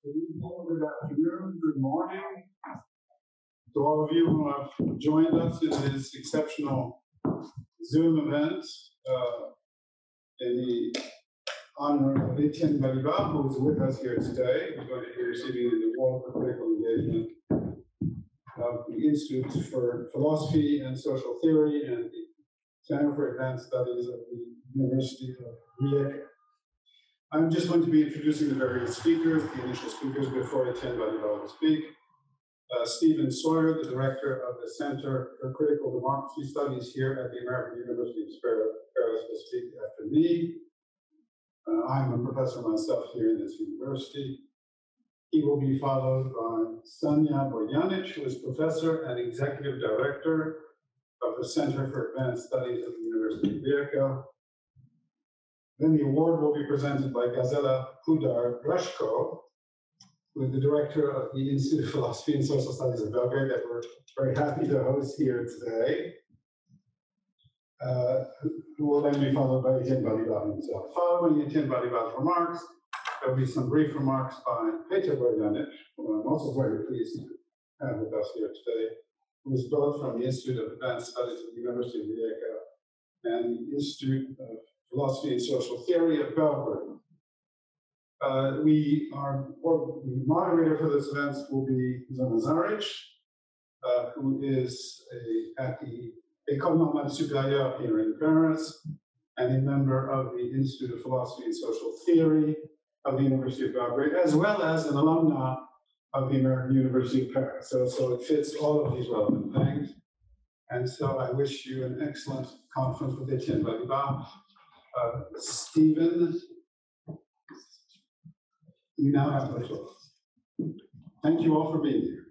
Good evening, good afternoon, good morning to all of you who have joined us in this exceptional Zoom event in the honor of Etienne Balibar, who is with us here today. We're going to be receiving the Award for Critical Engagement of the Institute for Philosophy and Social Theory and the Center for Advanced Studies of the University of Rijeka. I'm just going to be introducing the various speakers, the initial speakers, before Etienne Balibar will speak. Stephen Sawyer, the director of the Center for Critical Democracy Studies here at the American University of Paris, will speak after me. I'm a professor myself here in this university. He will be followed by Sanja Bojanic, who is professor and executive director of the Center for Advanced Studies at the University of Rijeka. Then the award will be presented by Gazela Pudar-Brashko, who is the director of the Institute of Philosophy and Social Studies of Belgrade, that we're very happy to host here today, who will then be followed by Etienne Balibar himself. Following Etienne Balibar's remarks, there will be some brief remarks by Peter Bojanic, who I'm also very pleased to have with us here today, who is both from the Institute of Advanced Studies at the University of Rijeka and the Institute of Philosophy and Social Theory at Belgrade. The moderator for this event will be Zona Zaric, who is at the École Normale Supérieure here in Paris, and a member of the Institute of Philosophy and Social Theory of the University of Belgrade, as well as an alumna of the American University of Paris. So it fits all of these relevant things. And so I wish you an excellent conference with Etienne Balibar. Stephen, you now have the floor. Thank you all for being here.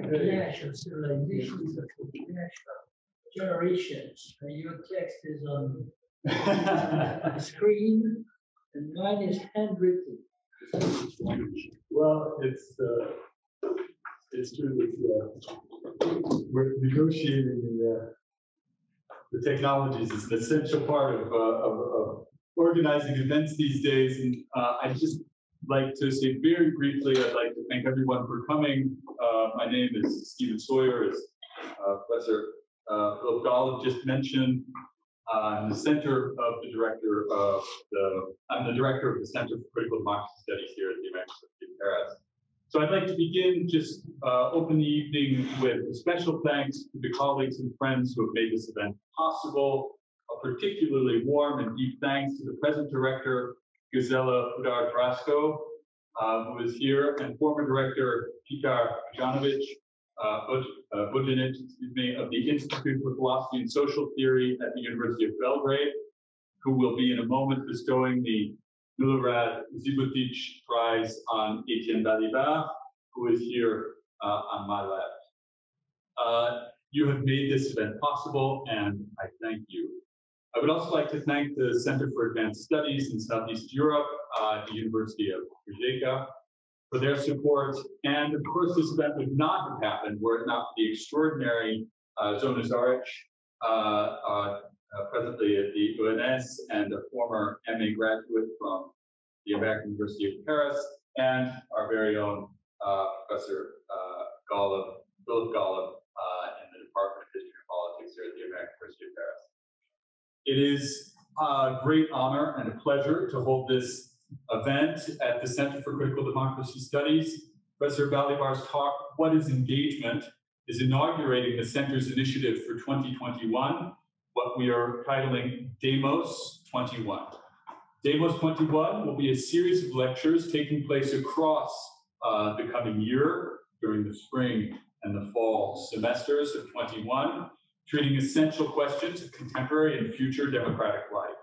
Clash of civilizations, of clash of generations. Your text is on the screen, and mine is handwritten. Well, it's true that we're negotiating the technologies. It's an essential part of organizing events these days, and I just like to say very briefly, I'd like to thank everyone for coming. My name is Stephen Sawyer, as Professor Philip Golub just mentioned. I'm the director of the Center for Critical Democracy Studies here at the American University of Paris. So I'd like to begin, just open the evening with a special thanks to the colleagues and friends who have made this event possible. A particularly warm and deep thanks to the present director, Gazela Pudar-Brashko, who is here, and former director Peter Bojanic, of the Institute for Philosophy and Social Theory at the University of Belgrade, who will be in a moment bestowing the Miladin Životić Prize on Etienne Balibar, who is here on my left. You have made this event possible, and I thank you. I would also like to thank the Center for Advanced Studies in Southeast Europe, the University of Rijeka, for their support. And of course, this event would not have happened were it not for the extraordinary Zona Zaric, presently at the UNS and a former MA graduate from the American University of Paris, and our very own Professor Philip Golub, in the Department of History and Politics here at the American University of Paris. It is a great honor and a pleasure to hold this event at the Center for Critical Democracy Studies. Professor Balibar's talk, What is Engagement?, is inaugurating the Center's initiative for 2021, what we are titling Demos 21. Demos 21 will be a series of lectures taking place across the coming year during the spring and the fall semesters of 21, treating essential questions of contemporary and future democratic life.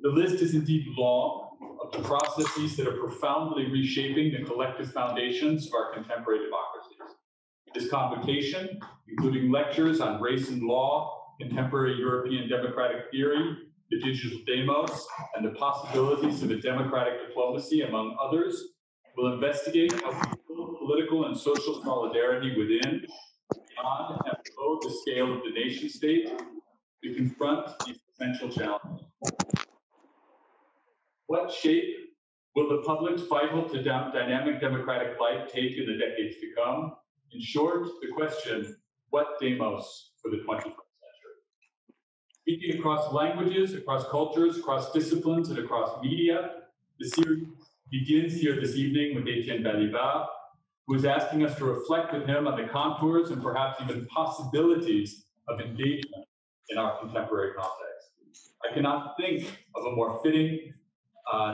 The list is indeed long of the processes that are profoundly reshaping the collective foundations of our contemporary democracies. This convocation, including lectures on race and law, contemporary European democratic theory, the digital demos, and the possibilities of a democratic diplomacy, among others, will investigate how we build political and social solidarity within, beyond, and below the scale of the nation state to confront these essential challenges. What shape will the public's vital to dynamic democratic life take in the decades to come? In short, the question, what demos for the 21st century? Speaking across languages, across cultures, across disciplines, and across media, the series begins here this evening with Etienne Balibar, who is asking us to reflect with him on the contours and perhaps even possibilities of engagement in our contemporary context. I cannot think of a more fitting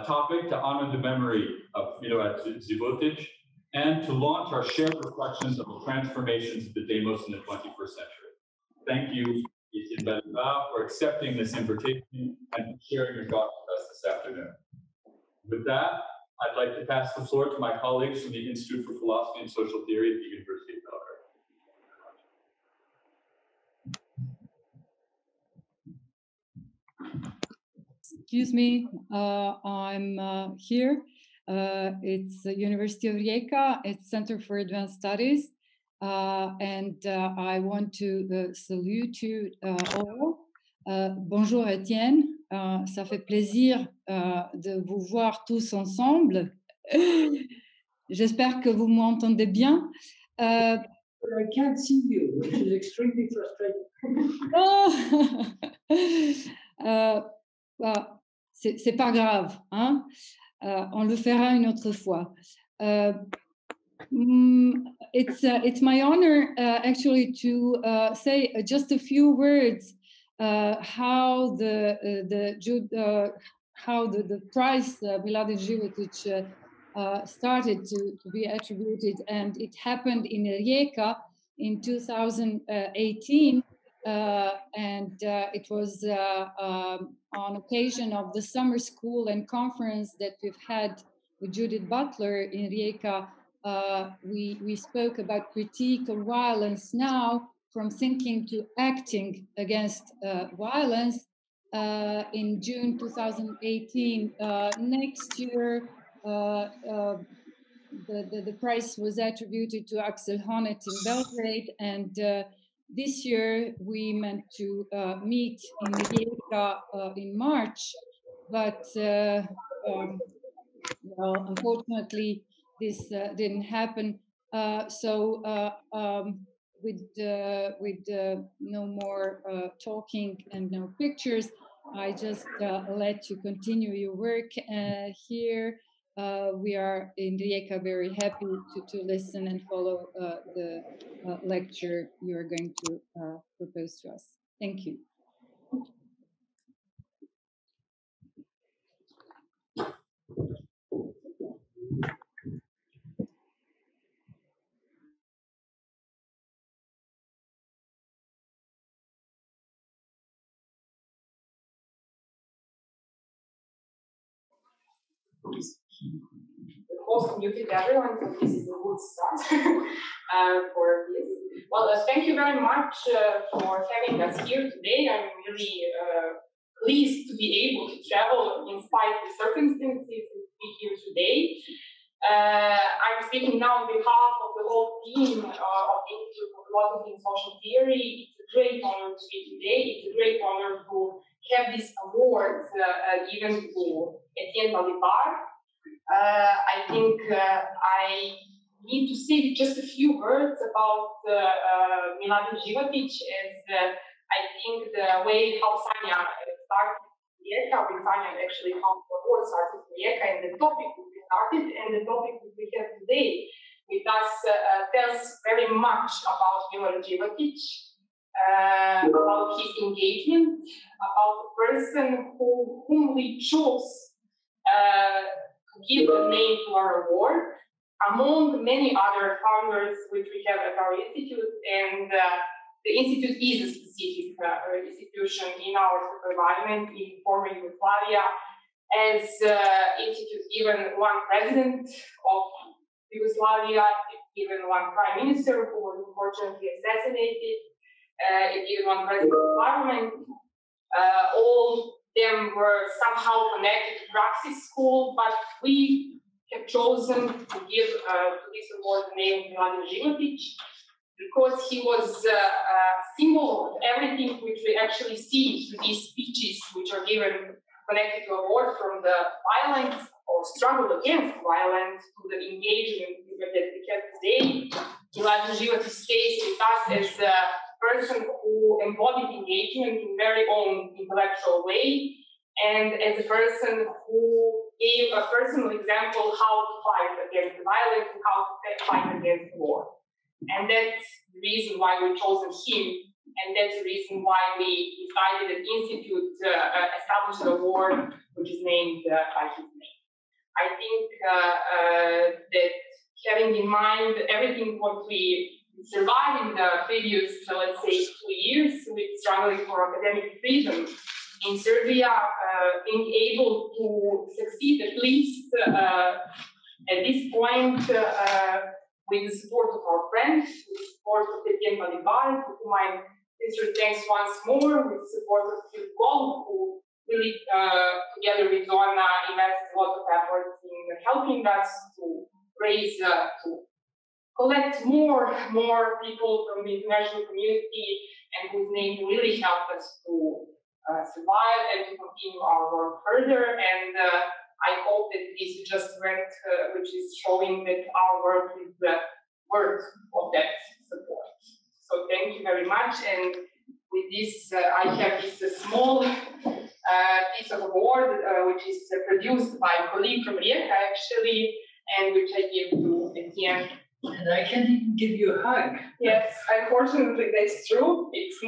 topic to honor the memory of Miladin Životić and to launch our shared reflections on the transformations of the demos in the 21st century. Thank you, Etienne Balibar, for accepting this invitation and for sharing your thoughts with us this afternoon. With that, I'd like to pass the floor to my colleagues from the Institute for Philosophy and Social Theory at the University of Belgrade. Excuse me, I'm here. It's the University of Rijeka, it's Center for Advanced Studies, and I want to salute you all. Bonjour Etienne, ça fait plaisir de vous voir tous ensemble. J'espère que vous m'entendez bien. I can't see you, which is extremely frustrating. C'est pas grave, hein? On le fera une autre fois. It's my honor actually to say just a few words how the prize Miladin Životić started to be attributed, and it happened in Rijeka in 2018. And it was on occasion of the summer school and conference that we've had with Judith Butler in Rijeka. We spoke about critique of violence now, from thinking to acting against violence in June 2018. Next year, the prize was attributed to Axel Honneth in Belgrade, and this year we meant to meet in Rijeka in March, but well, unfortunately this didn't happen. So with no more talking and no pictures, I just let you continue your work here. We are in Rijeka very happy to listen and follow the lecture you are going to propose to us. Thank you. Host muted everyone, so this is a good start for this. Well, thank you very much for having us here today. I'm really pleased to be able to travel in spite of the circumstances to be here today. I'm speaking now on behalf of the whole team of the Institute for Philosophy and Social Theory. It's a great honor to be today. It's a great honor to have this award given to Etienne Balibar. I think I need to say just a few words about Miladin Životić, as I think the way how Sanja started Rijeka, with Sanja actually how the award started Rijeka, and the topic we started and the topic that we have today with us tells very much about Miladin Životić, about his engagement, about the person whom we chose give the name to our award, among many other founders which we have at our institute. And the institute is a specific institution in our environment in former Yugoslavia, as institute given one president of Yugoslavia, given one prime minister who was unfortunately assassinated, it gave one president of parliament. All them were somehow connected to praksi school, but we have chosen to give to this award the name Miladin Životić, because he was a symbol of everything which we actually see in these speeches which are given connected to award, from the violence or struggle against violence to the engagement that we have today. Miladin Životić stays with us as a person who embodied engagement in very own intellectual way, and as a person who gave a personal example how to fight against violence and how to fight against war. And that's the reason why we chosen him, and that's the reason why we decided that Institute established an award which is named by his name. I think that having in mind everything what we survived in the previous, let's say, 2 years with struggling for academic freedom in Serbia, being able to succeed at least at this point with the support of our friends, with the support of Etienne Balibar, to whom I sincere thanks once more, with the support of Filozofiju, who really, together with Joanna, invested a lot of efforts in helping us to raise, to collect more people from the international community, and whose name really helped us to survive and to continue our work further. And I hope that this just went, which is showing that our work is worth of that support. So thank you very much. And with this, I have this small piece of award, which is produced by a colleague from Rijeka, actually, and which I give to Etienne. And I can't even give you a hug. Yes, unfortunately, that's true. It's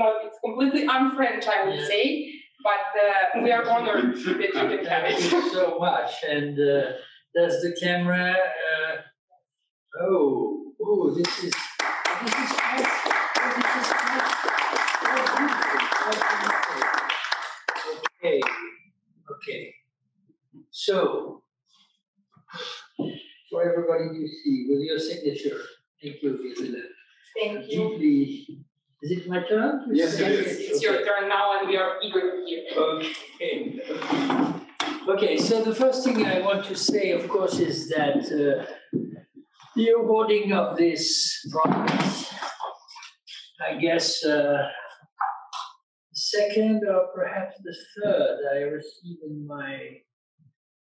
completely un-French, I would say, but we are honored that you can have it. Thank you so much. And does the camera? This is quite beautiful. Okay. So, for everybody to see, with your signature. Thank you, Gisela. Thank you. Deeply. Is it my turn? Yes, it is. It's your turn now, and we are eager to hear. Okay, so the first thing I want to say, of course, is that the awarding of this prize, I guess, second or perhaps the third I received in my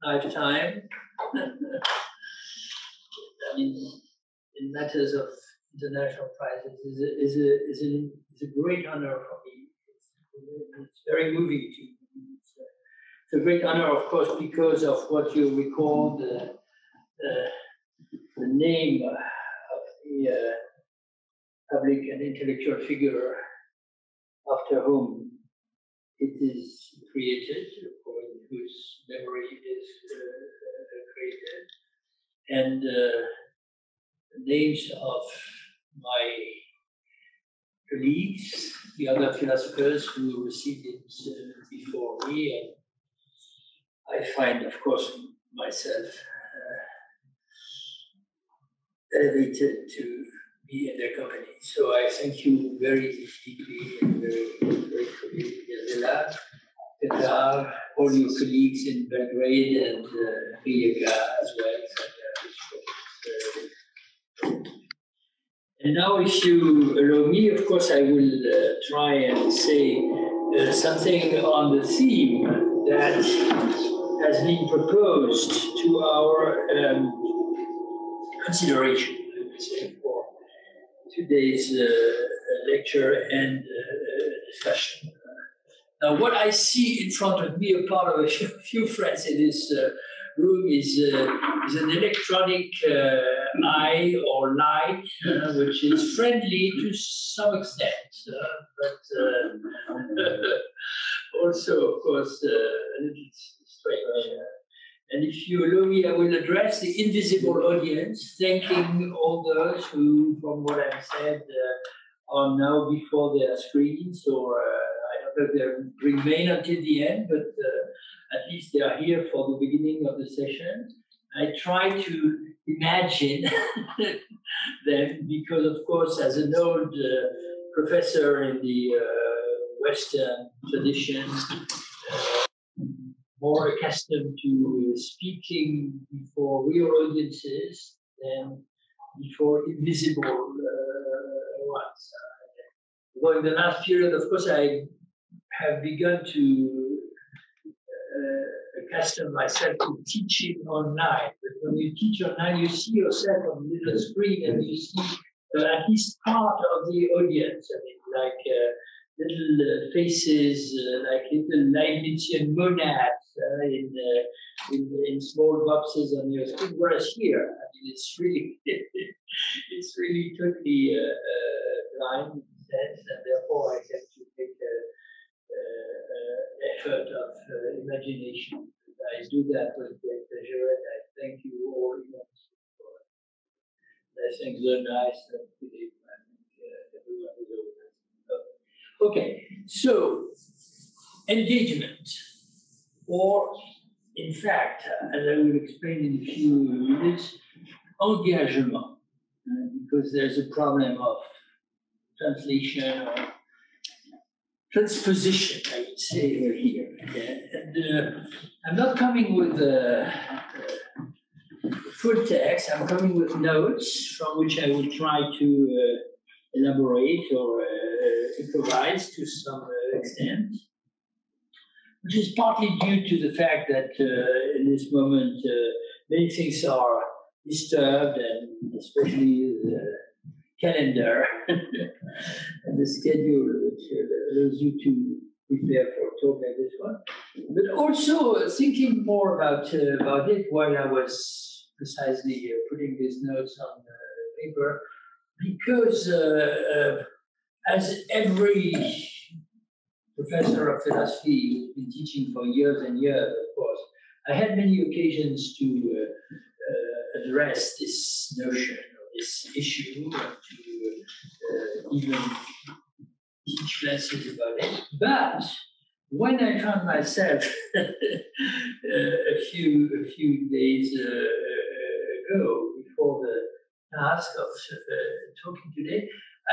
lifetime. I mean, in matters of international prizes is a great honor for me. It's very moving to me. It's a great honor, of course, because of what you recall, the name of the public and intellectual figure after whom it is created, or in whose memory it is created. And the names of my colleagues, the other philosophers who received it before me, and I find, of course, myself elevated to be in their company. So I thank you very deeply and very gratefully, Gisela, Petar, all your colleagues in Belgrade and Rijeka as well. And now, if you allow me, of course, I will try and say something on the theme that has been proposed to our consideration, I would say, for today's lecture and discussion. Now, what I see in front of me, a part of a few friends in this room, is an electronic eye or light, which is friendly to some extent, but also, of course, a little strange. And if you allow me, I will address the invisible audience, thanking all those who, from what I've said, are now before their screens, or I don't know if they remain until the end, but at least they are here for the beginning of the session. I try to imagine them because, of course, as an old professor in the Western tradition, more accustomed to speaking before real audiences than before invisible ones. Well, in the last period, of course, I have begun to accustom myself to teaching online. But when you teach online, you see yourself on the little screen and you see at least part of the audience. I mean, like little faces, like little Leibnizian monads in small boxes on your screen. Whereas here, I mean, it's really, it's really totally blind in sense, and therefore I have to make an effort of imagination. I do that with great pleasure, and I thank you all enormously for it. I think they're nice, and I think everyone is over. Okay, so engagement, or in fact, as I will explain in a few minutes, engagement, because there's a problem of translation or transposition, I would say here. And I'm not coming with full text, I'm coming with notes from which I will try to elaborate or improvise to some extent, which is partly due to the fact that in this moment many things are disturbed, and especially the calendar and the schedule, which allows you to prepare for a talk like this one. But also thinking more about it while I was precisely putting these notes on paper, because as every professor of philosophy who's been teaching for years and years, of course, I had many occasions to address this notion or this issue, and to even teach classes about it. But when I found myself a few days ago, before the task of talking today,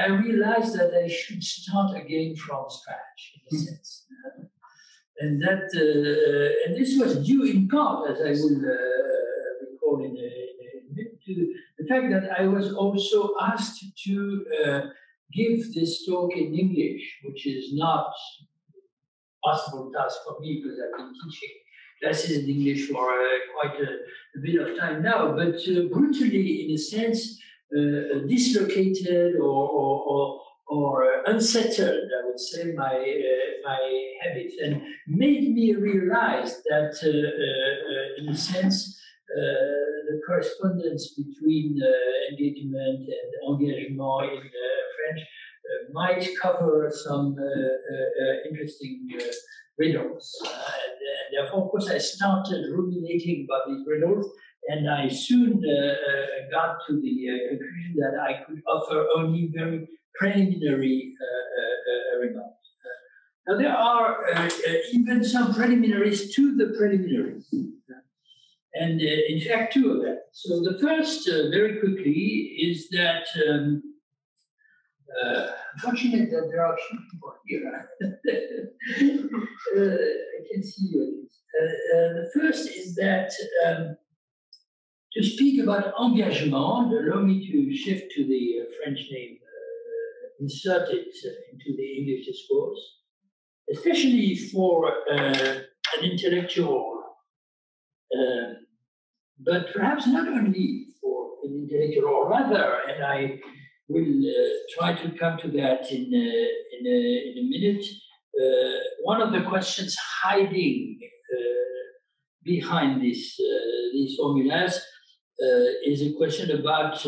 I realized that I should start again from scratch, in a sense. And that, and this was due in part, as I will recall in a bit, to the fact that I was also asked to give this talk in English, which is not a possible task for me because I've been teaching classes in English for quite a bit of time now, but brutally, in a sense, dislocated or unsettled, I would say, my habits, and made me realize that, in a sense, the correspondence between engagement and engagement in French might cover some interesting riddles. And therefore, of course, I started ruminating about these riddles, and I soon got to the conclusion that I could offer only very preliminary remarks. Now, there are even some preliminaries to the preliminaries. And in fact, two of them. So the first, very quickly, is that unfortunately that there are a few people here. I can see you. The first is that to speak about engagement, allow me to shift to the French name inserted into the English discourse, especially for an intellectual, but perhaps not only for an intellectual, or rather, and I will try to come to that in a minute. One of the questions hiding behind these formulas is a question about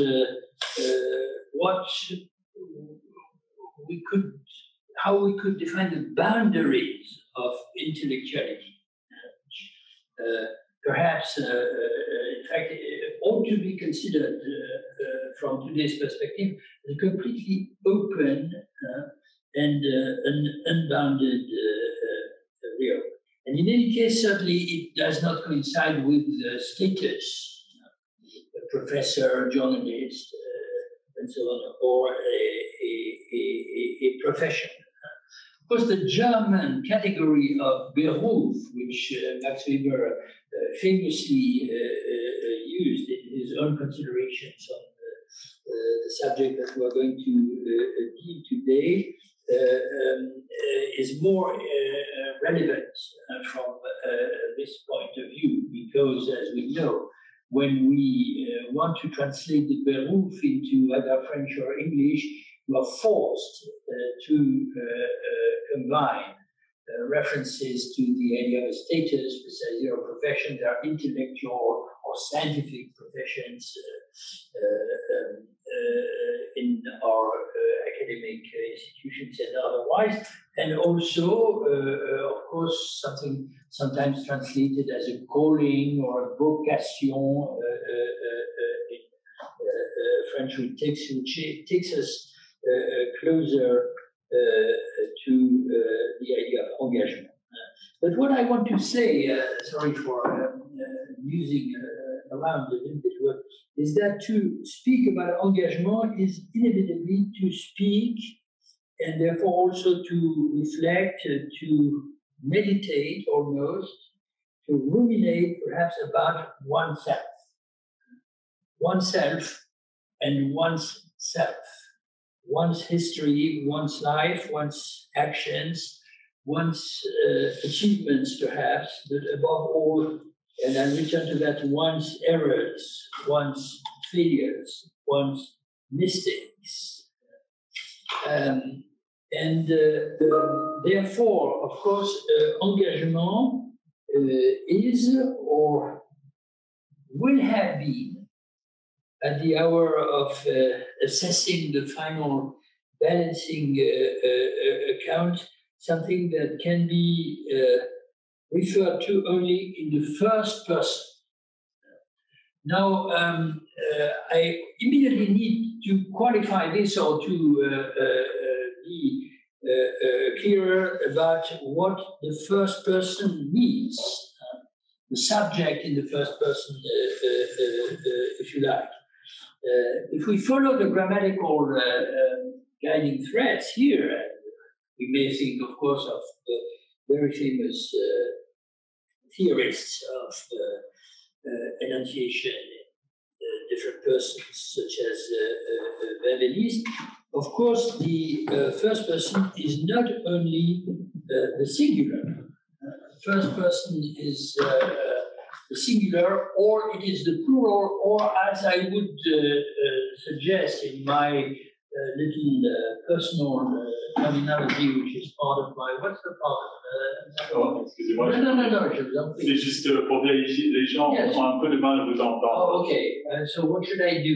how we could define the boundaries of intellectuality. Perhaps, in fact, ought to be considered from today's perspective as a completely open and an unbounded realm. And in any case, certainly it does not coincide with the status, a professor, journalist, and so on, or a profession. Of course, the German category of Beruf, which Max Weber famously used in his own considerations on the subject that we're going to deal today, is more relevant from this point of view, because, as we know, when we want to translate the Beruf into either French or English, we are forced to combine references to the idea of a status, precisely, or profession. There are intellectual or scientific professions in our academic institutions and otherwise, and also, of course, something sometimes translated as a calling or a vocation in French, which takes us closer to the idea of engagement. But what I want to say, sorry for using around a little bit word, is that to speak about engagement is inevitably to speak, and therefore also to reflect, to meditate almost, to ruminate perhaps about oneself and one's self, one's history, one's life, one's actions, one's achievements perhaps, but above all, and I'll return to that, one's errors, one's failures, one's mistakes. Therefore, of course, engagement is or will have been, at the hour of assessing the final balancing account, something that can be referred to only in the first person. Now, I immediately need to qualify this or to be clearer about what the first person means, the subject in the first person, if you like. If we follow the grammatical guiding threads here, we may think, of course, of very famous theorists of enunciation in different persons, such as Vervelis. Of course, the first person is not only the singular. First person is the singular, or it is the plural, or as I would suggest in my little personal terminology, which is part of my, what's the part? Excusez-moi. No, je vous en prie. C'est juste pour vérifier, les gens ont un peu de mal à vous entendre. Oh, okay. So what should I do?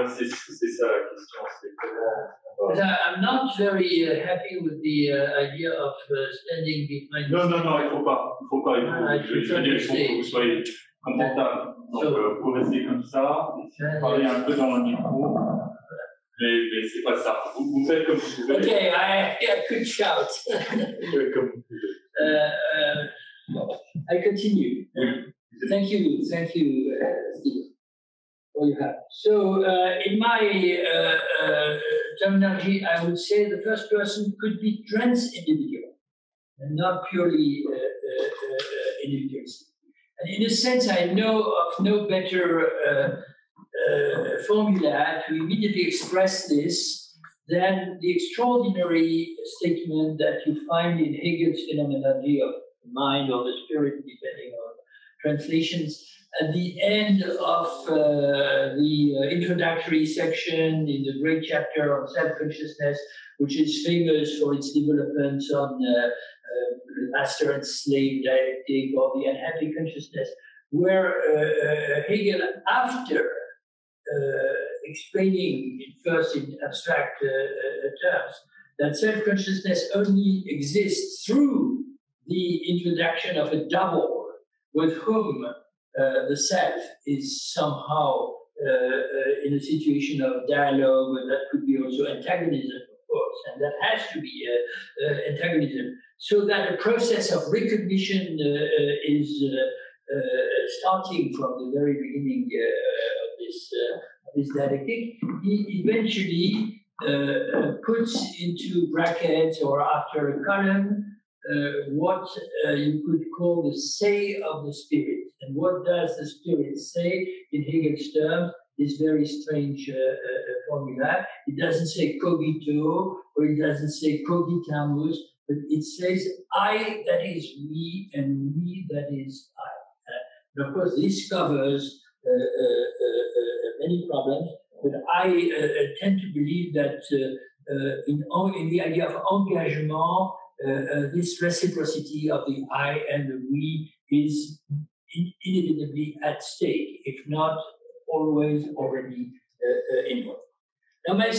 C'est ça la question. C'est comment... I'm not very happy with the idea of standing behind. Non, il faut pas. Il faut que vous soyez confortable. Donc, vous restez comme ça, parlez un peu dans le micro. Mais c'est pas ça. Vous faites comme vous voulez. Okay, I could shout. Comme vous voulez. I continue. Oui. Thank you, Steve, for your help. So, in my terminology, I would say the first person could be trans-individual and not purely individualistic. And in a sense, I know of no better formula to immediately express this than the extraordinary statement that you find in Hegel's phenomenology of the mind or the spirit, depending on translations, at the end of the introductory section in the great chapter on self-consciousness, which is famous for its developments on master and slave dialectic or the unhappy consciousness, where Hegel, after explaining first in abstract terms that self-consciousness only exists through the introduction of a double with whom the self is somehow in a situation of dialogue, and that could be also antagonism, of course, and that has to be antagonism, so that a process of recognition is starting from the very beginning of this dialectic. He eventually puts into brackets or after a column what you could call the say of the spirit. And what does the spirit say in Hegel's terms? This very strange formula. It doesn't say cogito, or it doesn't say cogitamus, but it says I, that is me, and me, that is I. And of course, this covers many problems, but I tend to believe that in the idea of engagement, this reciprocity of the I and the we is inevitably at stake, if not always already involved. Now, my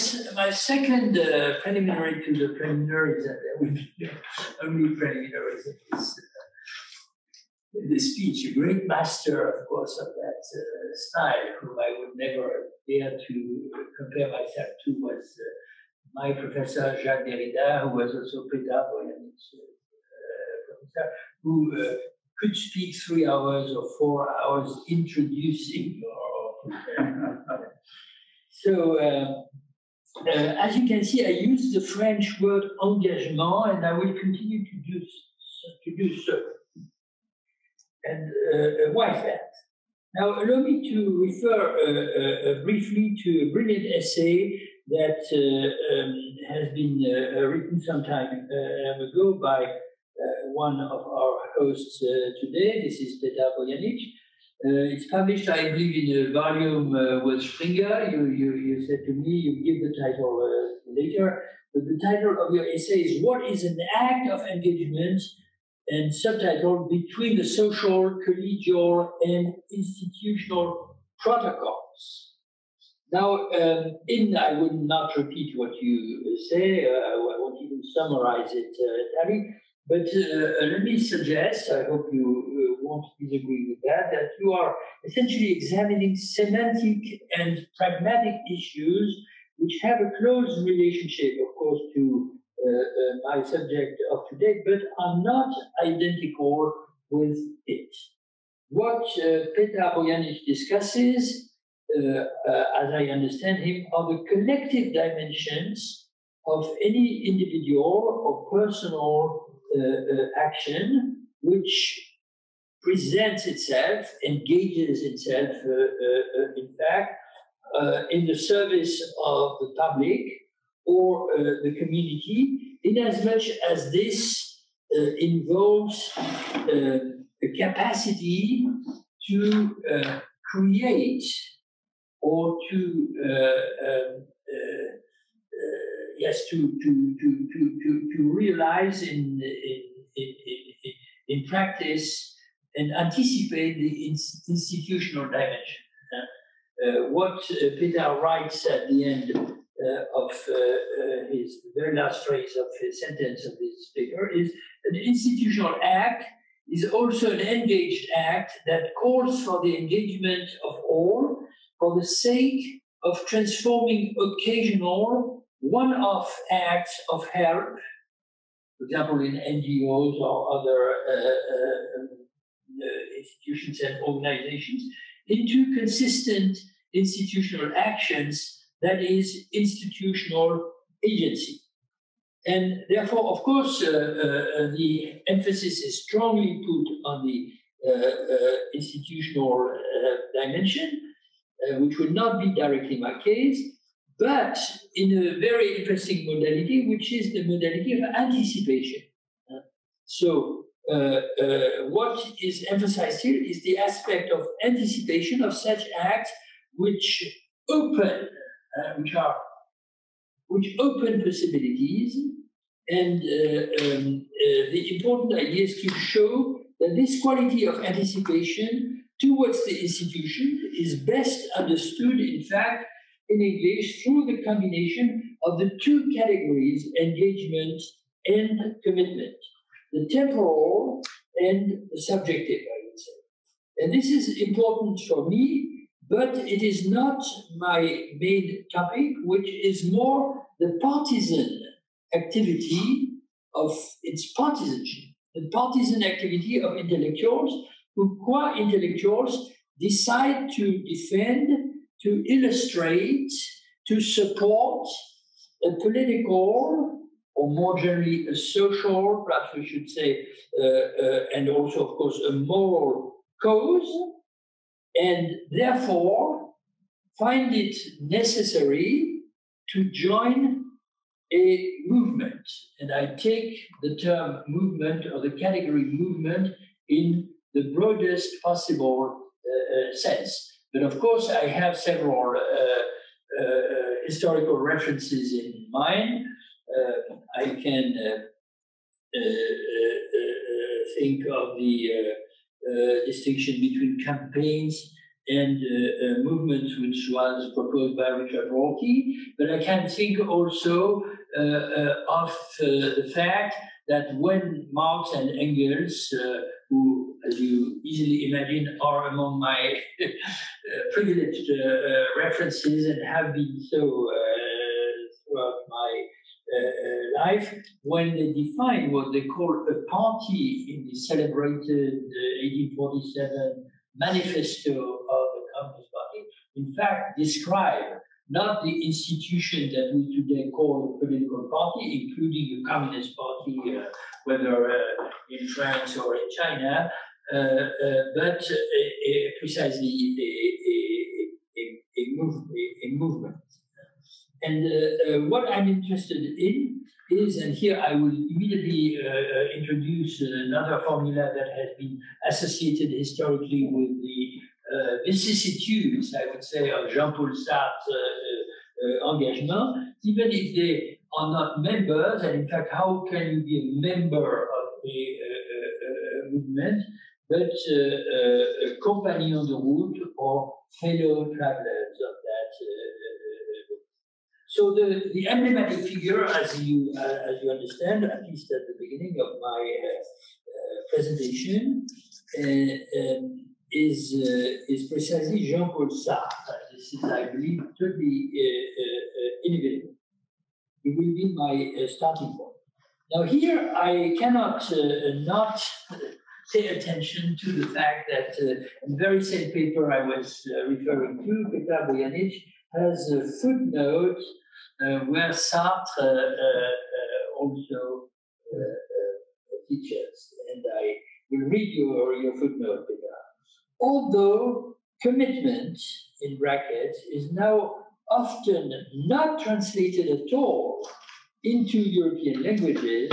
second preliminary to the preliminaries, and there will be only preliminaries in this speech, a great master, of course, of that style, whom I would never dare to compare myself to, was my professor Jacques Derrida, who was also Peter Boyanich professor, who could speak 3 hours or 4 hours introducing So, as you can see, I use the French word engagement, and I will continue to do so. And why is that? Now, allow me to refer briefly to a brilliant essay that has been written some time ago by one of our hosts today. This is Peter Boyanich. It's published, I believe, in a volume with Springer. You said to me, you give the title later, but the title of your essay is "What is an act of engagement?" and subtitle "Between the social, collegial, and institutional protocols." Now, I would not repeat what you say. I won't even summarize it entirely. But let me suggest, I hope you won't disagree with that, that you are essentially examining semantic and pragmatic issues which have a close relationship, of course, to my subject of today, but are not identical with it. What Peter Boyanich discusses, as I understand him, are the collective dimensions of any individual or personal action which presents itself, engages itself, in fact, in the service of the public or the community, in as much as this involves a capacity to create or to to realize in practice and anticipate the institutional dimension. What Peter writes at the end of his very last phrase of his sentence of this paper is: an institutional act is also an engaged act that calls for the engagement of all for the sake of transforming occasional one-off acts of help, for example, in NGOs or other institutions and organizations, into consistent institutional actions, that is, institutional agency. And therefore, of course, the emphasis is strongly put on the institutional dimension, which will not be directly my case, but in a very interesting modality, which is the modality of anticipation. So what is emphasized here is the aspect of anticipation of such acts which open possibilities, and the important idea is to show that this quality of anticipation towards the institution is best understood, in fact, in English through the combination of the two categories, engagement and commitment, the temporal and the subjective, I would say. And this is important for me, but it is not my main topic, which is more the partisan activity of its partisanship, the partisan activity of intellectuals who, qua intellectuals, decide to defend, to illustrate, to support a political, or more generally a social, perhaps we should say, and also, of course, a moral cause, and therefore find it necessary to join a movement. And I take the term movement or the category movement in the broadest possible sense. But of course, I have several historical references in mind. I can think of the distinction between campaigns and movements, which was proposed by Richard Rorty. But I can think also of the fact that when Marx and Engels, who, as you easily imagine, are among my privileged references and have been so throughout my life, when they define what they call a party in the celebrated 1847 manifesto of the Communist Party, in fact, describe not the institution that we today call a political party, including a communist party, whether in France or in China, but precisely a movement. And what I'm interested in is, and here I will immediately introduce another formula that has been associated historically with the vicissitudes, I would say, of Jean-Paul Sartre's engagement, even if they are not members, and in fact, how can you be a member of a movement, but a compagnon de route or fellow travelers of that. So the emblematic figure, as you understand, at least at the beginning of my presentation, is precisely Jean-Paul Sartre. This is, I believe, totally inevitable. It will be my starting point. Now here, I cannot not pay attention to the fact that in the very same paper I was referring to, Petar Bojanic has a footnote where Sartre also teaches, and I will read your footnote, Petar. Although commitment, in brackets, is now often not translated at all into European languages,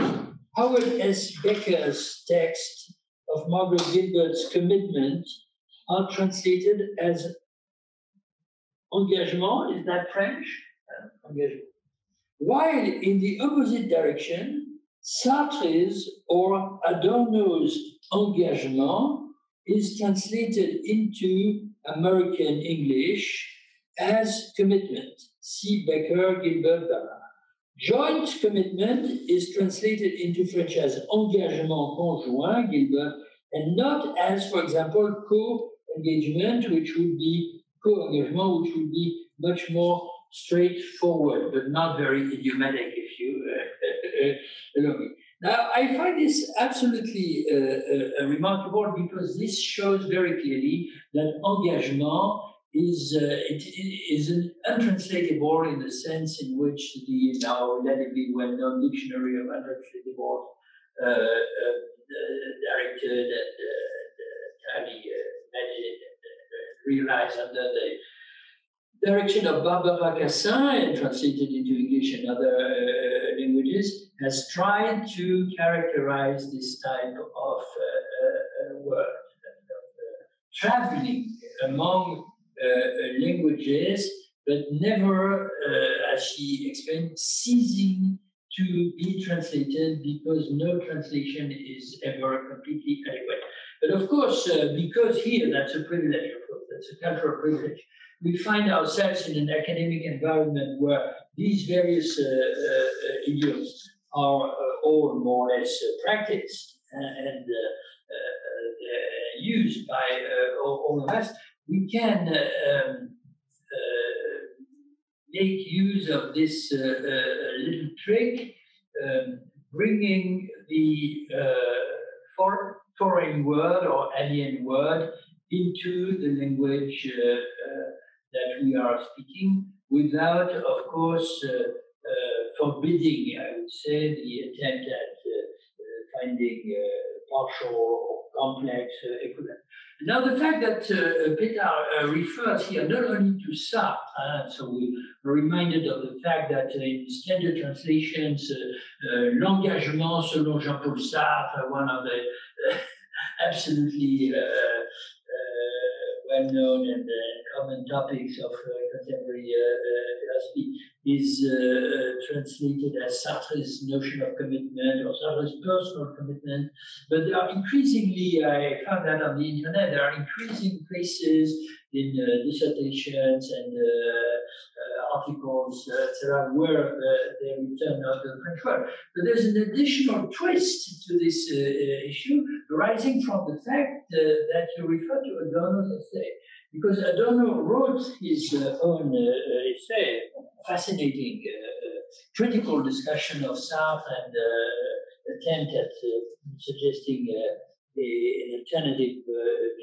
Howard S. Becker's text of Margaret Gilbert's Commitment are translated as engagement, is that French? Engagement. While in the opposite direction, Sartre's or Adorno's engagement is translated into American English as commitment. See Becker, Gilbert, Ballard. Joint commitment is translated into French as engagement conjoint, Gilbert, and not as, for example, co-engagement, which would be co-engagement, which would be much more straightforward, but not very idiomatic, if you allow me. Now, I find this absolutely remarkable because this shows very clearly that engagement is untranslatable in the sense in which the now relatively well-known dictionary of untranslatables directed and entirely edited and realized under the direction of Barbara Cassin and translated into English and other languages, has tried to characterize this type of work, traveling among languages, but never, as she explained, ceasing to be translated because no translation is ever completely adequate. But of course, because here, that's a privilege, of course, that's a cultural privilege, we find ourselves in an academic environment where these various idioms are all more or less practiced and used by all of us. We can make use of this little trick, bringing the foreign word or alien word into the language that we are speaking, without, of course, forbidding, I would say, the attempt at finding partial or complex equivalent. Now, the fact that Peter refers here not only to Sartre, so we are reminded of the fact that in standard translations, l'engagement selon Jean-Paul Sartre, one of the absolutely well-known and common topics of contemporary philosophy, is translated as Sartre's notion of commitment or Sartre's personal commitment. But there are increasingly, I found that on the internet, there are increasing places in dissertations and articles, etc., where they return of the French word. But there's an additional twist to this issue arising from the fact that you refer to Adorno's essay. Because Adorno wrote his own essay, fascinating critical discussion of Sartre and attempt at suggesting an alternative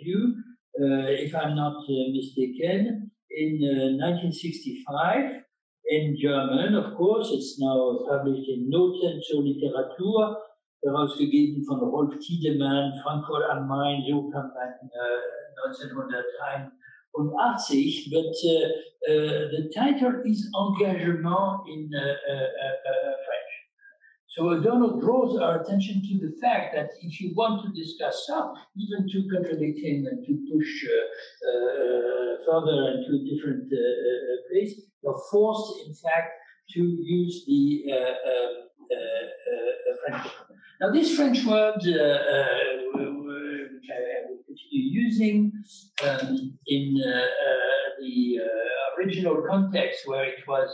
view, if I'm not mistaken, in 1965 in German, of course. It's now published in Noten zur Literatur, herausgegeben von Rolf Tiedemann, Frankfurt am Main, so kam man 1981. But the title is Engagement in French. So Adorno draws our attention to the fact that if you want to discuss Sartre, even to contradict him and to push further into a different place, you're forced, in fact, to use the French word. Now, this French word, which I will continue using in the original context where it was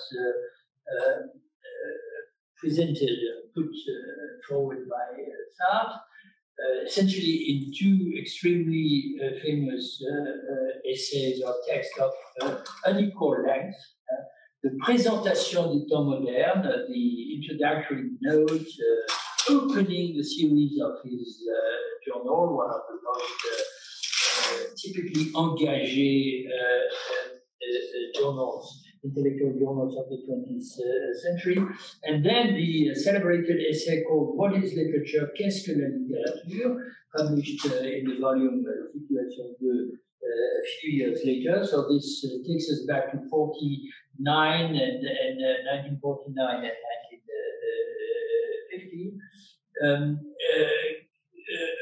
presented, put forward by Sartre, essentially in two extremely famous essays or texts of unequal length. The Présentation du temps moderne, the introductory note opening the series of his journal, one of the most typically engagé journals, intellectual journals of the 20th century. And then the celebrated essay called What is Literature? Qu'est-ce que la littérature? Published in the volume Situation 2 a few years later. So this takes us back to 1949 and 1950.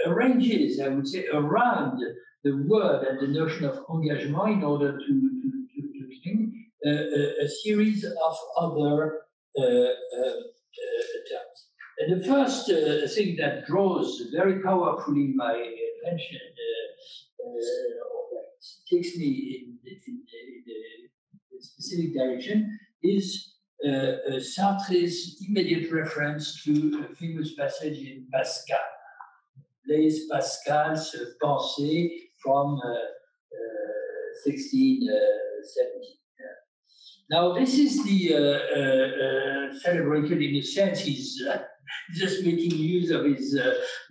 Arranges, I would say, around the word and the notion of engagement in order to think a series of other terms. And the first thing that draws very powerfully my attention, takes me in a specific direction, is Sartre's immediate reference to a famous passage in Pascal, Blaise Pascal's Pensée from 1670. Now, this is the celebrated, in a sense, he's just making use of his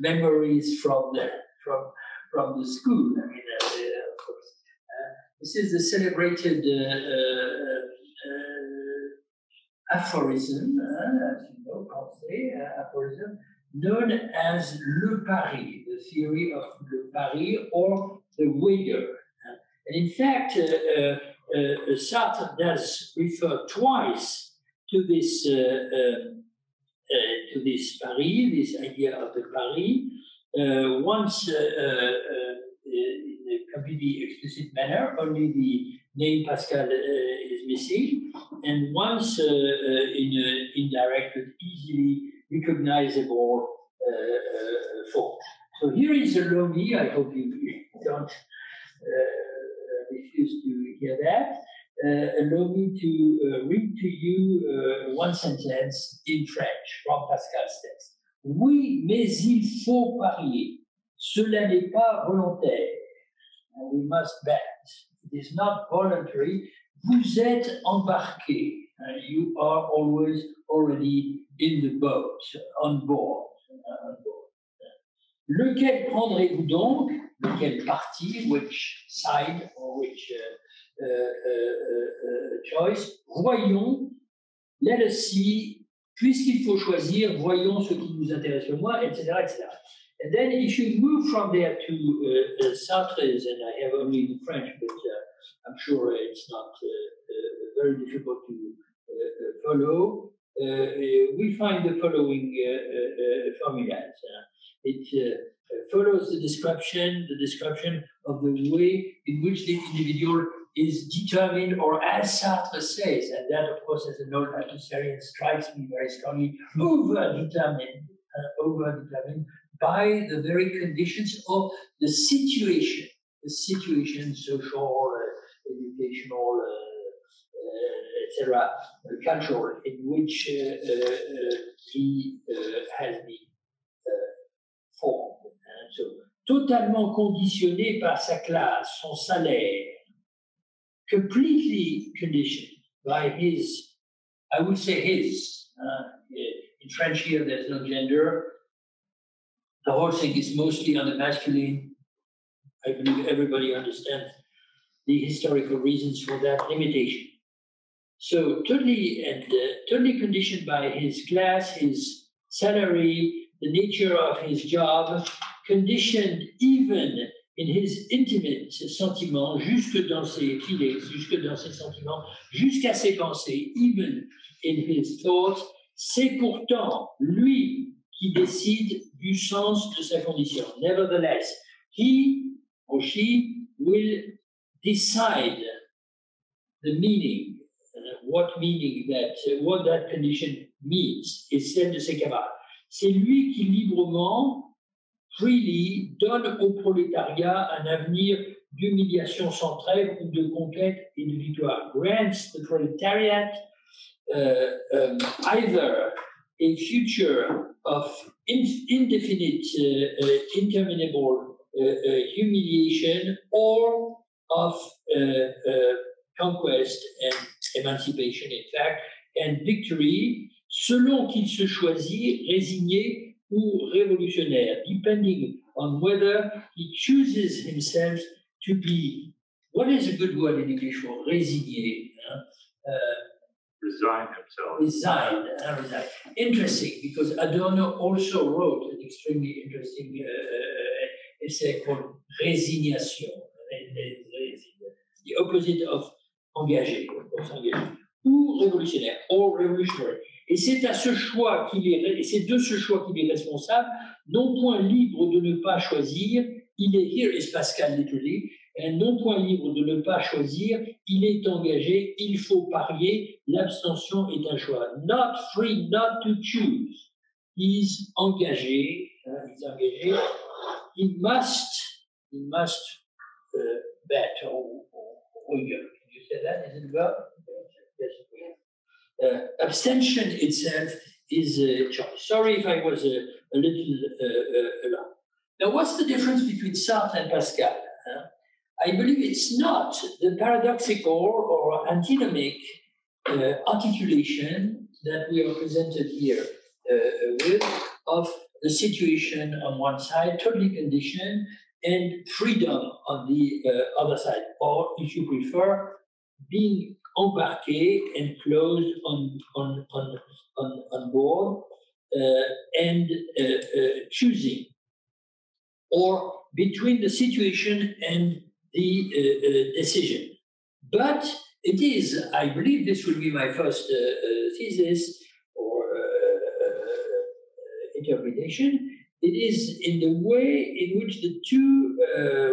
memories from the school. I mean, of course. This is the celebrated aphorism, as you know, aphorism, known as le pari, the theory of le pari, or the wager. And in fact, Sartre does refer twice to this pari, this idea of the pari. Once in a completely explicit manner, only the name Pascal is missing, and once in an indirect but easily recognizable form. So here is a Lomi. I hope you don't refuse to hear that. Allow me to read to you one sentence in French from Pascal's text. Oui, mais il faut parier. Cela n'est pas volontaire. And we must bet. It is not voluntary. Vous êtes embarqué. You are always already in the boat, on board. Lequel prendrez-vous donc? Lequel parti? Which side or which choice? Voyons, let us see Puisqu'il faut choisir, voyons ce qui nous intéresse le moins, etc., etc. And then if you move from there to Sartre's, and I have only the French, but I'm sure it's not very difficult to follow, we find the following formulas. It follows the description of the way in which the individual is determined, or as Sartre says, and that, of course, as an old Althusserien strikes me very strongly, over-determined by the very conditions of the situation, social, educational, etc., cultural, in which he has been formed. So, totalement conditionné par sa classe, son salaire, completely conditioned by his, I would say his, in French here there's no gender, the whole thing is mostly on the masculine. I believe everybody understands the historical reasons for that limitation. So totally conditioned by his class, his salary, the nature of his job, conditioned even in his intimate sentiments, jusque dans ses feelings, jusque dans ses sentiments, jusqu'à ses pensées, even in his thoughts, c'est pourtant lui qui décide du sens de sa condition. Nevertheless, he or she will decide the meaning, what that condition means, et celle de ses camarades. C'est lui qui librement, freely, donne au prolétariat un avenir d'humiliation sans trêve ou de conquête et de victoire. Grants the proletariat either a future of indefinite, interminable humiliation, or of conquest and emancipation, in fact, and victory, selon qu'il se choisit résigné ou révolutionnaire, depending on whether he chooses himself to be, what is a good word in English for résigné? Resign himself. Resign. Interesting, because Adorno also wrote an extremely interesting essay called Résignation, the opposite of engagé, ou révolutionnaire, or revolutionary. Et c'est à ce choix et c'est de ce choix qu'il est responsable, non point libre de ne pas choisir, il est, here is Pascal literally, et non point libre de ne pas choisir, il est engagé, il faut parier, l'abstention est un choix. Not free not to choose. He's engagé, he must bet, or can you say that? Is it a verb? Yes. Abstention itself is a choice. Sorry if I was a little long. Now, what's the difference between Sartre and Pascal? I believe it's not the paradoxical or antinomic articulation that we are presented here with of the situation on one side, totally conditioned, and freedom on the other side, or if you prefer, being embarqué and closed on board and choosing, or between the situation and the decision. But it is, I believe this will be my first thesis or interpretation, it is in the way in which the two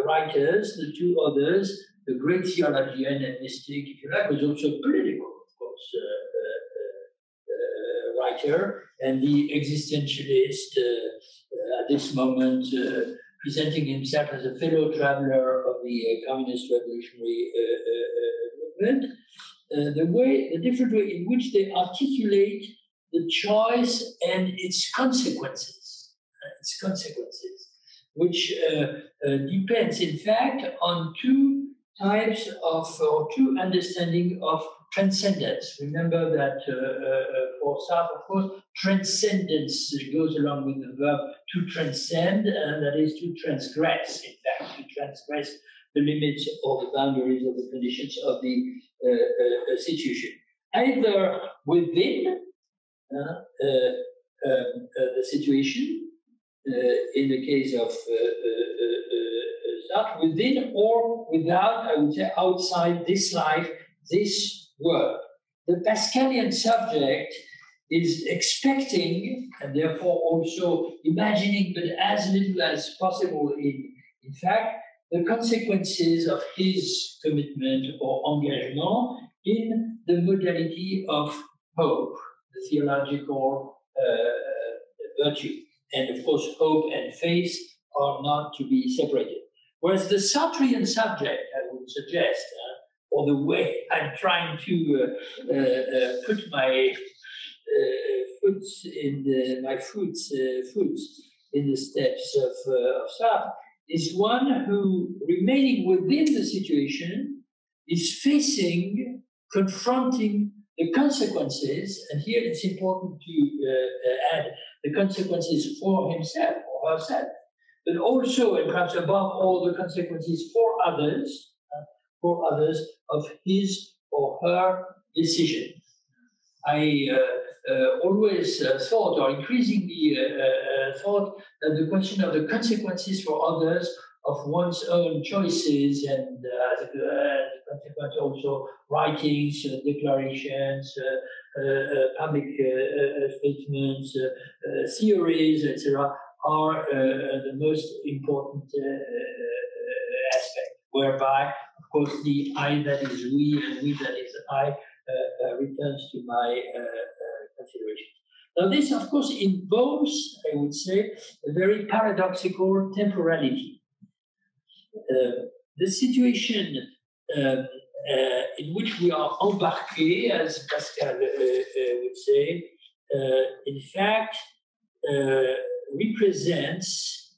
writers, the two others, the great theologian and mystic, if you like, was also political, of course, writer, and the existentialist at this moment presenting himself as a fellow traveler of the communist revolutionary movement, the different way in which they articulate the choice and its consequences, which depends, in fact, on two types of, or two understanding of transcendence. Remember that for Sartre, of course, transcendence goes along with the verb to transcend, and that is to transgress, in fact, to transgress the limits or the boundaries of the conditions of the situation, either within the situation in the case of Sartre, within or without, I would say, outside this life, this world. The Pascalian subject is expecting and therefore also imagining, but as little as possible in fact, the consequences of his commitment or engagement in the modality of hope, the theological virtue. And of course, hope and faith are not to be separated. Whereas the Sartrean subject, I would suggest, or the way I'm trying to put my foot in the steps of Sartre, is one who, remaining within the situation, is facing, confronting the consequences, and here it's important to add the consequences for himself or herself, but also, and perhaps above all, the consequences for others of his or her decision. I always thought, or increasingly thought, that the question of the consequences for others of one's own choices and as a consequence also writings, declarations, public statements, theories, etc., are the most important aspect, whereby, of course, the I that is we and we that is I returns to my considerations. Now, this, of course, involves, I would say, a very paradoxical temporality. The situation in which we are embarqués, as Pascal would say, in fact, represents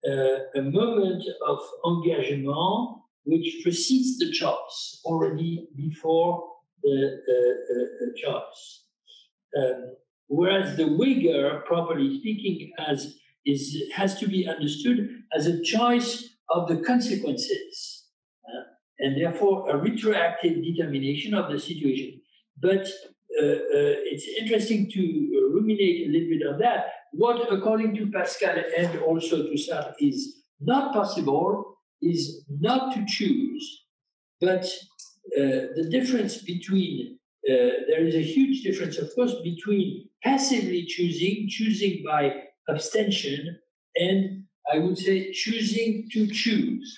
a moment of engagement which precedes the choice, already before the choice. Whereas the Uyghur, properly speaking, has to be understood as a choice of the consequences, and therefore a retroactive determination of the situation. But it's interesting to ruminate a little bit on that. What, according to Pascal and also to Sartre, is not possible is not to choose, but the difference between, there is a huge difference, of course, between passively choosing by abstention, and I would say choosing to choose.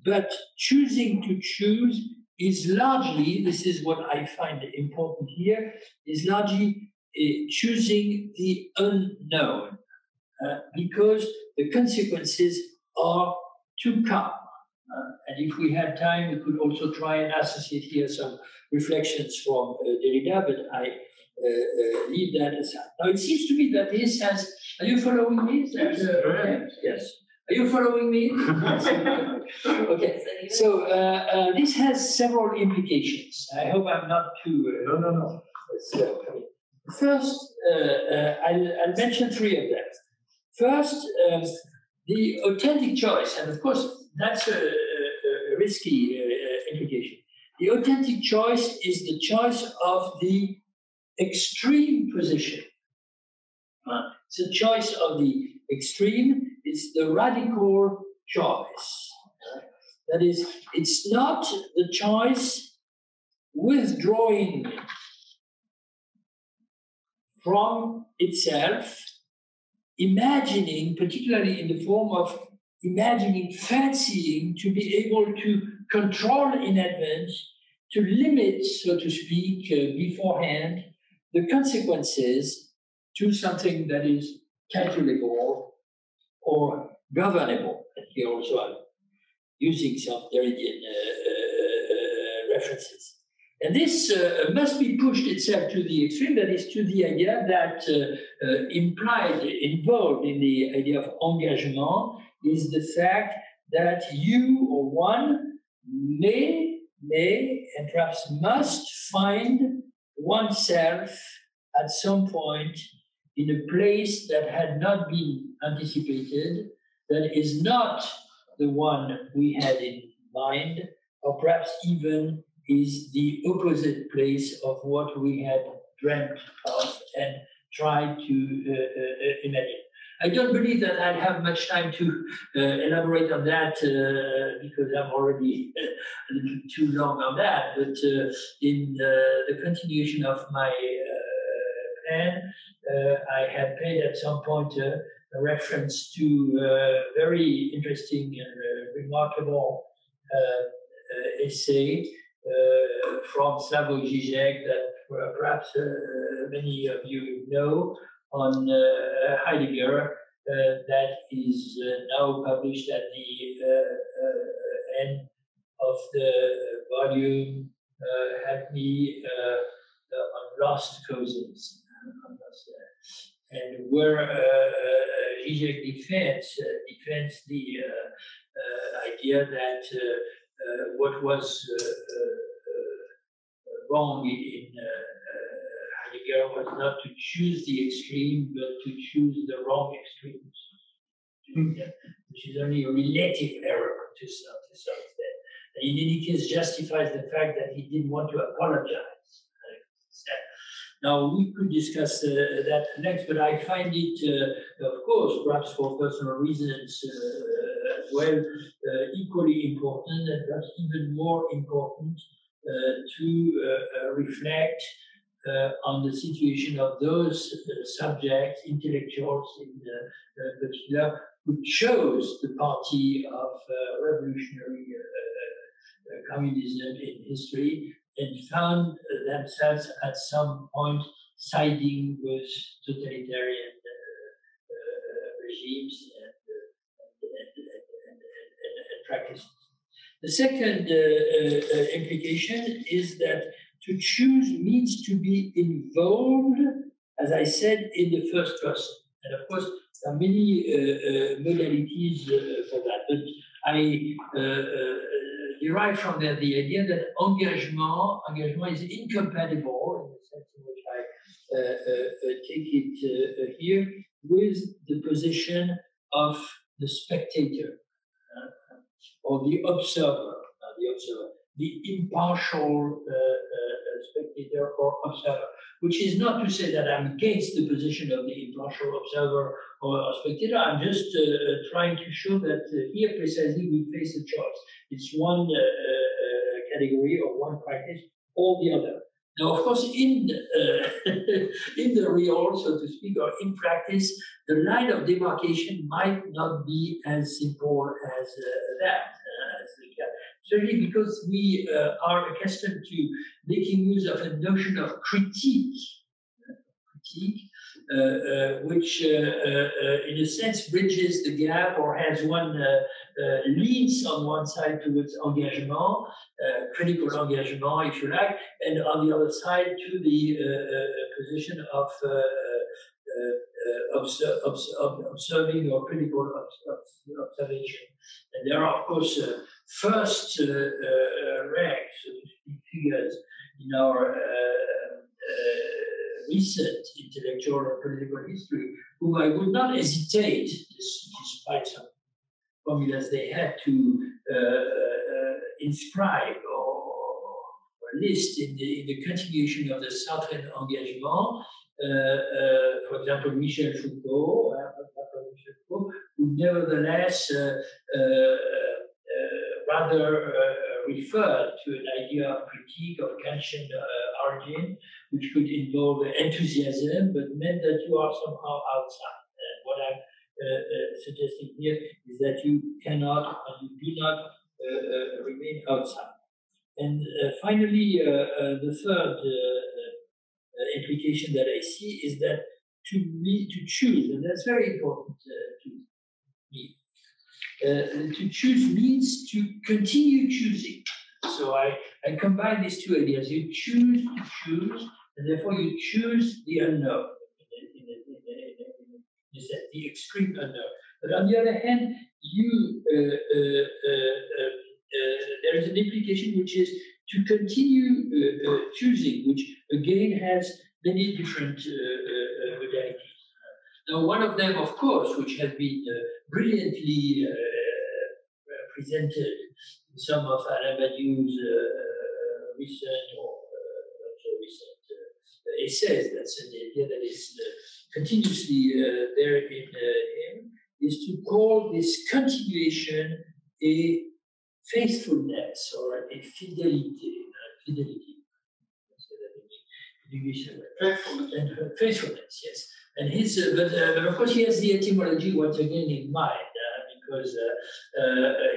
But choosing to choose is largely, this is what I find important here, is largely choosing the unknown, because the consequences are to come. And if we had time, we could also try and associate here some reflections from Derrida, but I leave that aside. Now, it seems to me that this has, are you following me? Yes. Are you following me? Okay. So this has several implications. I hope I'm not too... No. So, first, I'll mention three of them. First, the authentic choice, and of course, that's a risky implication. The authentic choice is the choice of the extreme position. It's a choice of the extreme, it's the radical choice. That is, it's not the choice withdrawing from itself, imagining, particularly in the form of imagining, fancying to be able to control in advance, to limit, so to speak, beforehand, the consequences to something that is calculable or governable. And here also I'm using some Derridian references. And this must be pushed itself to the extreme, that is to the idea that involved in the idea of engagement is the fact that you or one may and perhaps must find oneself at some point in a place that had not been anticipated, that is not the one we had in mind, or perhaps even is the opposite place of what we had dreamt of and try to imagine. I don't believe that I'll have much time to elaborate on that because I'm already a little too long on that. But in the continuation of my plan, I had paid at some point a reference to a very interesting and remarkable essay from Slavoj Žižek that perhaps many of you know, on Heidegger, that is now published at the end of the volume, Help Me on Lost Causes. And where Žižek defends the idea that what was wrong in Heidegger was not to choose the extreme, but to choose the wrong extremes, which is only a relative error to some extent. And in any case, justifies the fact that he didn't want to apologize. Now, we could discuss that next, but I find it, of course, perhaps for personal reasons as well, equally important and perhaps even more important to reflect on the situation of those subjects, intellectuals in particular, who chose the party of revolutionary communism in history and found themselves at some point siding with totalitarian regimes and practices. The second implication is that to choose means to be involved, as I said, in the first person. And of course, there are many modalities for that. But I derive from that the idea that engagement is incompatible, in the sense in which I take it here, with the position of the spectator or the observer, the impartial spectator or observer, which is not to say that I'm against the position of the impartial observer or spectator. I'm just trying to show that here precisely we face a choice. It's one category or one practice or the other. Now, of course, in the real, so to speak, or in practice, the line of demarcation might not be as simple as that. Certainly because we are accustomed to making use of a notion of critique, which in a sense bridges the gap or has one leans on one side towards engagement, critical engagement, if you like, and on the other side to the position of observing or critical observation. And there are, of course, first rank, so to speak, figures in our recent intellectual and political history, whom I would not hesitate, despite some formulas they had to inscribe or list in the continuation of the Southern engagement. For example, Michel Foucault, who nevertheless rather referred to an idea of critique of Kantian origin, which could involve enthusiasm, but meant that you are somehow outside. And what I'm suggesting here is that you cannot and you do not remain outside. And finally, the third implication that I see is that to choose, and that's very important to me. To choose means to continue choosing. So I combine these two ideas. You choose to choose, and therefore you choose the unknown, the extreme unknown. But on the other hand, there is an implication which is to continue choosing, which again has many different modalities. Now, one of them, of course, which has been brilliantly presented in some of Alain Badiou's recent or not so recent essays, that's an idea that is continuously there in him, is to call this continuation a faithfulness or a fidelity. Faithfulness. And faithfulness, yes. And his, but of course he has the etymology once again in mind, because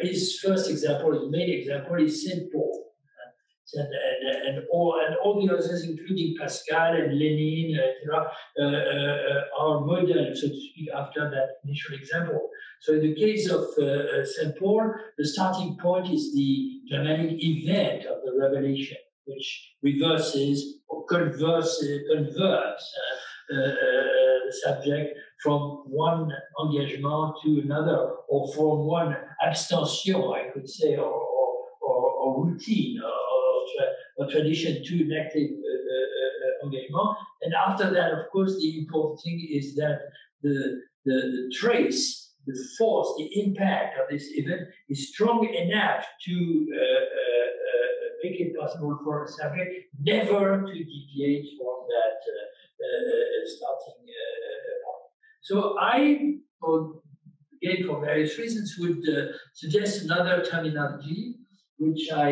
his first example, his main example is Saint Paul. And all the others, including Pascal and Lenin, are modern, so to speak, after that initial example. So in the case of St. Paul, the starting point is the dramatic event of the revelation, which reverses or converts the subject from one engagement to another, or from one abstention, I could say, or routine, or tradition to an active engagement. And after that, of course, the important thing is that the trace, the force, the impact of this event is strong enough to make it possible for a subject never to deviate from that starting point. So I, again, for various reasons, would suggest another terminology, which I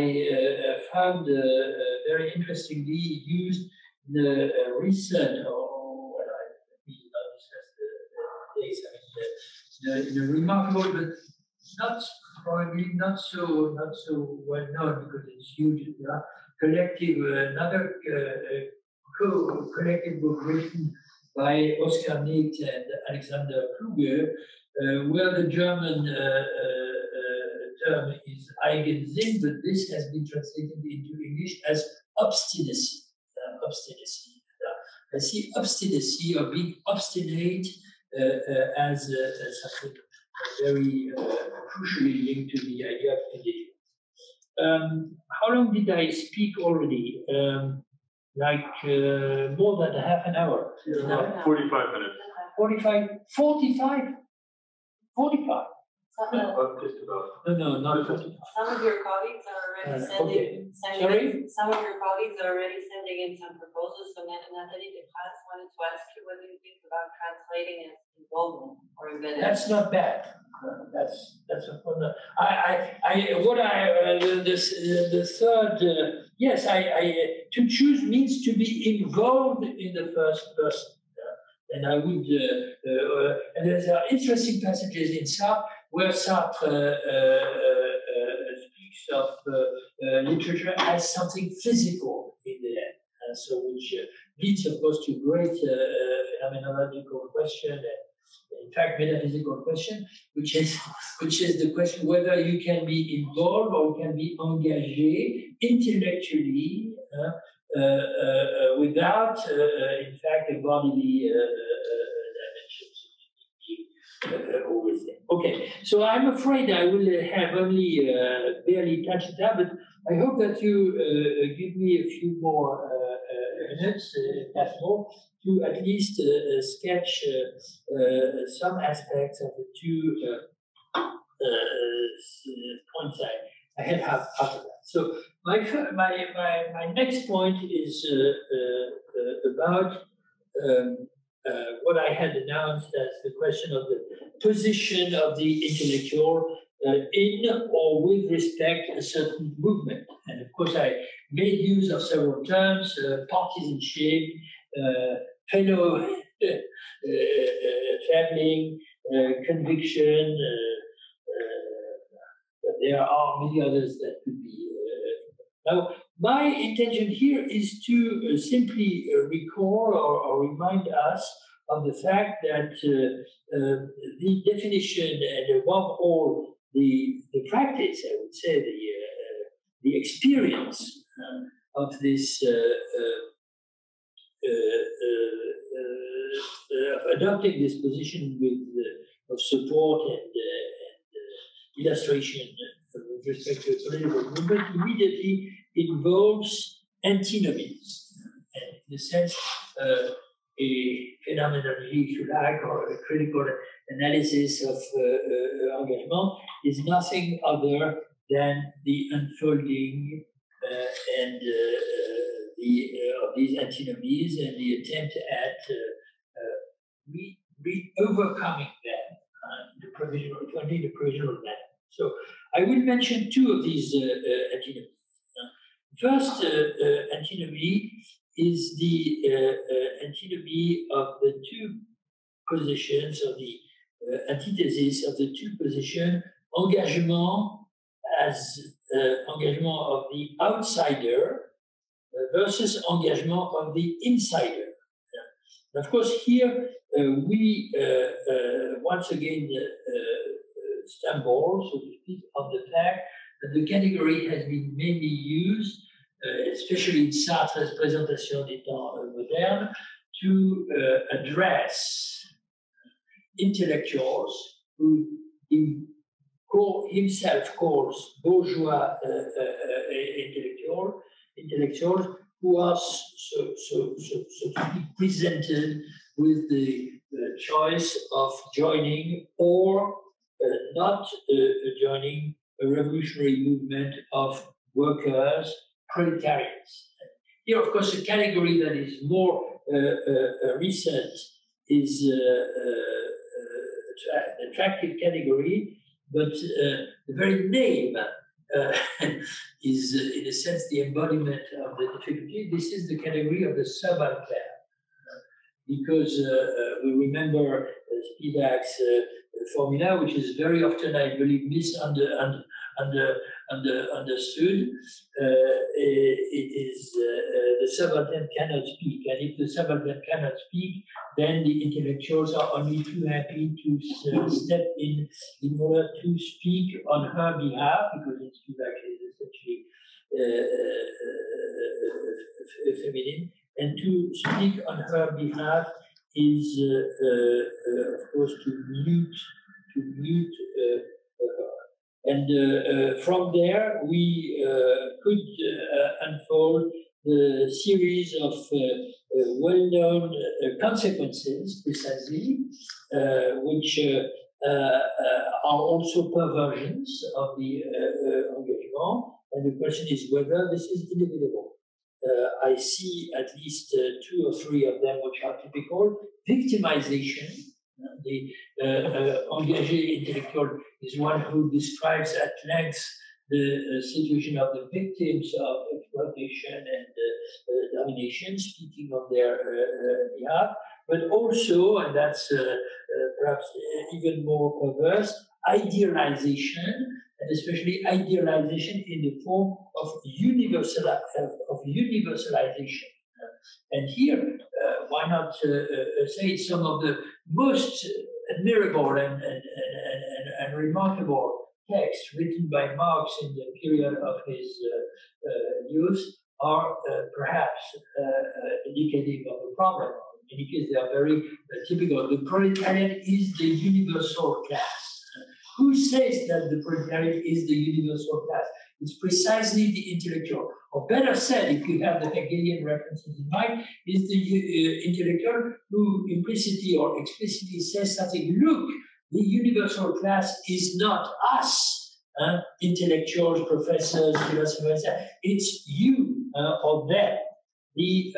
found very interestingly used in the recent, we did not discuss the days, in a remarkable, but probably not so well known because it's huge. Collective, another collective book written by Oskar Nikt and Alexander Kluge, where the German term is Eigensinn, but this has been translated into English as obstinacy. Obstinacy. I see obstinacy or being obstinate as something very crucially linked to the idea of engagement. How long did I speak already? More than half an hour. 45 minutes. 45? 45? 45? Just about. No, not 45. Some of your colleagues are already Some of your colleagues are already sending in some proposals. So Nathalie Descrasse wanted to ask you what do you think about translating as involvement or embedded? That's not bad. That's a fun. The third. Yes, to choose means to be involved in the first person. And I would. And there's interesting passages in Sartre where Sartre speaks of literature as something physical in the end, and so which leads, of course, to great phenomenological question and, in fact, metaphysical question, which is the question whether you can be involved or you can be engagé intellectually without, in fact, a bodily dimension. Always there. Okay, so I'm afraid I will have only barely touched that, but I hope that you give me a few more minutes, if possible, to at least sketch some aspects of the two points I had out of that. So my next point is about what I had announced as the question of the position of the intellectual in or with respect to a certain movement. And of course, I made use of several terms: partisanship, fellow traveling, conviction. There are many others that could be. Now, my intention here is to simply recall or remind us of the fact that the definition and above all the practice, I would say the experience of this adopting this position of support and illustration with respect to a political movement immediately involves antinomies, and in a sense, a phenomenology, if you like, or a critical analysis of engagement is nothing other than the unfolding and of these antinomies and the attempt at overcoming them, the provisional manner. So I will mention two of these antinomies. First antinomy is the antinomy of the two positions, of the antithesis of the two positions, engagement as engagement of the outsider versus engagement of the insider. And of course, here we once again stumble, so to speak, on the fact that the category has been mainly used, especially in Sartre's présentation des temps modernes, to address intellectuals who himself calls bourgeois intellectuals who are so to be presented with the choice of joining or not joining a revolutionary movement of workers, proletarians. Here, of course, a category that is more recent is an attractive category, but the very name is, in a sense, the embodiment of the difficulty. This is the category of the subaltern, because we remember Spivak's formula, which is very often, I believe, misunderstood. It is the subaltern cannot speak, and if the subaltern cannot speak, then the intellectuals are only too happy to step in order to speak on her behalf, because it's actually essentially feminine, and to speak on her behalf is, of course, to mute her. And from there, we could unfold the series of well-known consequences, precisely, which are also perversions of the engagement. And the question is whether this is inevitable. I see at least 2 or 3 of them which are typical. Victimization. The engagé intellectual is one who describes at length the situation of the victims of exploitation and domination, speaking on their behalf, but also, and that's perhaps even more perverse, idealization, and especially idealization in the form of universalization. And here, why not say some of the most admirable and remarkable texts written by Marx in the period of his youth are perhaps indicative of the problem. In any case, they are very typical. The proletariat is the universal class. Who says that the proletariat is the universal class? It's precisely the intellectual. Or better said, if you have the Hegelian references in mind, is the intellectual who implicitly or explicitly says something. Look, the universal class is not us, intellectuals, professors, philosophers. It's you or them, the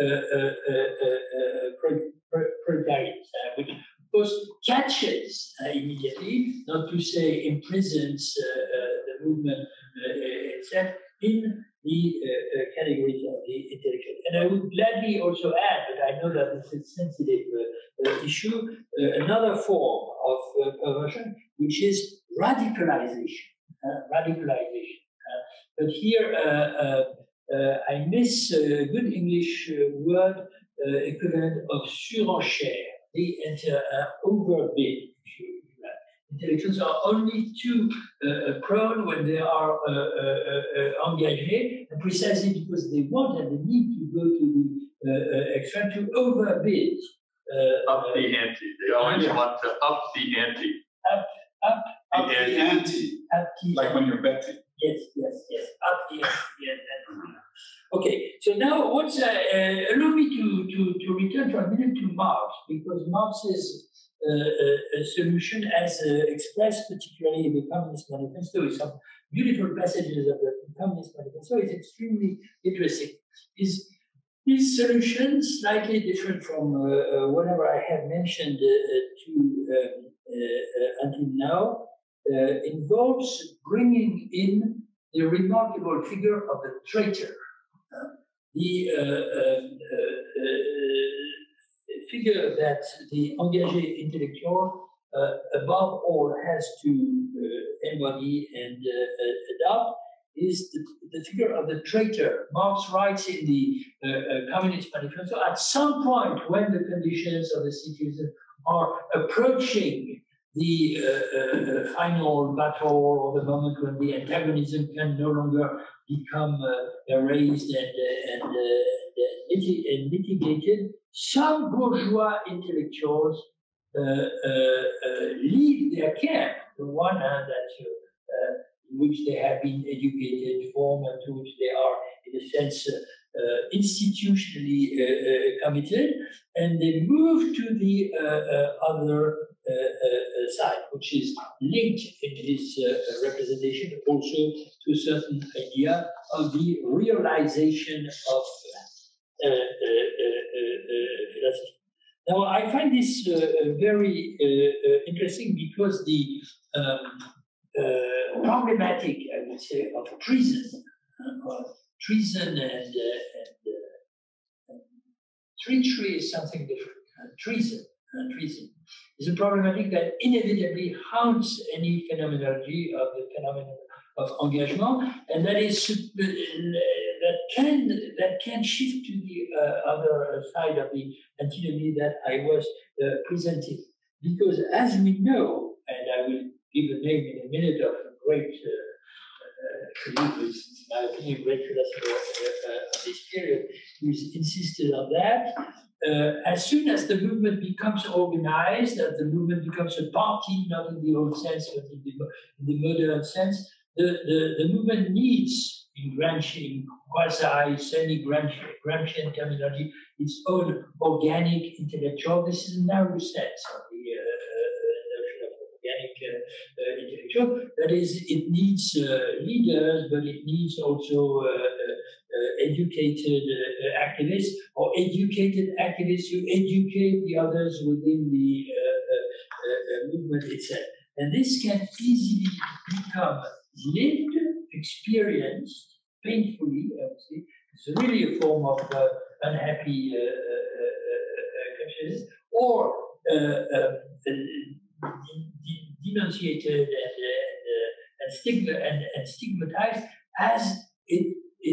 proletariat, which of course catches immediately, not to say imprisons the movement itself in the categories of the intellectual. And I would gladly also add, but I know that this is a sensitive issue, another form of perversion, which is radicalization. But here I miss a good English word equivalent of surenchère, the overbid. Intellectuals are only too prone when they are engagés, and precisely because they want and they need to go to the extreme to overbid. Up the ante. They always want to up the ante. Up the ante. Like when you're betting. Yes. Up the ante. Okay, so now what's allow me to return for a minute to Marx, because Marx's a solution as expressed particularly in the Communist Manifesto, with some beautiful passages of the Communist Manifesto, is extremely interesting. Is This solution, slightly different from whatever I have mentioned until now, involves bringing in the remarkable figure of the traitor. The figure that the engagé intellectual, above all, has to embody and adopt is the figure of the traitor. Marx writes in the Communist Manifesto, at some point when the conditions of the situation are approaching the final battle, or the moment when the antagonism can no longer become erased and mitigated, some bourgeois intellectuals leave their camp, the one that in which they have been educated, formed, and to which they are, in a sense, institutionally committed, and they move to the other side, which is linked in his representation also to a certain idea of the realization of philosophy. Now, I find this very interesting because the problematic, I would say, of treason, and treachery is something different. Treason is a problematic that inevitably haunts any phenomenology of the phenomenon of engagement, and that is that can shift to the other side of the antinomy that I was presenting. Because as we know, and I will give a name in a minute of a great who is, in my opinion, a great philosopher of this period, who insisted on that. As soon as the movement becomes organized, as the movement becomes a party, not in the old sense, but in the modern sense, the movement needs, in Gramscian, quasi-semi-Gramscian terminology, its own organic intellectual. This is a narrow sense of the notion of organic intellectual. That is, it needs leaders, but it needs also educated activists, or educated activists who educate the others within the movement itself. And this can easily become lived, experienced, painfully, I would say. It's really a form of unhappy consciousness, or denunciated and stigmatized as a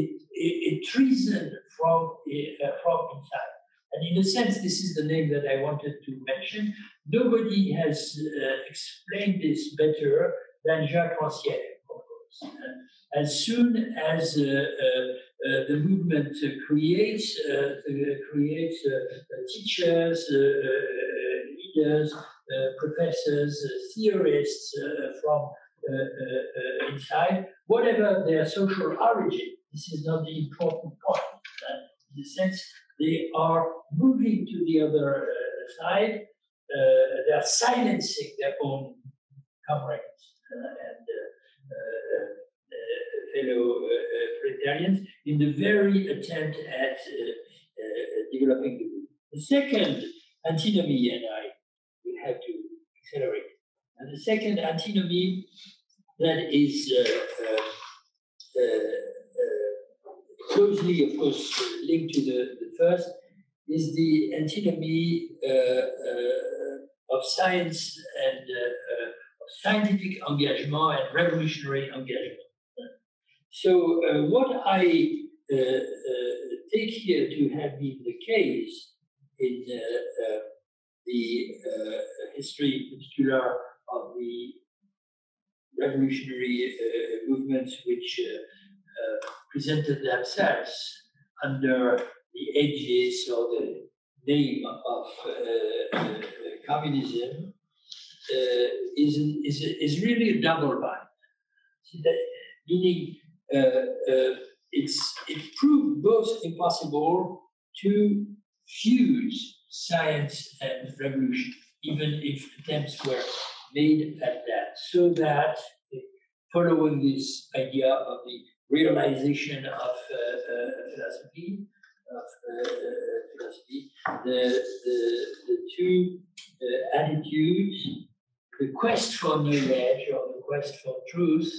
treason from inside. And in a sense, this is the name that I wanted to mention. Nobody has explained this better than Jacques Rancière, of course. As soon as the movement creates teachers, leaders, professors, theorists from inside, whatever their social origin, this is not the important point. In a sense, they are moving to the other side. They are silencing their own comrades and fellow proletarians in the very attempt at developing the movement. The second antinomy, and I will have to accelerate, and the second antinomy that is closely, of course, linked to the first is the antinomy of science and of scientific engagement and revolutionary engagement. So what I take here to have been the case in the history, in particular, of the revolutionary movements which presented themselves under the aegis or the name of communism is really a double bind. Meaning it proved both impossible to fuse science and revolution, even if attempts were made at that, so that following this idea of the realization of philosophy, philosophy, the two attitudes, the quest for knowledge or the quest for truth,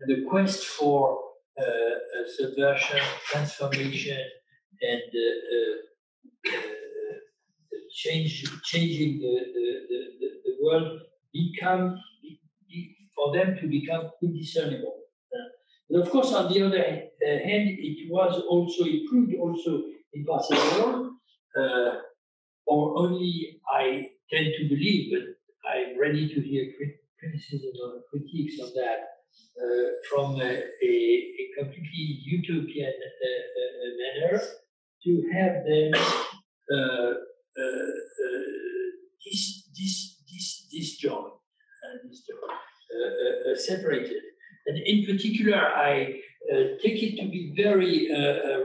and the quest for subversion, transformation, and changing the world for them to become indiscernible. And of course, on the other hand, it proved also impossible, or only I tend to believe, but I'm ready to hear criticism or critiques on that, from a completely utopian manner, to have them disjoined, separated. And in particular, I take it to be very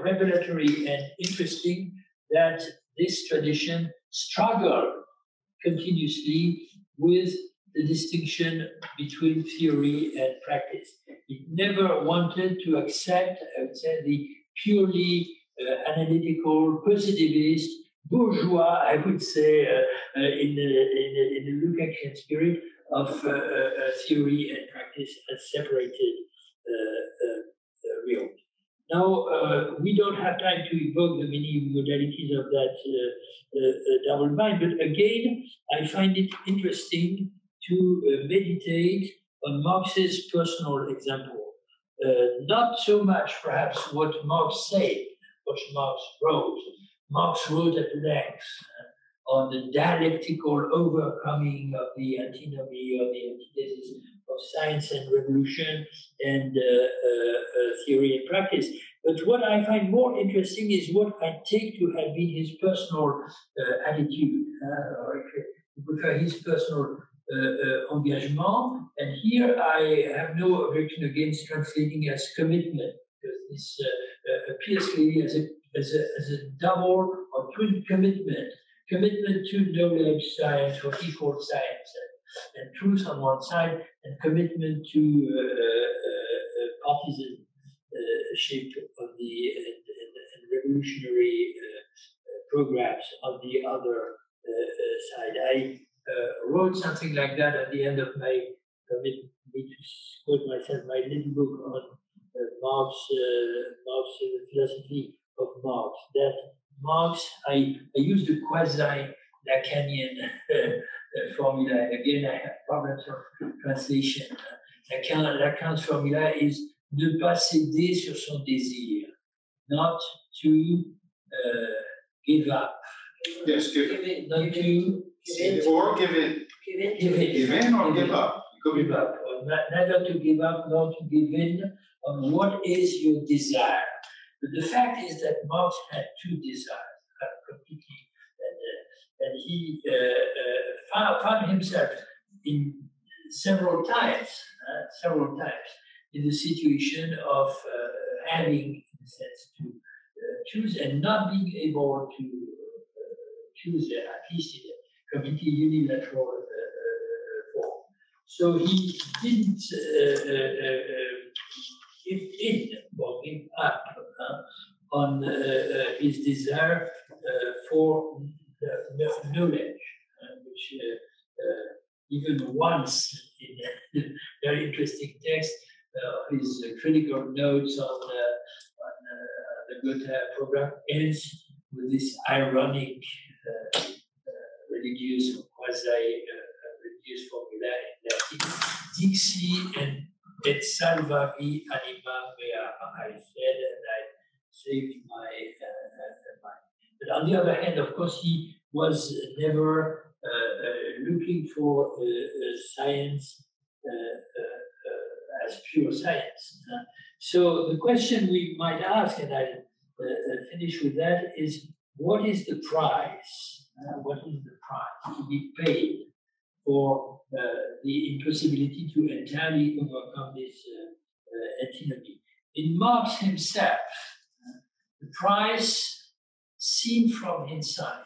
revelatory and interesting that this tradition struggled continuously with the distinction between theory and practice. It never wanted to accept, I would say, the purely analytical, positivist, bourgeois, I would say, in the Lukácsian spirit of theory and practice as separated realms. Now, we don't have time to evoke the many modalities of that double mind, but again, I find it interesting to meditate on Marx's personal example. Not so much, perhaps, what Marx said, what Marx wrote. Marx wrote at length on the dialectical overcoming of the antinomy or the antithesis of science and revolution and theory and practice. But what I find more interesting is what I take to have been his personal attitude, or if you prefer, his personal engagement. And here I have no objection against translating as commitment, because this appears clearly as a double or twin commitment. Commitment to knowledge, science, what he called science, and truth on one side, and commitment to partisanship on the and revolutionary programs on the other side. I wrote something like that at the end of my, permit me to quote myself, my little book on Marx, the philosophy of Marx. That Marx, I used the quasi-Lacanian formula. Again, I have problems of translation. Lacan's formula is ne pas céder sur son désir, not to give up. Yes, give it. Not to Or give in. Give in or give up. You could give up. Neither to give up nor to give in on what is your desire. But the fact is that Marx had two desires, completely, and he found himself in several times in the situation of having, in a sense, to choose and not being able to choose, at least in a completely unilateral form. So he didn't give in or give up on his desire for knowledge, which even once in a very interesting text, his critical notes on the Goethe program ends with this ironic religious or quasi-religious formula in Latin, Dixi et salvavi anima mea, I said, and I saved my mind. But on the other hand, of course, he was never looking for science as pure science. So the question we might ask, and I'll finish with that, is what is the price? What is the price to be paid for the impossibility to entirely overcome this antinomy? In Marx himself, the price seen from inside,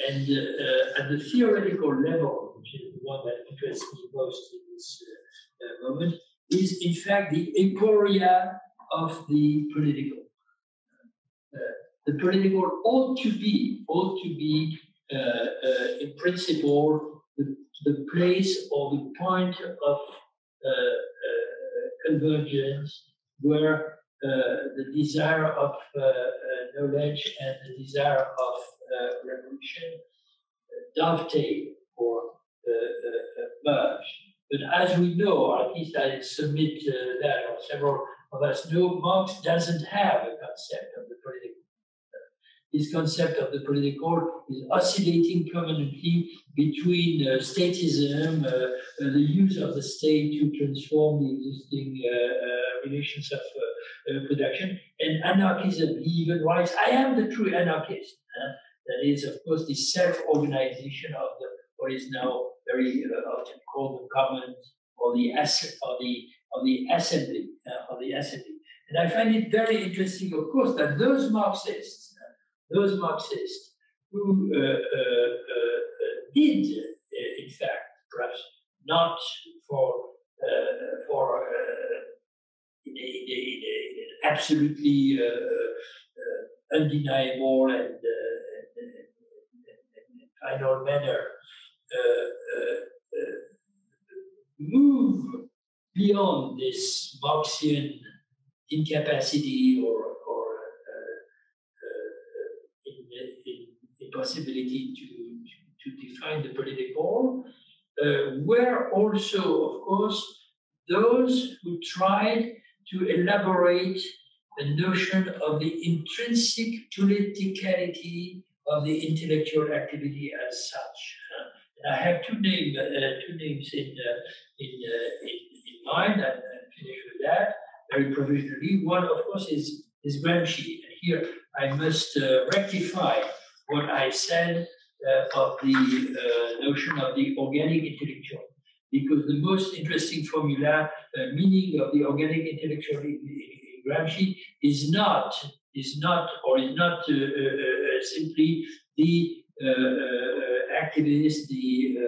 and at the theoretical level, which is the one that interests me most in this moment, is in fact the aporia of the political. The political ought to be in principle, the place or the point of convergence where the desire of knowledge and the desire of revolution dovetail or merge. But as we know, or at least I submit that, or several of us know, Marx doesn't have a concept of the political. His concept of the political is oscillating permanently between statism, the use of the state to transform the existing relations of production, and anarchism. He even writes, I am the true anarchist. That is, of course, the self-organization of what is now very often called the commons or the assembly. And I find it very interesting, of course, that those Marxists who did, in fact, perhaps not for in an absolutely undeniable and final manner, move beyond this Marxian incapacity or impossibility to define the political, were also, of course, those who tried to elaborate the notion of the intrinsic politicality of the intellectual activity as such. And I have two names in mind, and finish with that very provisionally. One, of course, is Gramsci. And here I must rectify what I said of the notion of the organic intellectual, because the most interesting formula, meaning of the organic intellectual in Gramsci is not simply the activist, the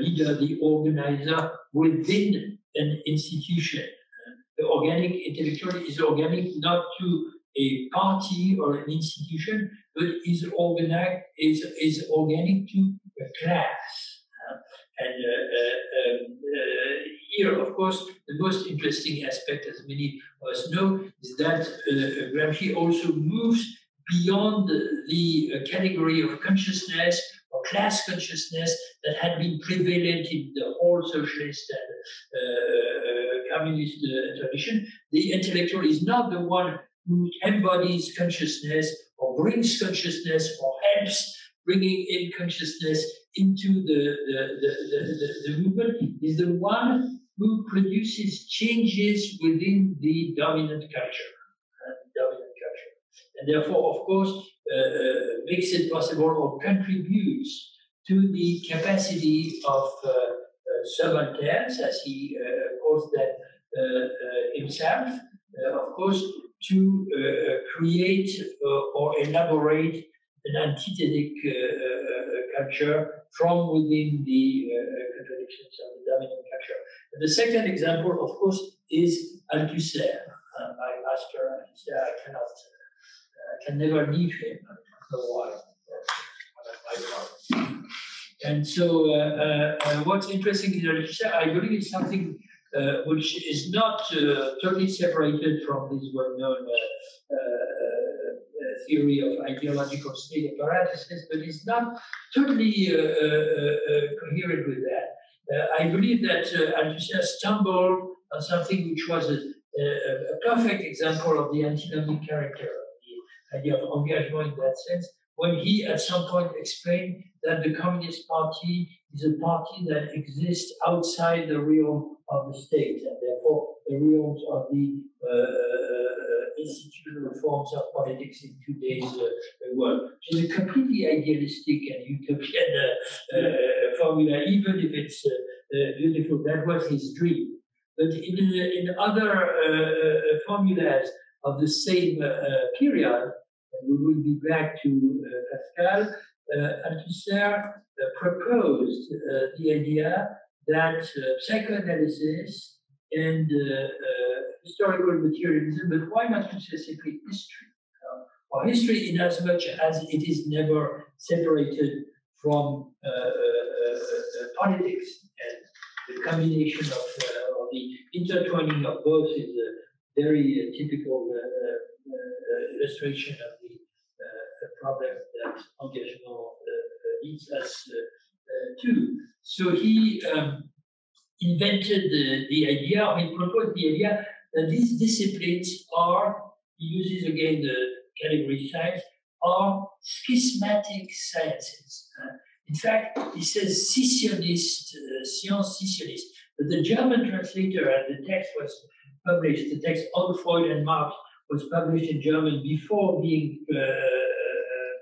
leader, the organizer within an institution. The organic intellectual is organic not to a party or an institution, but is organic to a class. Here, of course, the most interesting aspect, as many of us know, is that Gramsci also moves beyond the category of consciousness or class consciousness that had been prevalent in the whole socialist and communist tradition. The intellectual is not the one who embodies consciousness or brings consciousness or helps bringing in consciousness into the movement, is the one who produces changes within the dominant culture. And therefore, of course, makes it possible or contributes to the capacity of subalterns, as he calls them himself, of course, to create or elaborate an antithetic culture from within the contradictions of the dominant culture. And the second example, of course, is Althusser. My master, Althusser, I can never leave him. I don't know why. And so what's interesting in Althusser, I believe it's something which is not totally separated from this well-known theory of ideological state apparatuses, but it's not totally coherent with that. I believe that Althusser stumbled on something which was a perfect example of the antinomic character, the idea of engagement in that sense, when he at some point explained that the Communist Party is a party that exists outside the realm of the state, and therefore the realms of the institutional forms of politics in today's world. Which is a completely idealistic and utopian formula, even if it's beautiful. That was his dream. But in other formulas of the same period, and we will be back to Pascal, Althusser proposed the idea that psychoanalysis and historical materialism, but why not to say simply history? Or history in as much as it is never separated from politics, and the combination of the intertwining of both is a very typical illustration of the problem that engagement leads us to. So he invented the idea, he proposed the idea that these disciplines are, he uses again the category science, are schismatic sciences. In fact, he says scissionist, science scissionist. But the German translator, and the text was published, the text on Freud and Marx was published in German before being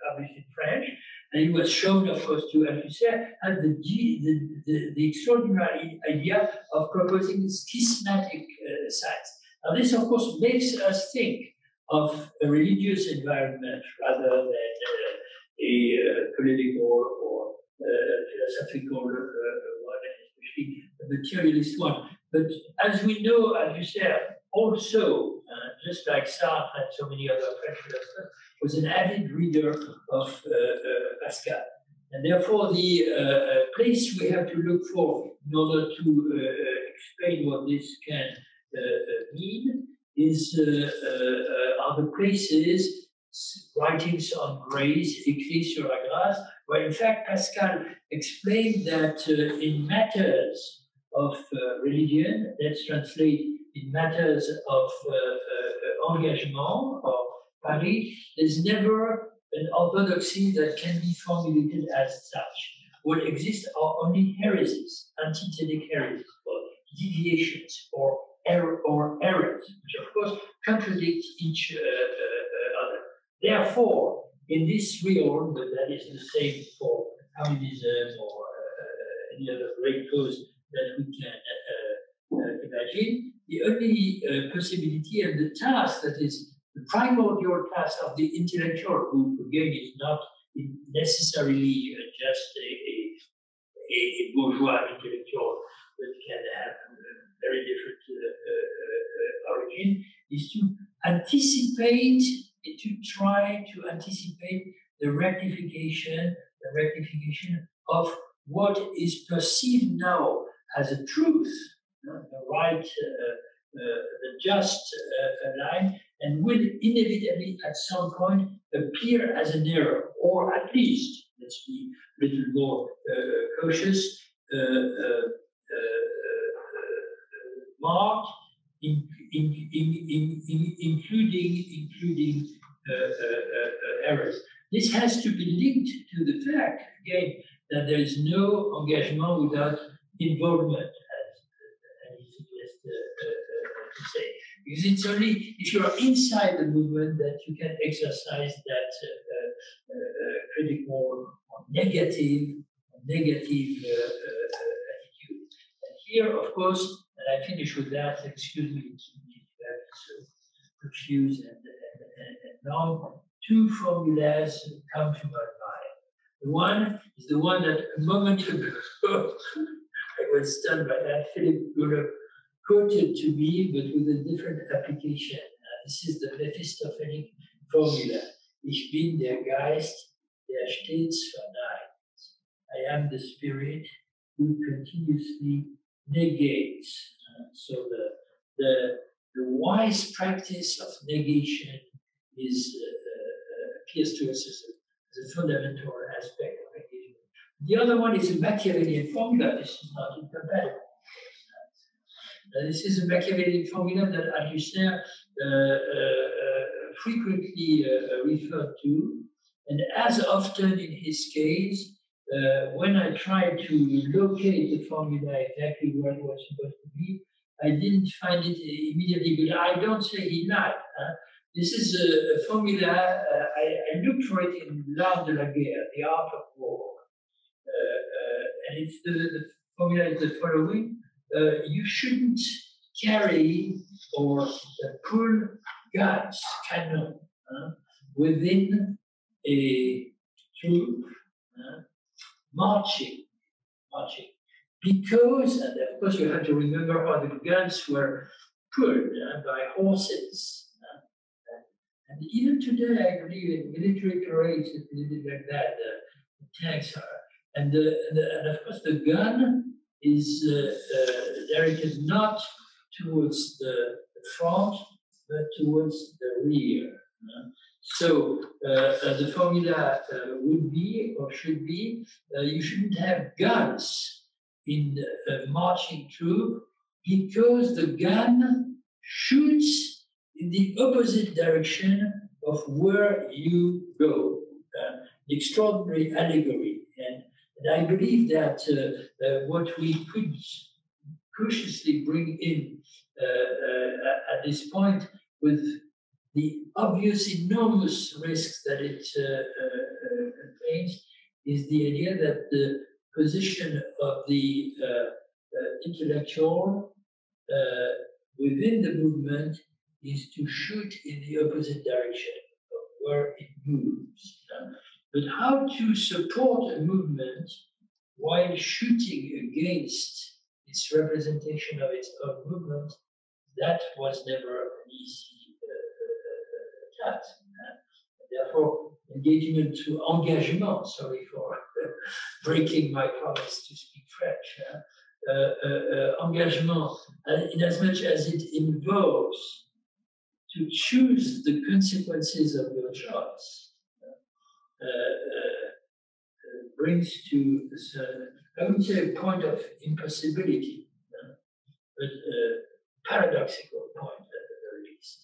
published in French. And it was shown, of course, to Althusser, and the extraordinary idea of proposing schismatic science. Now, this, of course, makes us think of a religious environment rather than a political or philosophical one, especially a materialist one. But as we know, Althusser also, just like Sartre and so many other French philosophers, was an avid reader of Pascal. And therefore, the place we have to look for in order to explain what this can mean is are the places, writings on grace, écrits sur la grâce, where in fact Pascal explained that in matters of religion, let's translate in matters of engagement or Paris, there's never an orthodoxy that can be formulated as such. What exists are only heresies, antithetic heresies, or deviations, or errors, which of course contradict each other. Therefore, in this realm, but that is the same for communism or any other great cause that we can imagine, the only possibility and the task that is the primordial task of the intellectual, who again is not necessarily just a bourgeois intellectual, but can have very different origin, is to anticipate, to try to anticipate the rectification of what is perceived now as a truth, the right, the just line, and will inevitably at some point appear as an error, or at least, let's be a little more cautious, marked, including errors. This has to be linked to the fact, again, that there is no engagement without involvement, as he suggests to say. Because it's only if you are inside the movement that you can exercise that critical or negative attitude. And here, of course, and I finish with that, excuse me to have so confused and long, two formulas come to my mind. The one is the one that a moment ago I was stunned by that Philip Guller quoted to me, but with a different application. This is the Mephistophelic formula. Ich bin der Geist, der stets verneint. I am the spirit who continuously negates. So the wise practice of negation is appears to us as a fundamental aspect of engagement. The other one is a Machiavellian formula. This is not incompatible. This is a Machiavellian formula that Althusser frequently referred to, and as often in his case, when I tried to locate the formula exactly where it was supposed to be, I didn't find it immediately, but I don't say he lied. This is a formula, I looked for it in L'Art de la Guerre, the art of war. And it's the formula is the following. You shouldn't carry or pull guns, cannon, within a troop, marching. Because, and of course you have to remember how the guns were pulled by horses. And even today, I believe in military parades, it's a little bit like that. The tanks are, and of course the gun is directed not towards the front, but towards the rear. So the formula would be, or should be, you shouldn't have guns in a marching troop because the gun shoots in the opposite direction of where you go. An extraordinary allegory. And I believe that what we could cautiously bring in at this point, with the obvious enormous risks that it contains, is the idea that the position of the intellectual within the movement is to shoot in the opposite direction of where it moves. But how to support a movement while shooting against its representation of its own movement, that was never an easy task. Therefore, engagement to engagement, sorry for breaking my promise to speak French, engagement, in as much as it involves to choose the consequences of your choice, brings to this, I wouldn't say a point of impossibility, but a paradoxical point at the very least.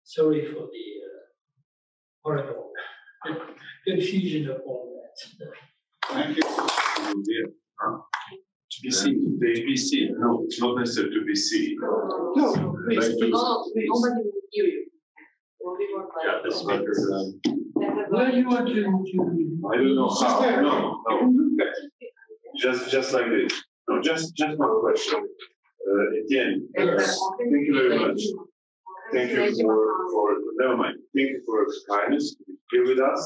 Sorry for the horrible confusion of all that. Thank you. To be seen. The ABC. No, it's not necessary to be seen. No, please. Nobody will hear you. Yeah, that's better than. Where do you want to I don't know how. No. Just like this. No, just one question. Etienne, thank you very much. Thank you for never mind. Thank you for your kindness to be here with us.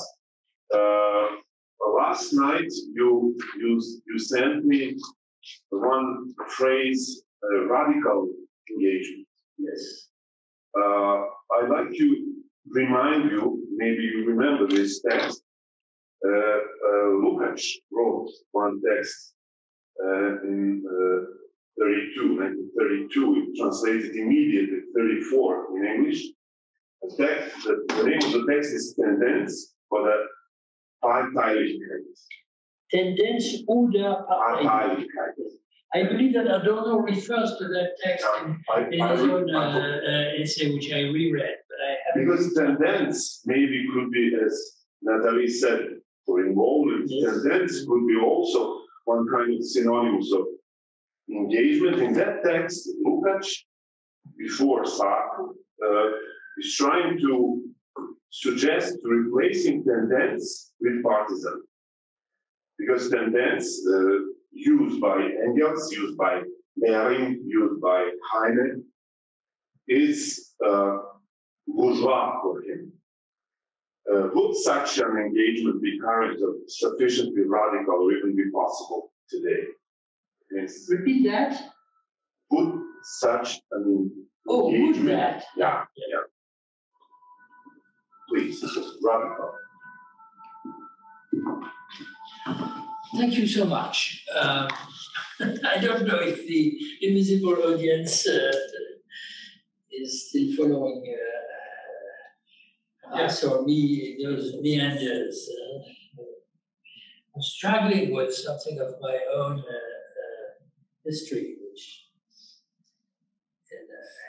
Last night you sent me one phrase, radical engagement. Yes. I'd like to remind you, maybe you remember this text. Lukács wrote one text in 1932. It translated immediately 34 in English. The name of the text is Tendenz oder Parteilichkeit. Tendenz oder Parteilichkeit. I believe that Adorno refers to that text in his own essay, which I reread, but I haven't. Because Tendenz maybe could be, as Natalie said, for involvement, yes. Tendenz could be also one kind of synonymous of engagement. In that text, Lukács, before Sartre, is trying to suggest replacing Tendenz with partisan. Because Tendenz, used by Engels, used by Lehring, used by Heine, is bourgeois for him. Would such an engagement be current or sufficiently radical or even be possible today? Yes. Repeat that. Would such an engagement? Would that? Yeah. Please, radical. Thank you so much. I don't know if the invisible audience is still following us or me in those meanders. I'm struggling with something of my own history, which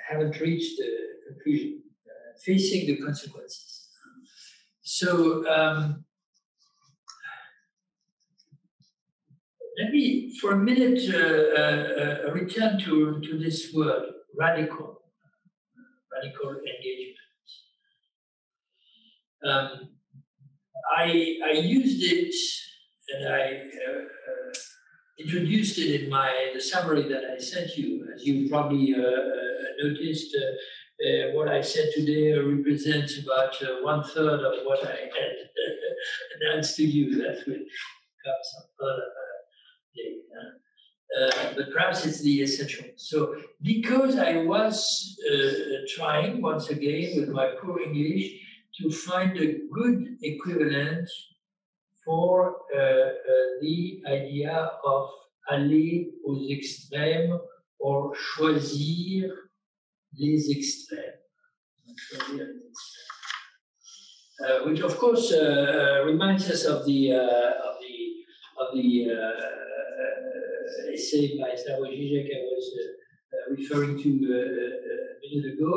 haven't reached the conclusion, facing the consequences. So, let me, for a minute, return to this word, radical engagement. I used it, and I introduced it in the summary that I sent you. As you probably noticed, what I said today represents about 1/3 of what I had announced to you. That will come some further. but perhaps it's the essential. So because I was trying, once again, with my poor English, to find a good equivalent for the idea of aller aux extrêmes or choisir les extrêmes. Which of course reminds us of the essay by Slavoj Žižek I was referring to a minute ago.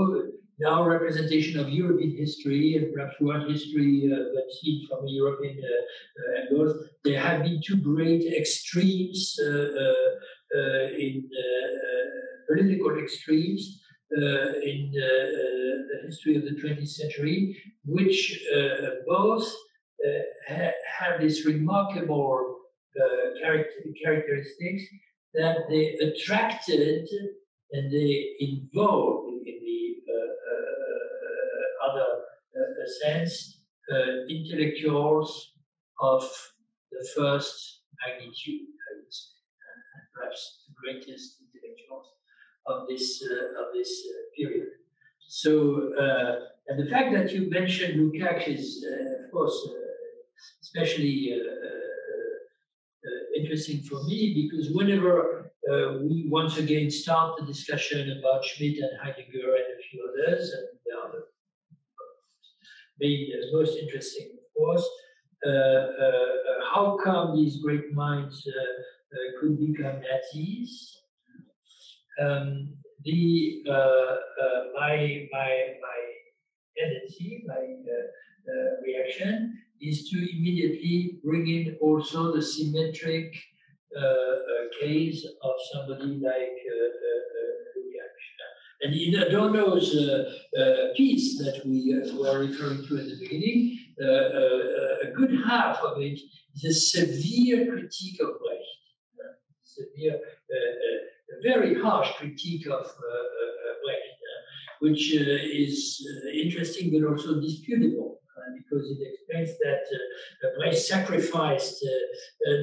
Now, representation of European history and perhaps world history, but seen from a European angle. There have been two great extremes in political extremes in the history of the 20th century, which both have this remarkable characteristics that they attracted and they involved in the other sense intellectuals of the first magnitude, I would say, and perhaps the greatest intellectuals of this period. So, and the fact that you mentioned Lukács is, of course, especially interesting for me, because whenever we once again start the discussion about Schmidt and Heidegger and a few others, and they are the most interesting, of course, how come these great minds could become Nazis? My tendency, my reaction is to immediately bring in also the symmetric case of somebody like Lukács. And in Adorno's piece that we were referring to at the beginning, a good half of it is a severe critique of Brecht, a very harsh critique of Brecht, which is interesting but also disputable, because it explains that Brecht sacrificed,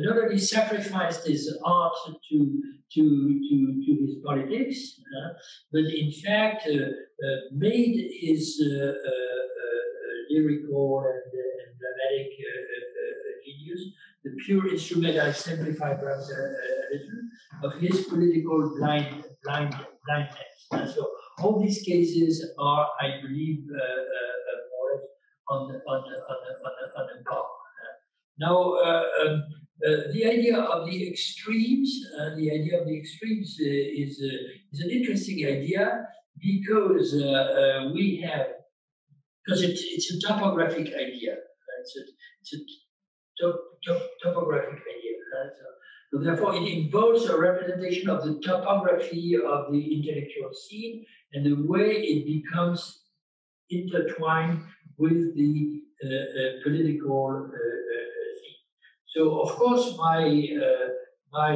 not only sacrificed his art to his politics, but in fact made his lyrical and dramatic genius the pure instrument, I simplify perhaps a little, of his political blindness. And so all these cases are, I believe, more on the par. Now, the idea of the extremes, is an interesting idea because we have, because it's a topographic idea. It's a topographic idea. So therefore, it involves a representation of the topography of the intellectual scene and the way it becomes intertwined with the political scene. So, of course, my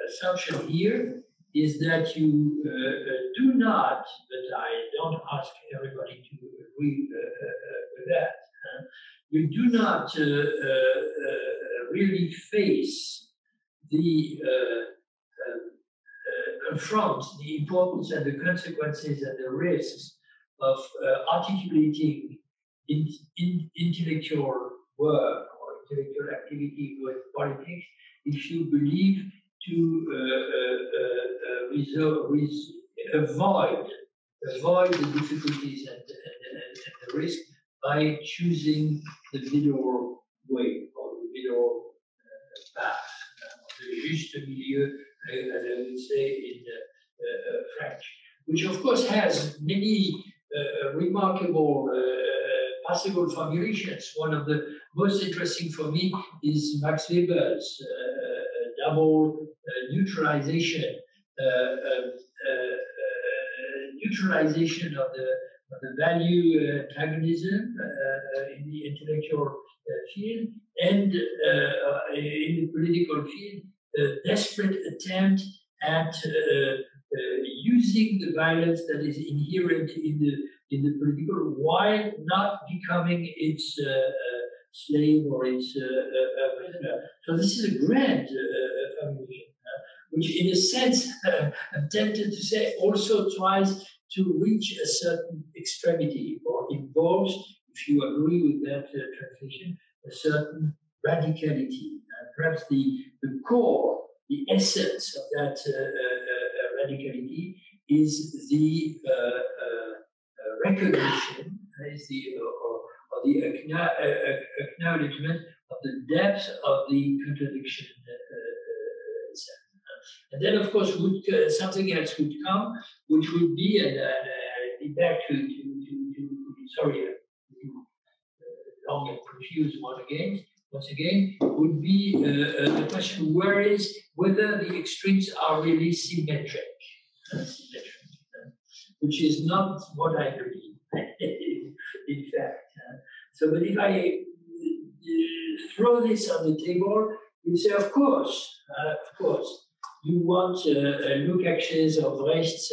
assumption here is that you do not, but I don't ask everybody to agree with that. You do not really face the confront the importance and the consequences and the risks of articulating intellectual work or intellectual activity with politics if you believe to avoid the difficulties and the risk by choosing the middle way or the middle path, the juste milieu, as I would say in French, which of course has many remarkable possible formulations. One of the most interesting for me is Max Weber's double neutralization of the value antagonism in the intellectual field and in the political field, desperate attempt at using the violence that is inherent in the political while not becoming its slave or its prisoner. So this is a grand formulation, which in a sense, I'm tempted to say, also tries to reach a certain extremity, or involves, if you agree with that translation, a certain radicality. Perhaps the core, the essence of that radicality is the recognition, or the acknowledgement of the depth of the contradiction. And then, of course, something else would come, which would be, and back to sorry, long and confused once again, would be the question whether the extremes are really symmetric, which is not what I believe, in fact. So, but if I throw this on the table, you say, of course, you want Lukács's or Brecht's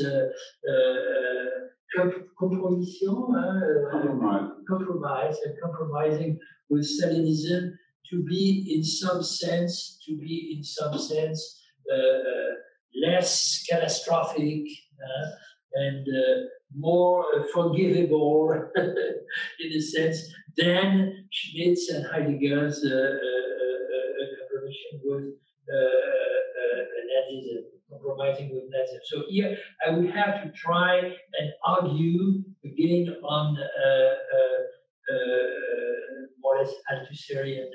compromising with Stalinism to be in some sense less catastrophic and more forgivable in a sense than Schmitt's and Heidegger's compromission with Nazism, compromising with Nazism. So here I would have to try and argue again on more or less Althusserian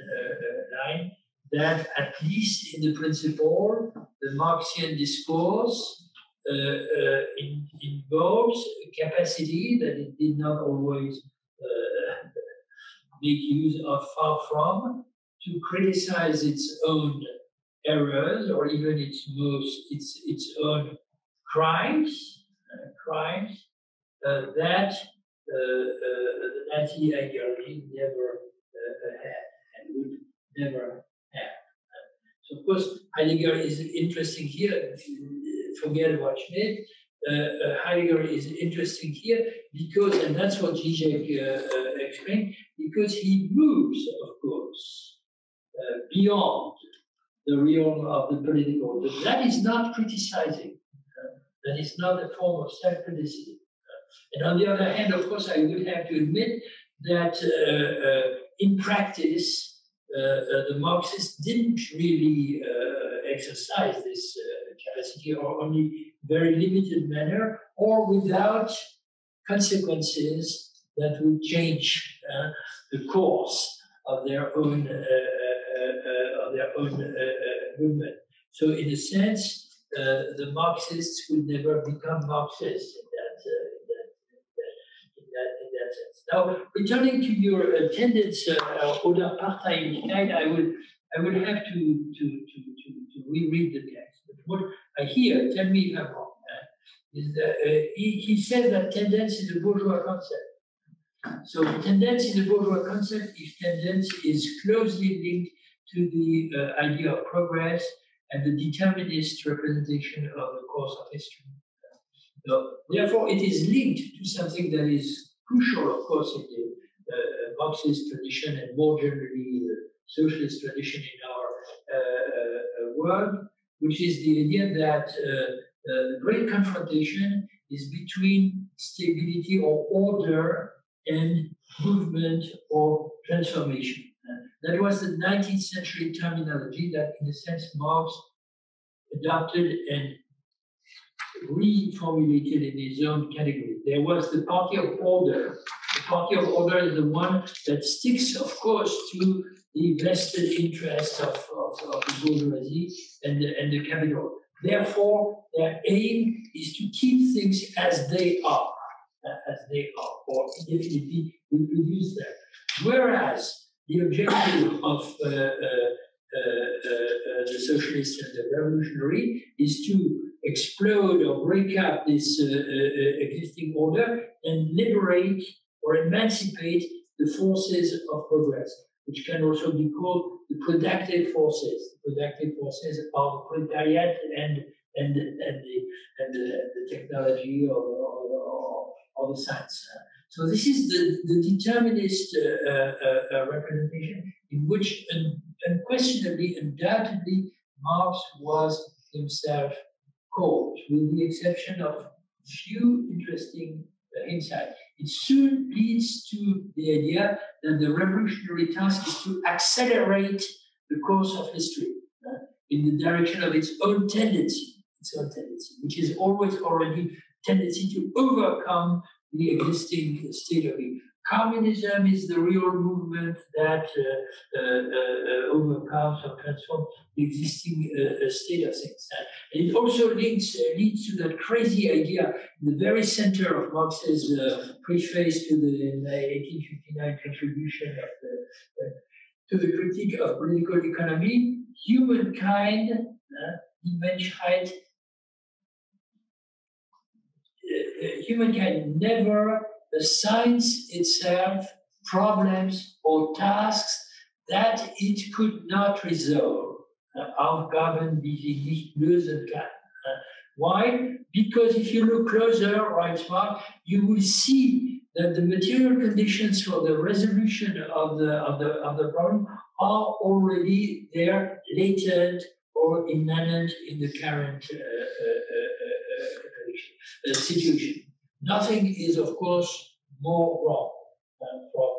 line that at least in the principle, the Marxian discourse involves a capacity that it did not always make use of, far from, to criticize its own errors or even its own crimes that the Nazi ideology never had and would never have. So of course Heidegger is interesting here. Forget about Schmitt. Heidegger is interesting here because, and that's what Zizek explained, because he moves, of course, beyond the realm of the political. But that is not criticizing. That is not a form of self-criticism. And on the other hand, of course, I would have to admit that in practice, the Marxists didn't really exercise this capacity, or only very limited manner, or without consequences that would change the course of their own movement. So, in a sense, the Marxists would never become Marxists in that sense. Now, returning to your attendance oder Parteilichkeit, I would have to reread the text. But what I hear, tell me if I'm wrong, is that he said that tendenz is a bourgeois concept. So tendenz is a bourgeois concept if tendenz is closely linked to the idea of progress and the determinist representation of the course of history. So, therefore, it is linked to something that is crucial, of course, in the Marxist tradition and more generally the socialist tradition in our world, which is the idea that the great confrontation is between stability or order and movement or transformation. That was the 19th century terminology that, in a sense, Marx adopted and reformulated in his own category. There was the party of order. The party of order is the one that sticks, of course, to the vested interests of the bourgeoisie and the capital. Therefore, their aim is to keep things as they are, or definitely reproduce them. Whereas the objective of the socialist and the revolutionary is to explode or break up this existing order and liberate or emancipate the forces of progress, which can also be called the productive forces. The productive forces of the proletariat and the technology or the science. So this is the determinist representation in which unquestionably, undoubtedly, Marx was themselves cold, with the exception of few interesting insights. It soon leads to the idea that the revolutionary task is to accelerate the course of history in the direction of its own tendency, which is always already tendency to overcome the existing state of it. Communism is the real movement that overcomes or transforms the existing state of things. And it also leads to that crazy idea in the very center of Marx's preface to the 1859 contribution of to the critique of political economy: humankind, die Menschheit, humankind never assigns itself problems or tasks that it could not resolve. Aufgaben, die sie nicht lösen kann. Why? Because if you look closer, writes Marx, you will see that the material conditions for the resolution of the problem are already there, latent or immanent in the current situation. Nothing is, of course, more wrong from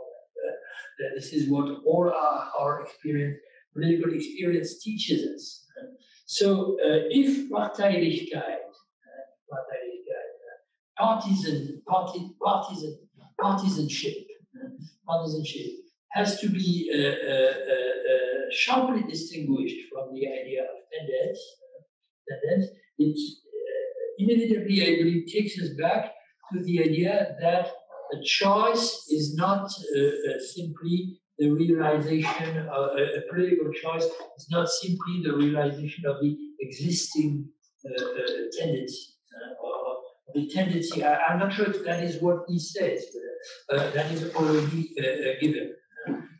this is what all our experience, political experience, teaches us. So, if Parteilichkeit, partisanship has to be sharply distinguished from the idea of tendency, it inevitably, I believe, takes us back to the idea that a choice is not simply the realization of a political choice, is not simply the realization of the existing tendency. The tendency, I'm not sure if that is what he says, but that is already given.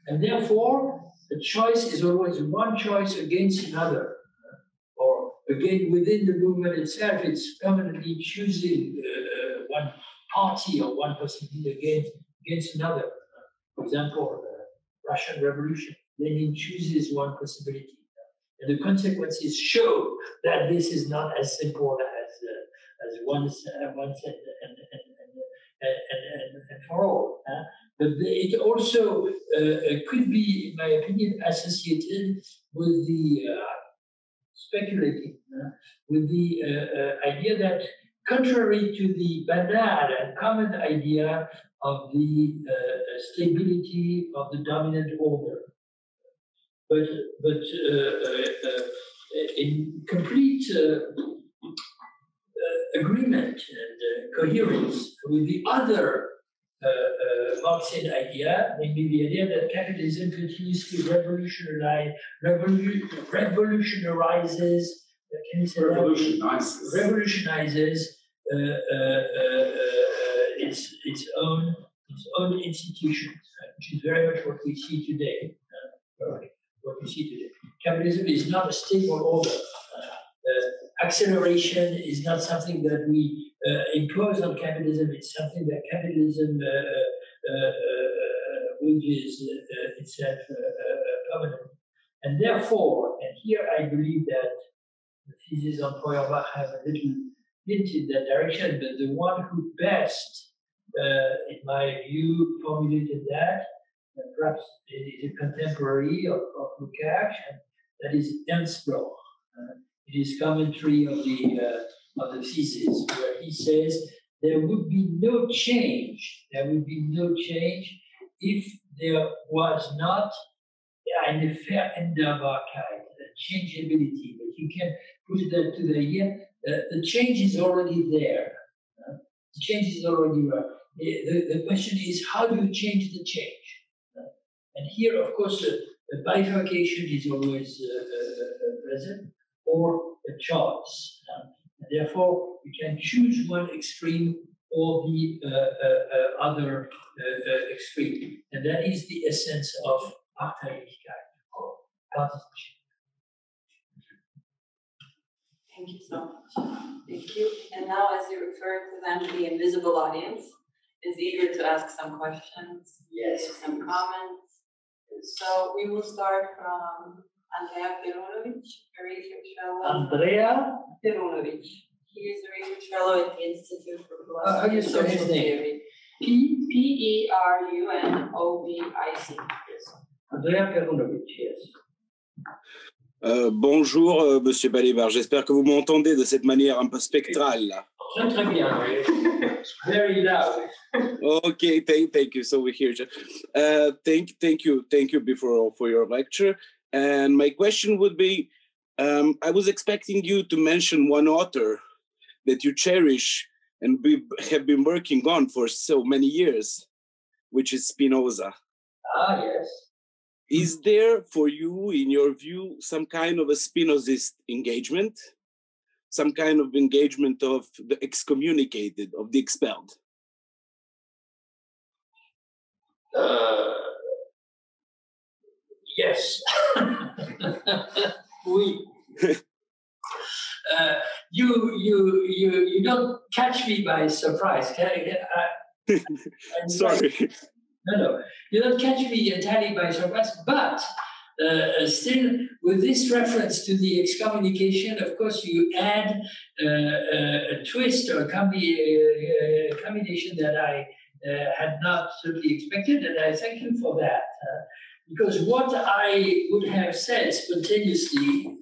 And therefore, the choice is always one choice against another. Or again, within the movement itself, it's permanently choosing one party or one possibility against another. For example, Russian Revolution, Lenin chooses one possibility. And the consequences show that this is not as simple as one said and for all. But it also could be, in my opinion, associated with the speculating, with the idea that, contrary to the banal and common idea of the stability of the dominant order, but in complete agreement and coherence with the other Marxian idea, namely the idea that capitalism continuously revolutionizes. Can you say revolutionizes its own institutions, which is very much what we see today. Capitalism is not a stable order. Acceleration is not something that we impose on capitalism. It's something that capitalism wages itself permanently. And therefore, and here I believe that the thesis on Feuerbach have a little hinted that direction, but the one who best, in my view, formulated that, perhaps is a contemporary of Lukács, and that is Ernst Bloch. In his commentary of the thesis, where he says there would be no change. There would be no change if there was not eine Veränderbarkeit, changeability. But you can put that to the idea the change is already there. The change is already there. The question is, how do you change the change? And here, of course, a bifurcation is always present, or a choice. And therefore, you can choose one extreme or the other extreme. And that is the essence of Parteilichkeit, or partisanship. Thank you so much. Thank you. And now, as you refer to them, the invisible audience is eager to ask some questions, yes, some comments. So we will start Andrea Perunovic, a research fellow. Andrea? Perunovic. He is a research fellow at the Institute for How do you Philosophy and say his Social name? Theory. Perunovic. Yes. Andrea Perunovic, yes. Bonjour, Monsieur Balibar. J'espère que vous m'entendez de cette manière un peu spectrale. Là. Très, très bien. Very loud. Okay, thank you. So we hear you. Thank you before for your lecture. And my question would be, I was expecting you to mention one author that you cherish and have been working on for so many years, which is Spinoza. Ah, yes. Is there for you, in your view, some kind of a Spinozist engagement? Some kind of engagement of the excommunicated, of the expelled? Yes. Oui. You don't catch me by surprise. Sorry. No. You don't catch me entirely by surprise, but still, with this reference to the excommunication, of course, you add a twist or a combination that I had not totally expected, and I thank you for that. Because what I would have said spontaneously,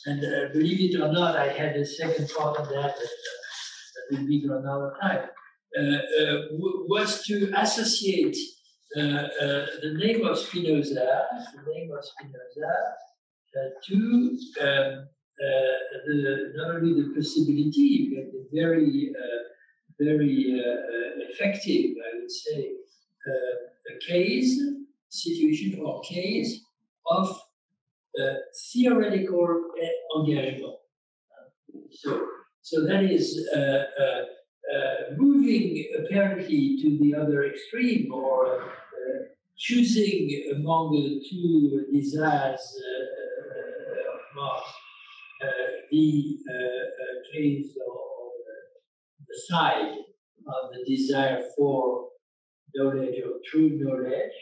and believe it or not, I had a second thought on that will be for another time, was to associate the name of Spinoza, to not only the possibility, but the very effective, I would say, situation or case of theoretical engagement. So that is moving apparently to the other extreme, or choosing among the two desires of Marx, the case or the side of the desire for knowledge or true knowledge,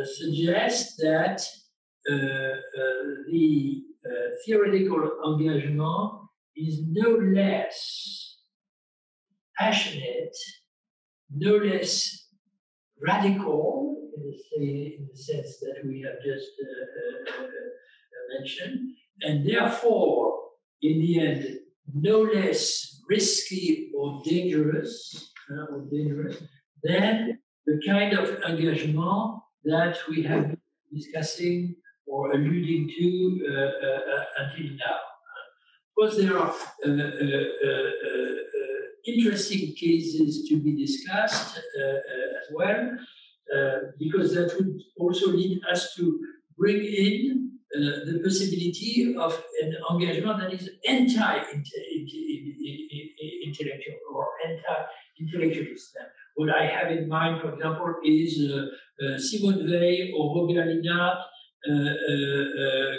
suggests that the theoretical engagement is no less passionate, no less radical, in the sense that we have just mentioned, and therefore, in the end, no less risky or dangerous than the kind of engagement that we have been discussing or alluding to until now. Of course, there are interesting cases to be discussed as well, because that would also lead us to bring in the possibility of an engagement that is anti-intellectual or anti-intellectualist. What I have in mind, for example, is Simone Weil or Rogalina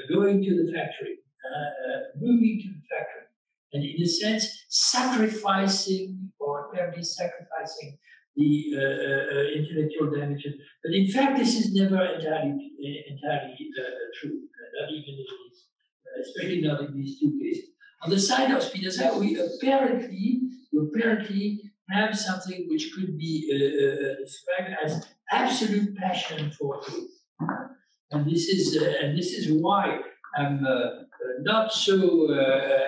going to the factory, moving to the factory, and in a sense sacrificing or apparently sacrificing the intellectual dimension. But in fact, this is never entirely true, not even in these, especially not in these two cases. On the side of Spinoza, we apparently have something which could be described as absolute passion for truth, and this is why I'm not so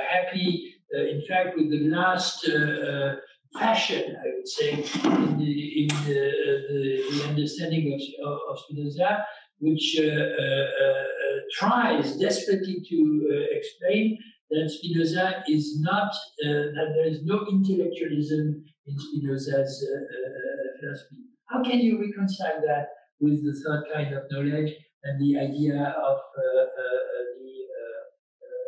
happy. In fact, with the last fashion, I would say, in the understanding of Spinoza, which tries desperately to explain that Spinoza is not, that there is no intellectualism in Spinoza's philosophy. How can you reconcile that with the third kind of knowledge and the idea of the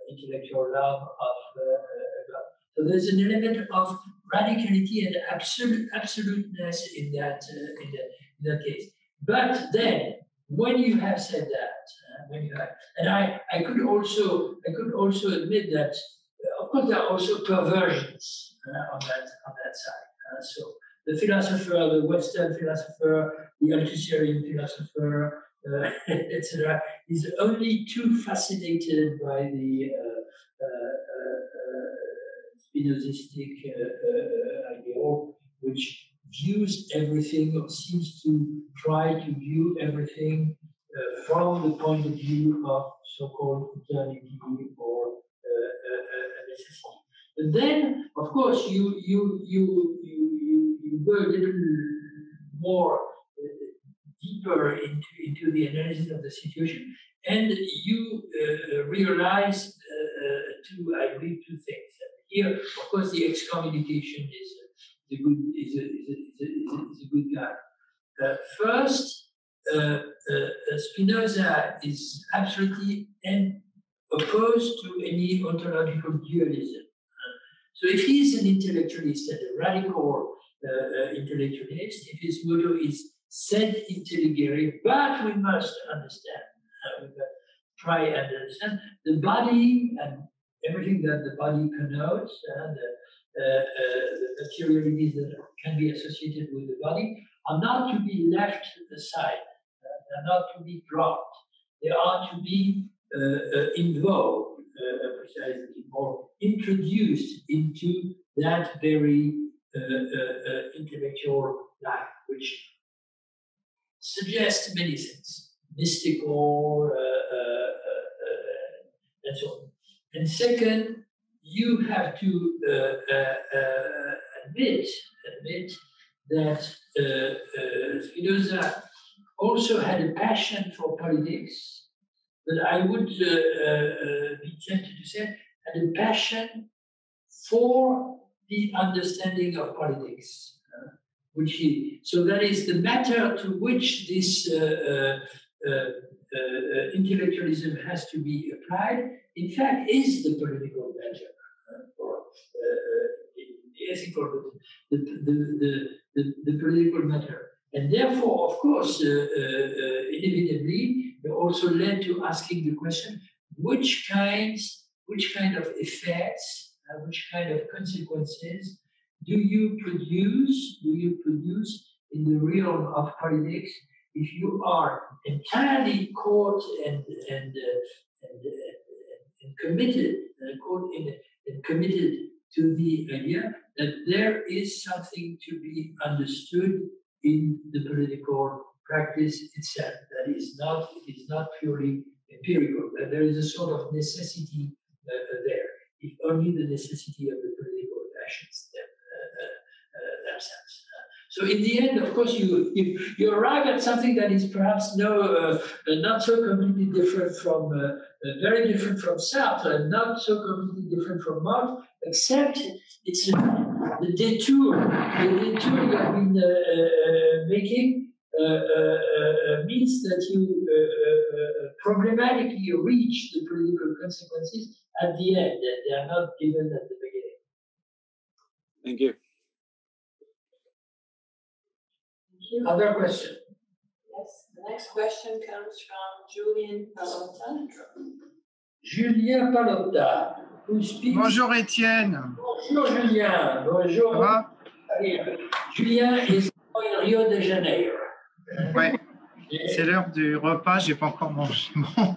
intellectual love of God? So there's an element of radicality and absoluteness in that case. But then, when you have said that, and I could also admit that, of course, there are also perversions on that side. So the philosopher, the Western philosopher, the Althusserian philosopher, etc., is only too fascinated by the Spinozistic ideal, which views everything or seems to try to view everything from the point of view of so-called eternity or necessity. But then, of course, you go a little more deeper into the analysis of the situation, and you realize I believe two things. Here, of course, the excommunication is a good guide. First, Spinoza is absolutely opposed to any ontological dualism. So if he is an intellectualist and a radical intellectualist, if his motto is sed intelligere, but we must understand, we must try and understand the body and everything that the body connotes, the materialities that can be associated with the body, are not to be left aside, are not to be dropped. They are to be involved, precisely, or introduced into that very intellectual life, which suggests many things, mystical, and so on. And second, you have to admit that Spinoza also had a passion for politics, but I would be tempted to say had a passion for the understanding of politics, so that is the matter to which this intellectualism has to be applied, in fact, is the political matter, or the ethical, the political matter. And therefore, of course, inevitably, it also led to asking the question, which kind of effects, which kind of consequences do you produce in the realm of politics if you are entirely caught and committed, committed to the idea that there is something to be understood in the political practice itself. That it is not purely empirical. That there is a sort of necessity there, if only the necessity of the political actions themselves. So in the end, of course, you arrive at something that is perhaps not so completely different from, very different from Sartre, and not so completely different from Marx, except it's the detour you have been making means that you problematically reach the political consequences at the end, and they are not given at the beginning. Thank you. Other question? Yes, the next question comes from Julien Palotta. Julien Palotta, who speaks. Bonjour Etienne. Bonjour Julien. Bonjour. Ça va? Julien is in Rio de Janeiro. Ouais, c'est l'heure du repas, j'ai pas encore mangé. Bon.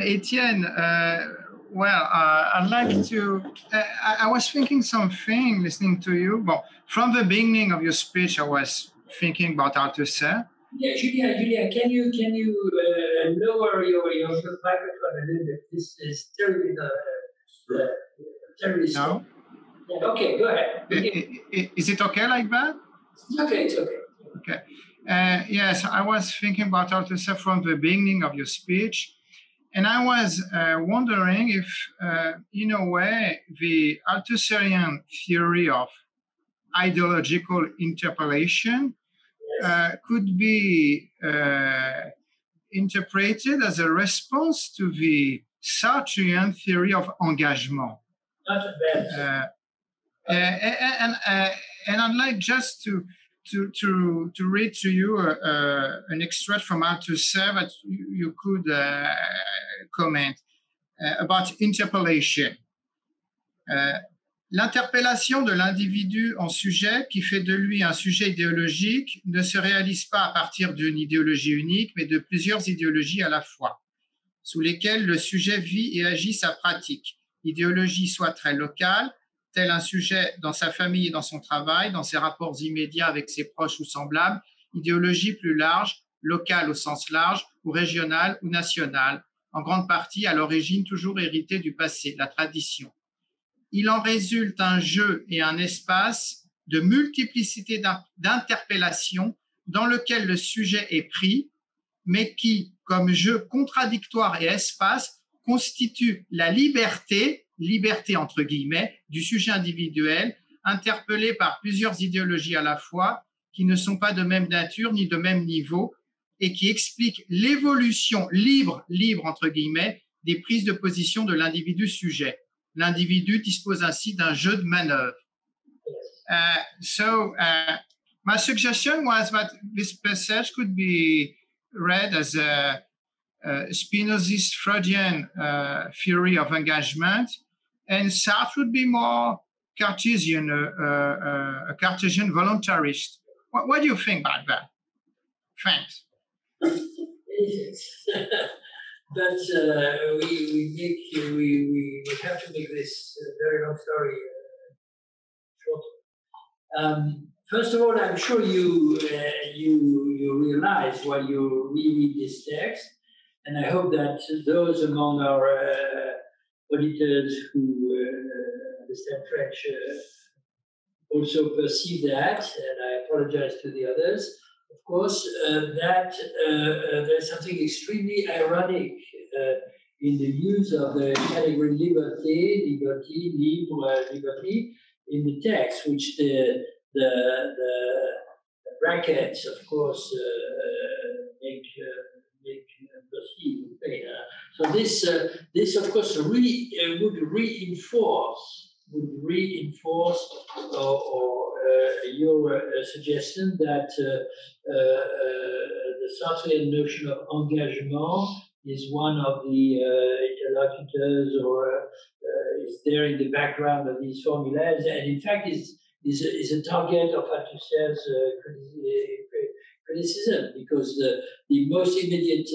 Etienne, well, I'd like to. I was thinking something listening to you. Well, from the beginning of your speech, I was thinking about Althusser. Yeah, Julia, can you lower your microphone a little bit? This is terribly terribly slow. Yeah, okay, go ahead. Is it okay like that? Okay, it's okay. Okay. Yes, I was thinking about Althusser from the beginning of your speech, and I was wondering if, in a way, the Althusserian theory of ideological interpolation could be interpreted as a response to the Sartrean theory of engagement. And I'd like just to read to you an extract from Althusser that you could comment about interpolation. L'interpellation de l'individu en sujet qui fait de lui un sujet idéologique ne se réalise pas à partir d'une idéologie unique, mais de plusieurs idéologies à la fois, sous lesquelles le sujet vit et agit sa pratique. Idéologie soit très locale, tel un sujet dans sa famille et dans son travail, dans ses rapports immédiats avec ses proches ou semblables, idéologie plus large, locale au sens large, ou régionale ou nationale, en grande partie à l'origine toujours héritée du passé, la tradition. Il en résulte un jeu et un espace de multiplicité d'interpellations dans lequel le sujet est pris, mais qui, comme jeu contradictoire et espace, constitue la liberté entre guillemets, du sujet individuel, interpellé par plusieurs idéologies à la fois, qui ne sont pas de même nature ni de même niveau, et qui expliquent l'évolution libre entre guillemets, des prises de position de l'individu sujet. L'individu dispose ainsi d'un jeu de manœuvre. My suggestion was that this passage could be read as a Spinozist Freudian theory of engagement, and Sartre would be more Cartesian, a Cartesian voluntarist. What do you think about that? Thanks. But we have to make this very long story short. First of all, I'm sure you realize while you reread this text, and I hope that those among our auditors who understand French also perceive that, and I apologize to the others, of course, that there's something extremely ironic in the use of the category liberté, liberty, in the text, which the brackets, of course, make perceive. So this, of course, would reinforce your suggestion that the Sartrean notion of engagement is one of the interlocutors, or is there in the background of these formulas, and in fact is a target of Althusser's criticism, because the most immediate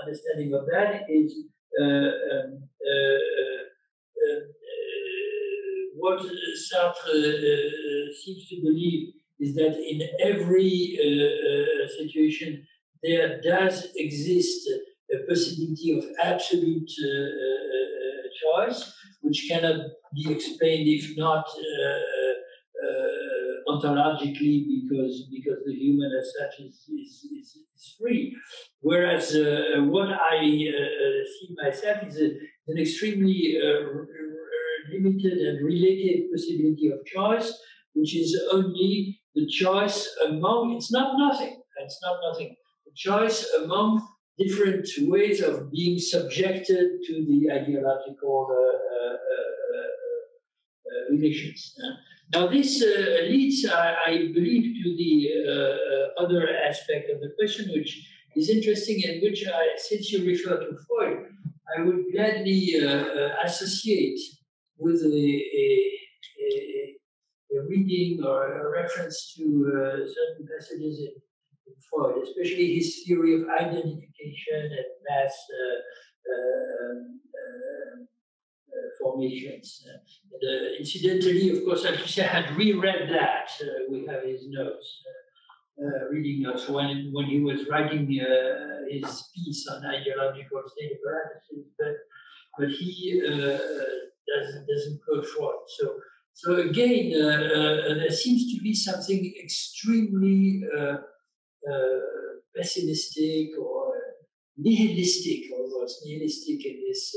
understanding of that is what Sartre seems to believe is that in every situation there does exist a possibility of absolute choice, which cannot be explained if not ontologically, because the human as such is free. Whereas what I see myself is an extremely limited and relative possibility of choice, which is only the choice among, it's not nothing, the choice among different ways of being subjected to the ideological relations. Now this leads, I believe, to the other aspect of the question, which is interesting, and which, since you refer to Freud, I would gladly associate with a reading or a reference to certain passages in Freud, especially his theory of identification and mass formations. Incidentally, of course, Althusser had reread that. We have his notes, reading notes, when he was writing his piece on ideological state apparatuses, but he doesn't quote Freud. So again, there seems to be something extremely pessimistic or nihilistic, almost nihilistic in this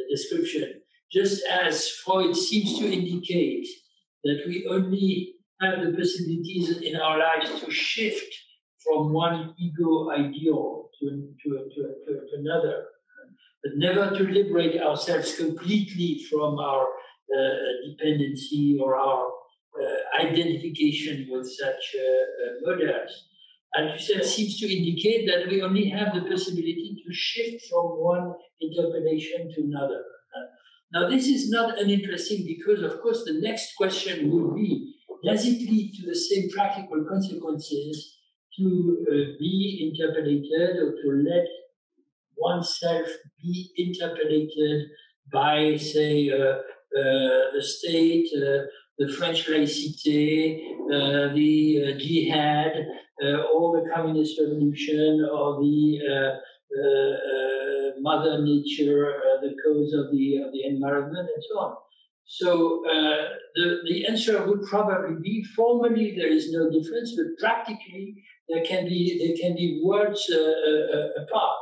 description, just as Freud seems to indicate that we only have the possibilities in our lives to shift from one ego ideal to another, but never to liberate ourselves completely from our dependency or our identification with such models. Althusser seems to indicate that we only have the possibility to shift from one interpellation to another. Now, this is not uninteresting because, of course, the next question would be, does it lead to the same practical consequences to be interpolated or to let oneself be interpolated by, say, the state, the French laïcité, the jihad, or the communist revolution, or the mother nature, the cause of the environment, and so on. So the answer would probably be, formally there is no difference, but practically there can be worlds apart,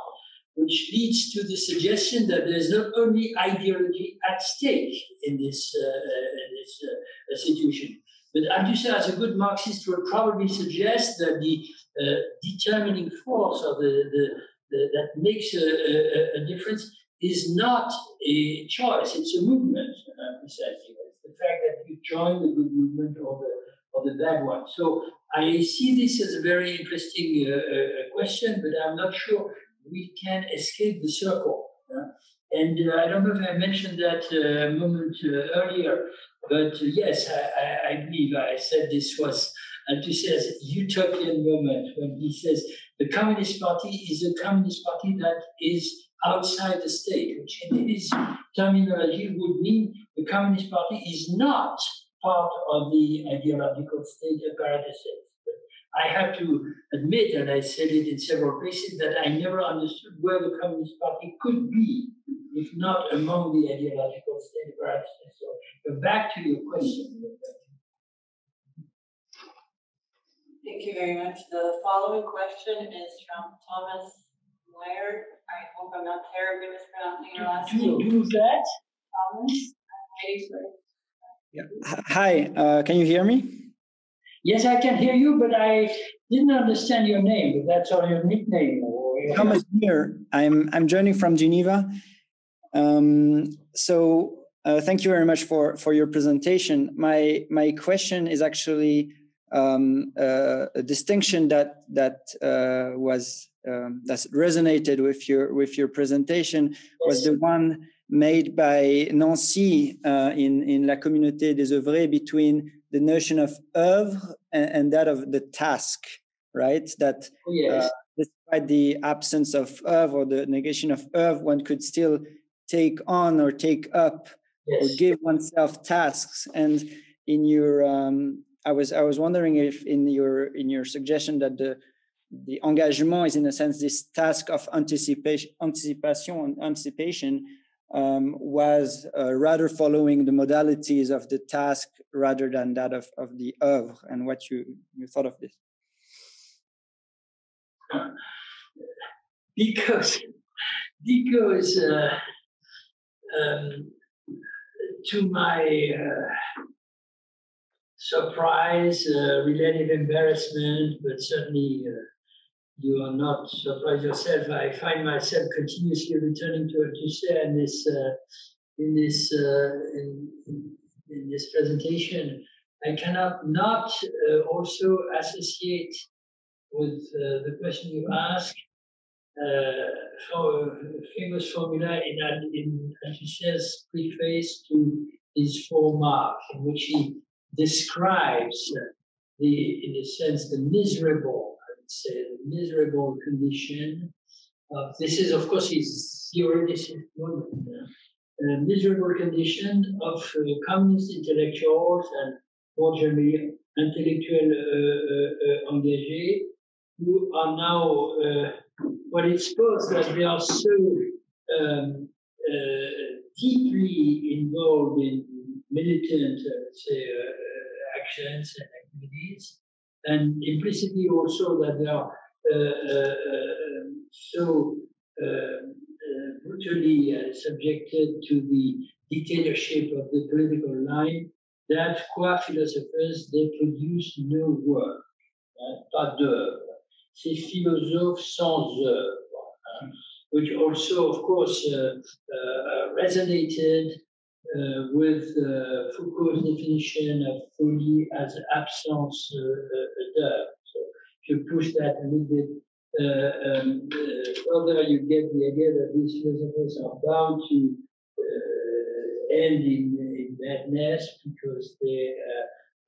which leads to the suggestion that there's not only ideology at stake in this situation. But Althusser, as a good Marxist, would probably suggest that the determining force or that makes a difference is not a choice, it's a movement, precisely. It's the fact that you join the good movement or the bad one. So I see this as a very interesting question, but I'm not sure we can escape the circle. And I don't know if I mentioned that moment earlier, but yes, I believe I said this was Althusser's utopian moment when he says the Communist Party is a Communist Party that is outside the state, which in his terminology would mean the Communist Party is not part of the ideological state apparatuses. I have to admit, and I said it in several places, that I never understood where the Communist Party could be, if not among the ideological state apparatuses. So back to your question. Thank you very much. The following question is from Thomas Meyer. I hope I'm not terribly mispronouncing your last name. Do that, Thomas. Yeah. Hi, can you hear me? Yes, I can hear you, but I didn't understand your name. But that's all your nickname. Thomas here. I'm joining from Geneva. So thank you very much for your presentation. My question is actually a distinction that resonated with your presentation was the one made by Nancy in La Communauté des œuvres between the notion of œuvre and that of the task, right? That despite the absence of œuvre or the negation of œuvre, one could still take on or take up or give oneself tasks. And in your, I was wondering if in your suggestion that the engagement is in a sense this task of anticipation was rather following the modalities of the task rather than that of the œuvre, and what you thought of this. Because to my surprise, relative embarrassment, but certainly you are not surprised yourself. I find myself continuously returning to Althusser in this presentation. I cannot not also associate with the question you asked for a famous formula in Althusser's preface to his Four Marks, in which he describes in a sense, the miserable, miserable condition of, this is of course his theoreticist moment, miserable condition of communist intellectuals and more generally intellectual engagés who are now, well, it's supposed that they are so deeply involved in militant, actions and activities, and implicitly also that they are so brutally subjected to the dictatorship of the political line that, qua philosophers, they produce no work, pas d'œuvre. C'est philosophes sans œuvre, which also, of course, resonated with Foucault's definition of folie as absence d'œuvre. So if you push that a little bit further, you get the idea that these philosophers are bound to end in madness because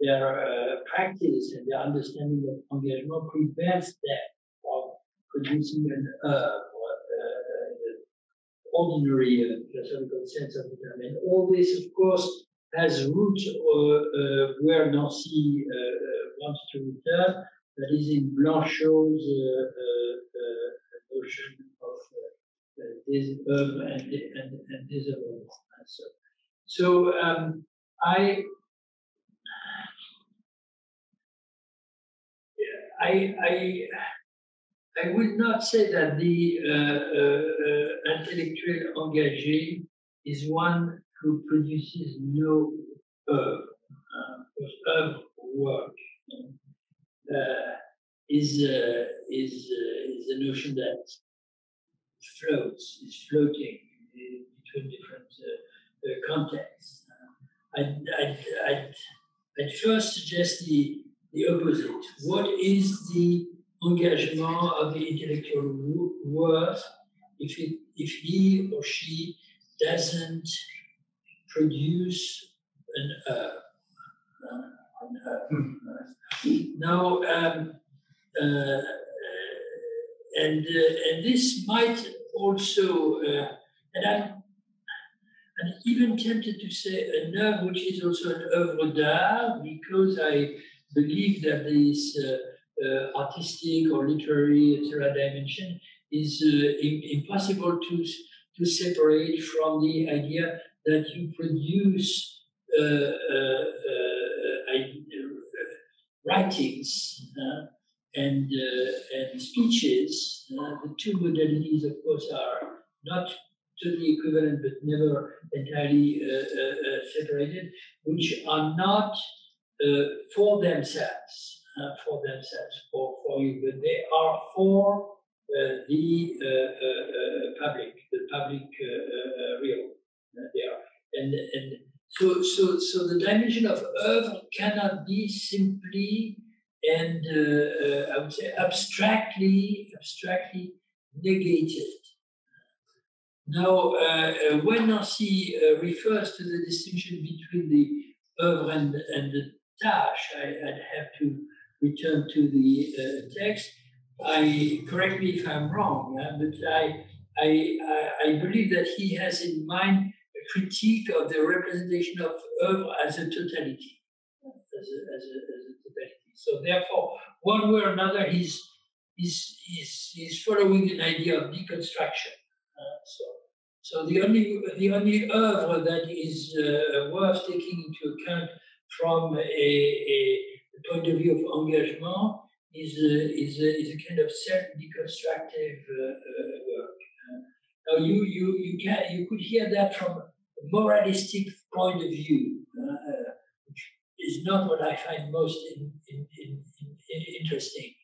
their practice and their understanding of engagement prevents them from producing an ordinary philosophical sense of the term. And all this, of course, has roots where Nancy wants to return, that is in Blanchot's notion of and désœuvrement. So I would not say that the intellectual engagé is one who produces no work. Is a notion that is floating between different contexts. I'd first suggest the opposite. What is the engagement of the intellectual worth if he or she doesn't produce an now, and this might also, and I'm even tempted to say an œuvre which is also an œuvre d'art, because I believe that this artistic or literary, etc. dimension is impossible to separate from the idea that you produce writings and speeches. The two modalities, of course, are not totally equivalent, but never entirely separated, which are not for themselves, for you, but they are for the public real. They are, and so the dimension of œuvre cannot be simply and I would say abstractly negated. Now, when Nancy refers to the distinction between the œuvre and the tâche, I'd have to return to the text. Correct me if I'm wrong, but I believe that he has in mind a critique of the representation of œuvre as a totality, as a totality. So therefore, one way or another, he's following an idea of deconstruction. So the only œuvre that is worth taking into account from a point of view of engagement is a kind of self-deconstructive work. Now you could hear that from a moralistic point of view, which is not what I find most interesting.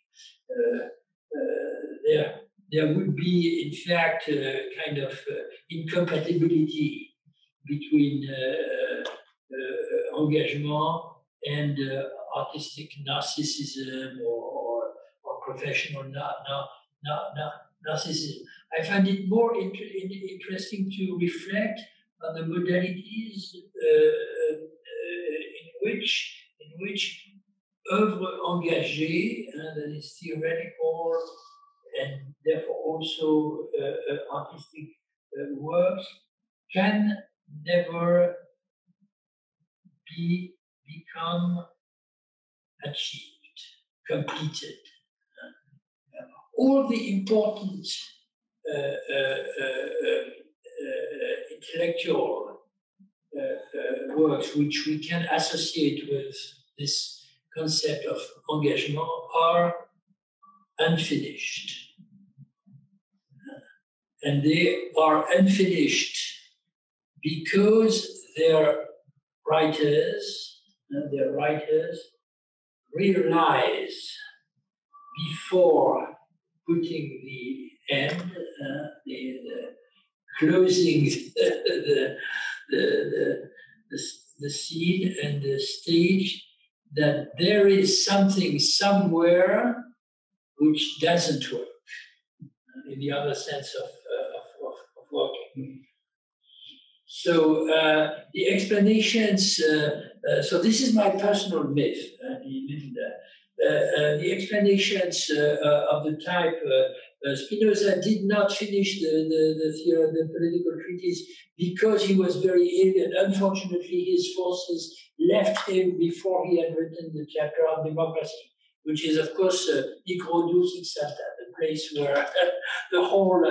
There would be, in fact, a kind of incompatibility between engagement and artistic narcissism or professional narcissism. I find it more interesting to reflect on the modalities in which œuvre engagée, that is theoretical and therefore also artistic works, can never become achieved, completed. All the important intellectual works which we can associate with this concept of engagement are unfinished. And they are unfinished because their writers realize before putting the end, the closing the scene and the stage, that there is something somewhere which doesn't work, in the other sense of working. So the explanations, so this is my personal myth, the explanations of the type Spinoza did not finish the political treatise because he was very ill, and unfortunately his forces left him before he had written the chapter on democracy, which is of course the place where the whole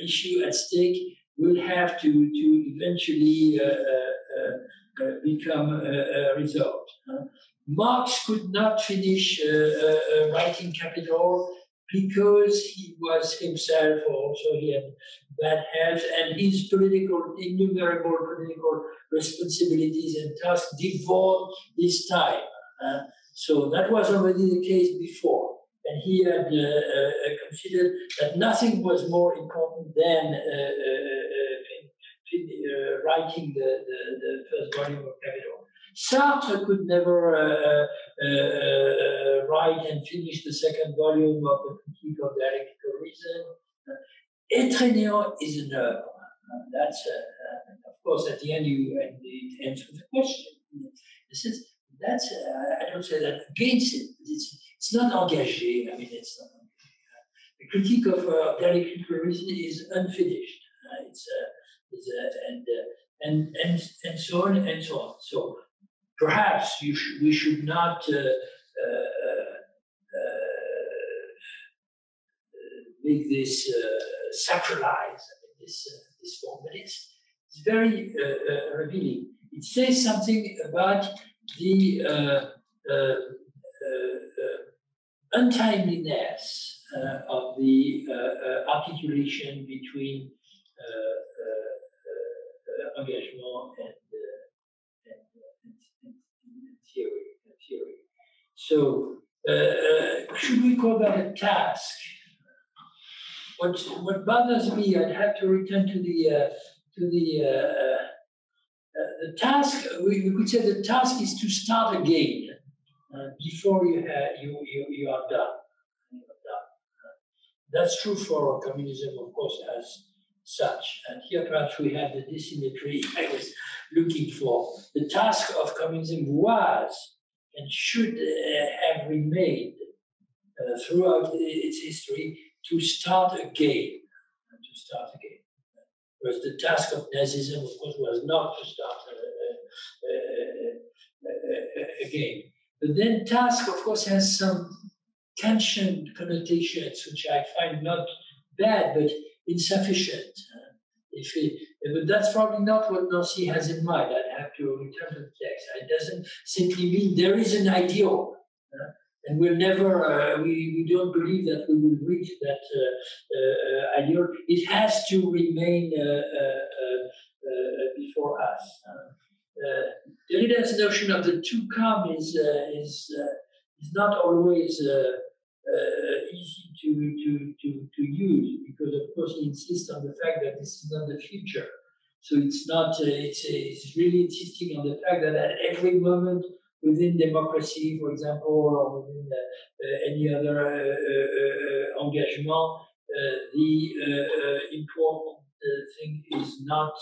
issue at stake will have to eventually become resolved. Marx could not finish writing Capital because he was himself also, he had bad health, and his innumerable political responsibilities and tasks devoured his time. So that was already the case before. And he had considered that nothing was more important than writing the first volume of Capital. Sartre could never write and finish the second volume of the Critique of Dialectical Reason. Etienne is an herb. That's, of course, at the end it ends with a question. That's, I don't say that against it, but it's not engagé. I mean, it's not. The Critique of Dialectical Reason is unfinished. And so on and so on. So perhaps we should not make this sacralize this form, but it's very revealing. It says something about the untimeliness of the articulation between engagement and theory. So, should we call that a task? What bothers me, I'd have to return to the task. We could say the task is to start again before you are done. That's true for communism, of course, as such. And here perhaps we have the dissymmetry I was looking for. The task of communism was and should have remained throughout its history to start again. Whereas the task of Nazism, of course, was not to start again. But then task, of course, has some Kantian connotations, which I find not bad, but insufficient. But that's probably not what Nancy has in mind. I'd have to return to the text. It doesn't simply mean there is an ideal, and we'll never, we don't believe that we will reach that ideal. It has to remain before us. Derrida's notion of the to come is not always easy to use, because of course he insists on the fact that this is not the future. So it's not. It's really insisting on the fact that at every moment within democracy, for example, or within any other engagement, the important thing is not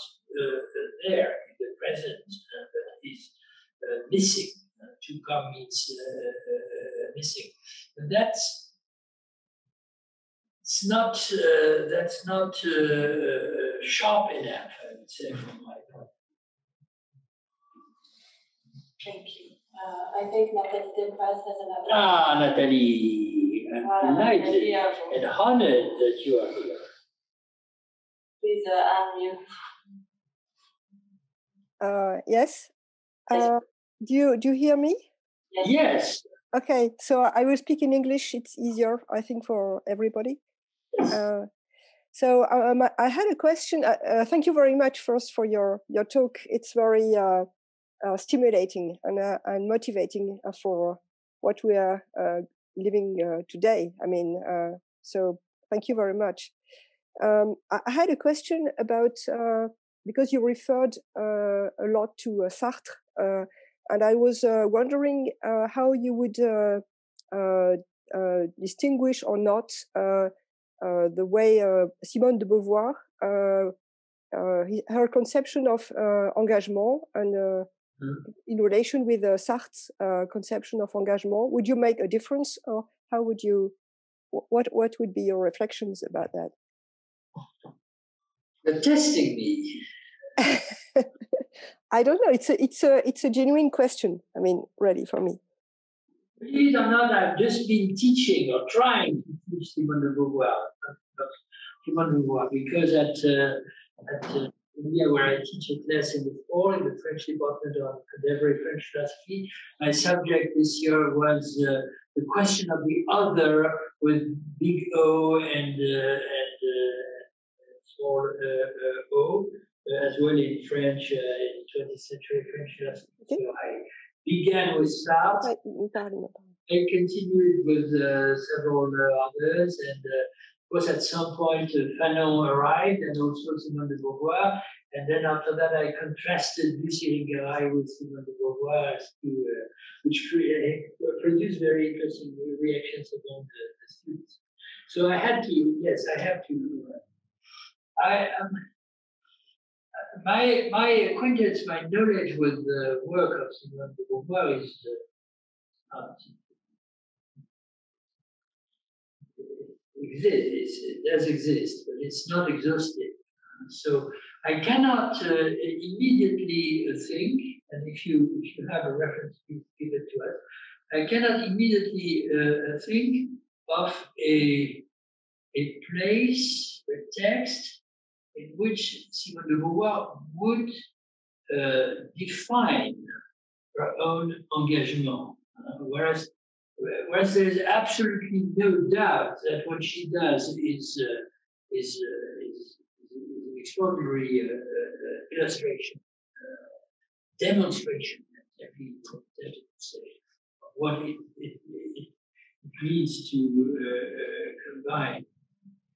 there in the present, but is missing. To come means missing, but that's not sharp enough, I would say, from my point. Thank you. I think Nathalie Delpaz has another. Nathalie, I'm delighted and honored that you are here. Please unmute. Yes. Do you hear me? Yes. Okay, so I will speak in English. It's easier, I think, for everybody. So I had a question. Thank you very much first for your talk. It's very stimulating and motivating for what we are living today. I mean, so thank you very much. I had a question about, because you referred a lot to Sartre, and I was wondering how you would distinguish or not the way Simone de Beauvoir her conception of engagement and in relation with Sartre's conception of engagement. Would you make a difference, or how would you? What would be your reflections about that? You're testing me. I don't know. It's a genuine question. I mean, really, for me. Believe it or not, I've just been teaching or trying to teach Simone de Beauvoir. Because at India, where I teach a class in the fall in the French department of contemporary French philosophy, my subject this year was the question of the other with big O and small O, as well in French, in 20th century French philosophy. So I began with Sartre. I continued with several others, and of course, at some point, Fanon arrived, and also Simone de Beauvoir. And then after that, I contrasted Lucie Ringaray with Simone de Beauvoir, which produced very interesting reactions among the students. So I had to, yes, I have to. My acquaintance, my knowledge with the work of Simone de Beauvoir is it does exist, but it's not exhaustive. So I cannot immediately think, and if you have a reference, please give it to us. I cannot immediately think of a place, a text in which Simone de Beauvoir would define her own engagement, whereas there is absolutely no doubt that what she does is an extraordinary illustration, demonstration, of what it means to combine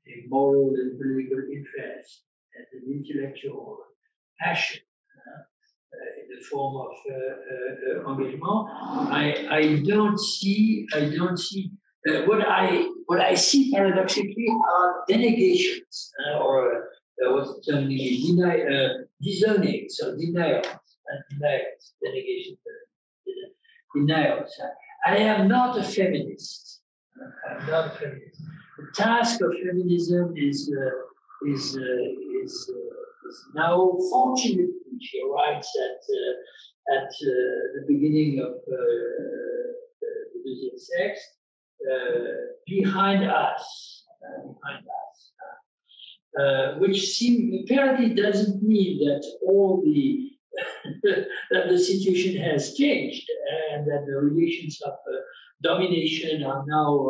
a moral and political interest and an intellectual passion in the form of engagement. I don't see what I see paradoxically are denegations or what's the term in English? Disowning, so denials, denegations, denials. I am not a feminist. I'm not a feminist. The task of feminism is now, fortunately, she writes at the beginning of the deuxième sexe, behind us, which apparently doesn't mean that all that the situation has changed and that the relations of domination are now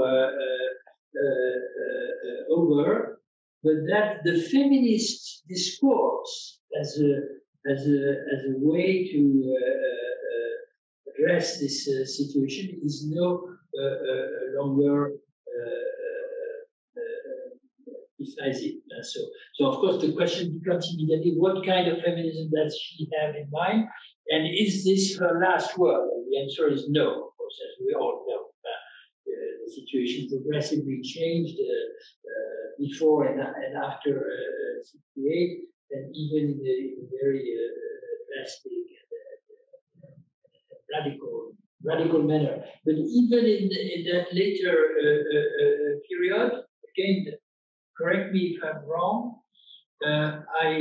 over, but that the feminist discourse as a way to address this situation is no longer decisive. So of course the question becomes immediately, what kind of feminism does she have in mind, and is this her last word? And the answer is no, of course, as we all know. The situation progressively changed before and after 68, and even in a very drastic and radical manner. But even in that later period, again, correct me if I'm wrong, I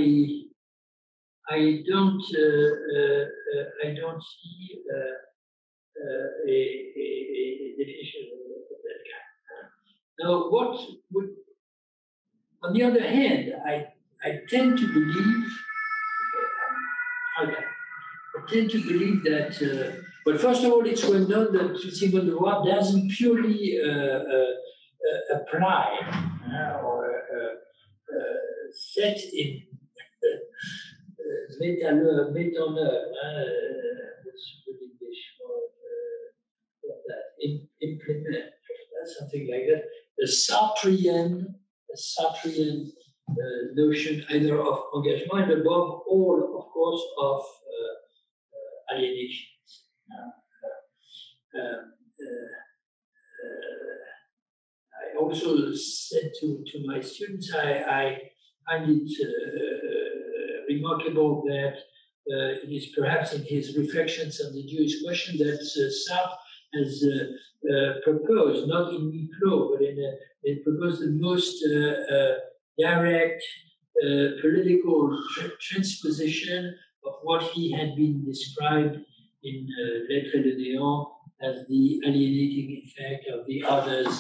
don't see a definition of that kind. Now, what would, on the other hand, I tend to believe, that, but first of all, it's well known that Simone de Beauvoir doesn't purely apply or set in met en œuvre, implement, something like that, a Sartrean notion either of engagement and above all, of course, of alienation. I also said to my students, I find it remarkable that it is perhaps in his reflections on the Jewish question that Sartre has proposed, not in Miclo, but it proposed the most direct political transposition of what he had been described in Lettres de Néant as the alienating effect of the other's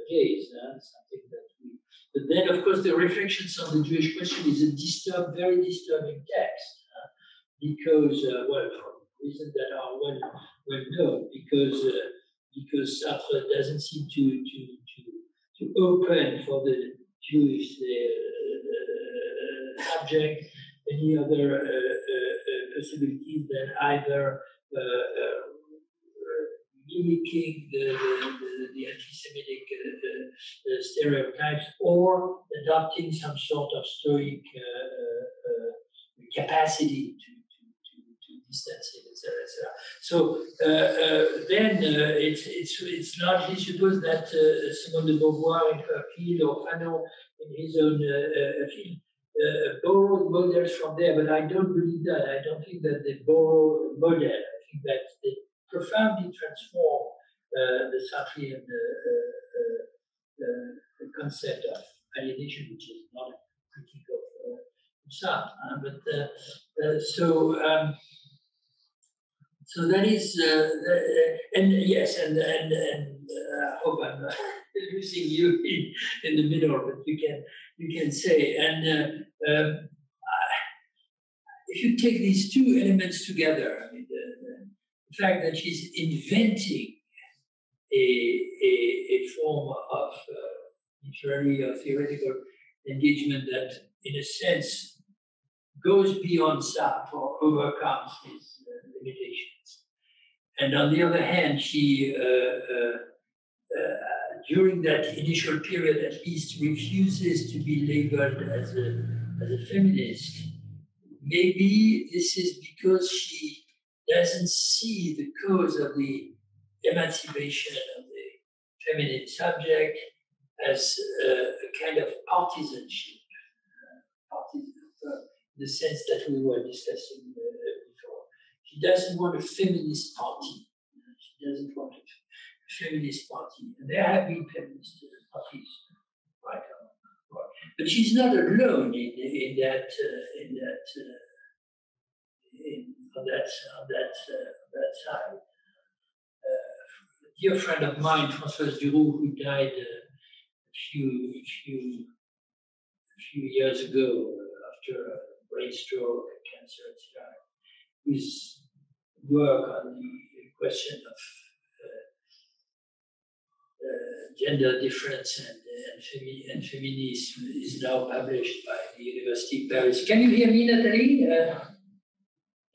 gaze. Something that but then, of course, the reflections on the Jewish question is a very disturbing text, because, well, for reasons that are well known, because Sartre doesn't seem to open for the Jewish subject any other possibilities than either mimicking the anti-Semitic stereotypes or adopting some sort of stoic capacity to distance it, etc., etc. So then it's largely supposed that Simone de Beauvoir in her field, or Fanon in his own field, borrowed models from there, but I don't believe that. I don't think that they borrow a model. I think that they profoundly transform the Sartrean concept of alienation, which is not a critique of Sartre. So that is, and yes, and I hope I'm not losing you in the middle, but you can say, and if you take these two elements together, I mean, the fact that she's inventing a form of literary or theoretical engagement that, in a sense, goes beyond Sartre or overcomes his limitations. And on the other hand, she, during that initial period at least, refuses to be labeled as a feminist. Maybe this is because she doesn't see the cause of the emancipation of the feminine subject as a kind of partisanship, in the sense that we were discussing before. She doesn't want a feminist party. She doesn't want a feminist party. And there have been feminist parties, right? But she's not alone on that side. A dear friend of mine, Françoise Duroux, who died a few years ago after a brain stroke, cancer, etc., whose work on the question of gender difference and feminism is now published by the University of Paris. Can you hear me, Nathalie?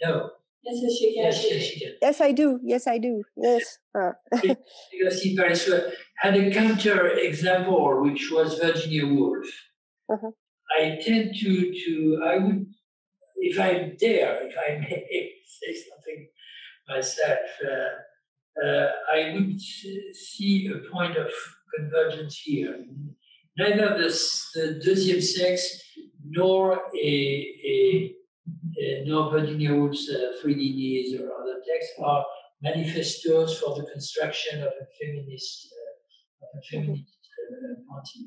No. Yes, she can. Yes, she can. Yes, I do. Yes, I do. Yes. The University of Paris had a counter example, which was Virginia Woolf. Uh-huh. I tend I would, if I may say something myself, I would see a point of convergence here. Neither the deuxième sexe nor nor Virginia Woolf's Three Dinies or other texts are manifestos for the construction of a feminist party.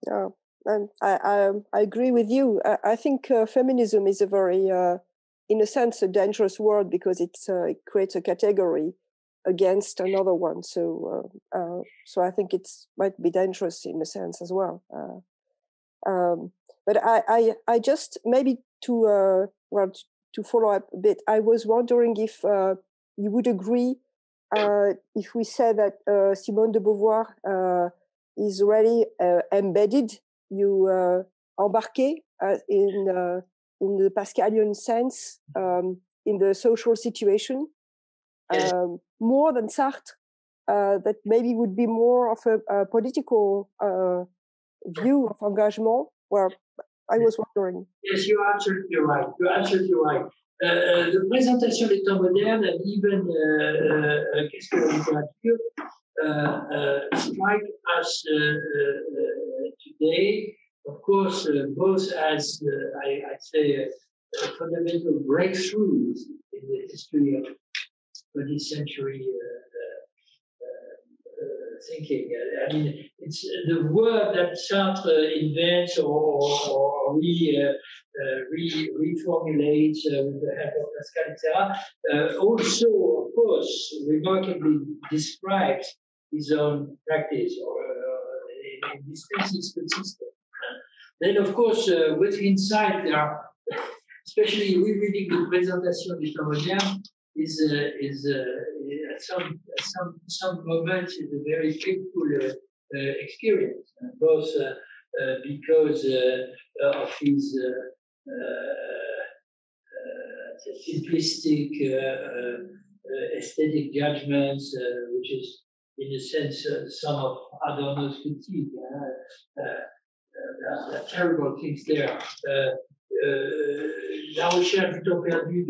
Yeah, and I agree with you. I think feminism is a very, in a sense, a dangerous word because it creates a category against another one. So I think it might be dangerous in a sense as well. But I just maybe to follow up a bit, I was wondering if you would agree if we say that Simone de Beauvoir is really embedded, embarqué in the Pascalian sense in the social situation. More than Sartre, that maybe would be more of a political view of engagement, where I was wondering. Yes, you're absolutely right. The présentation des temps modernes and even Qu'est-ce que la littérature strike us today, of course, both as, I'd say, fundamental breakthroughs in the history of 20th century thinking. I mean, it's the word that Sartre invents or reformulates with the help of Pascal, etc. Also, of course, remarkably describes his own practice, or in this case, it's consistent. Then, of course, with hindsight, there are, especially rereading the Présentation du temps moderne, is at some moments is a very painful experience, both because of his simplistic aesthetic judgments, which is in a sense some of Adorno's critique. There are terrible things there. La recherche du temps perdu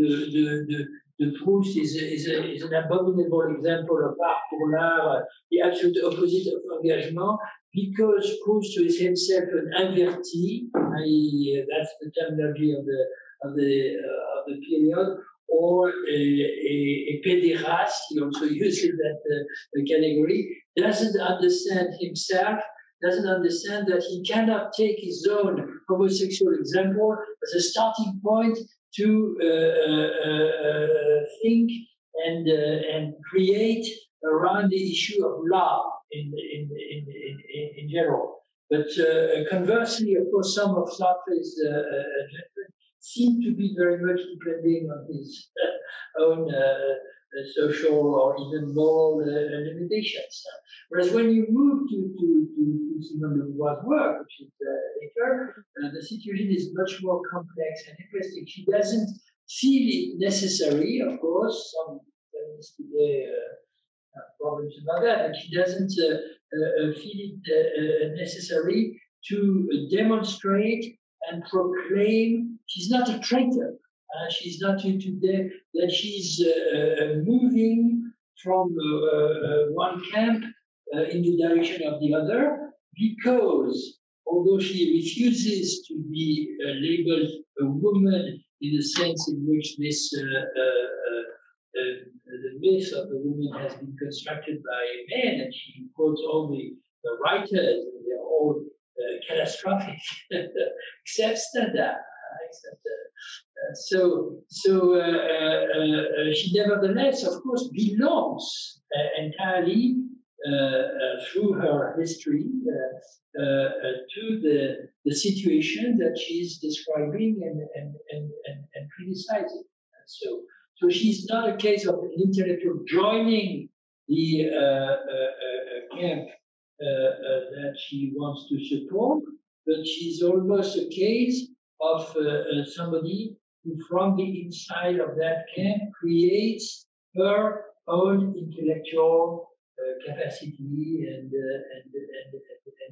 de Proust is an abominable example of art pour l'art, the absolute opposite of engagement, because Proust is himself an inverti, i.e., that's the terminology of the period, or a pederast, he also uses that category, doesn't understand himself, doesn't understand that he cannot take his own homosexual example as a starting point to think and create around the issue of love in general. But conversely, of course, some of Sartre's seem to be very much depending on his own social or even moral limitations. Whereas when you move to Simone de Beauvoir's work, which is later, the situation is much more complex and interesting. She doesn't feel it necessary, of course, some feminists today have problems about that, but she doesn't feel it necessary to demonstrate and proclaim. She's not a traitor. She's not into that she's moving from one camp in the direction of the other, because although she refuses to be labeled a woman in the sense in which this the myth of the woman has been constructed by men, and she quotes all the writers, and they're all catastrophic, except Stendhal. So she nevertheless, of course, belongs entirely through her history to the situation that she's describing and criticizing. So she's not a case of an intellectual joining the camp that she wants to support, but she's almost a case of somebody who, from the inside of that camp, creates her own intellectual capacity and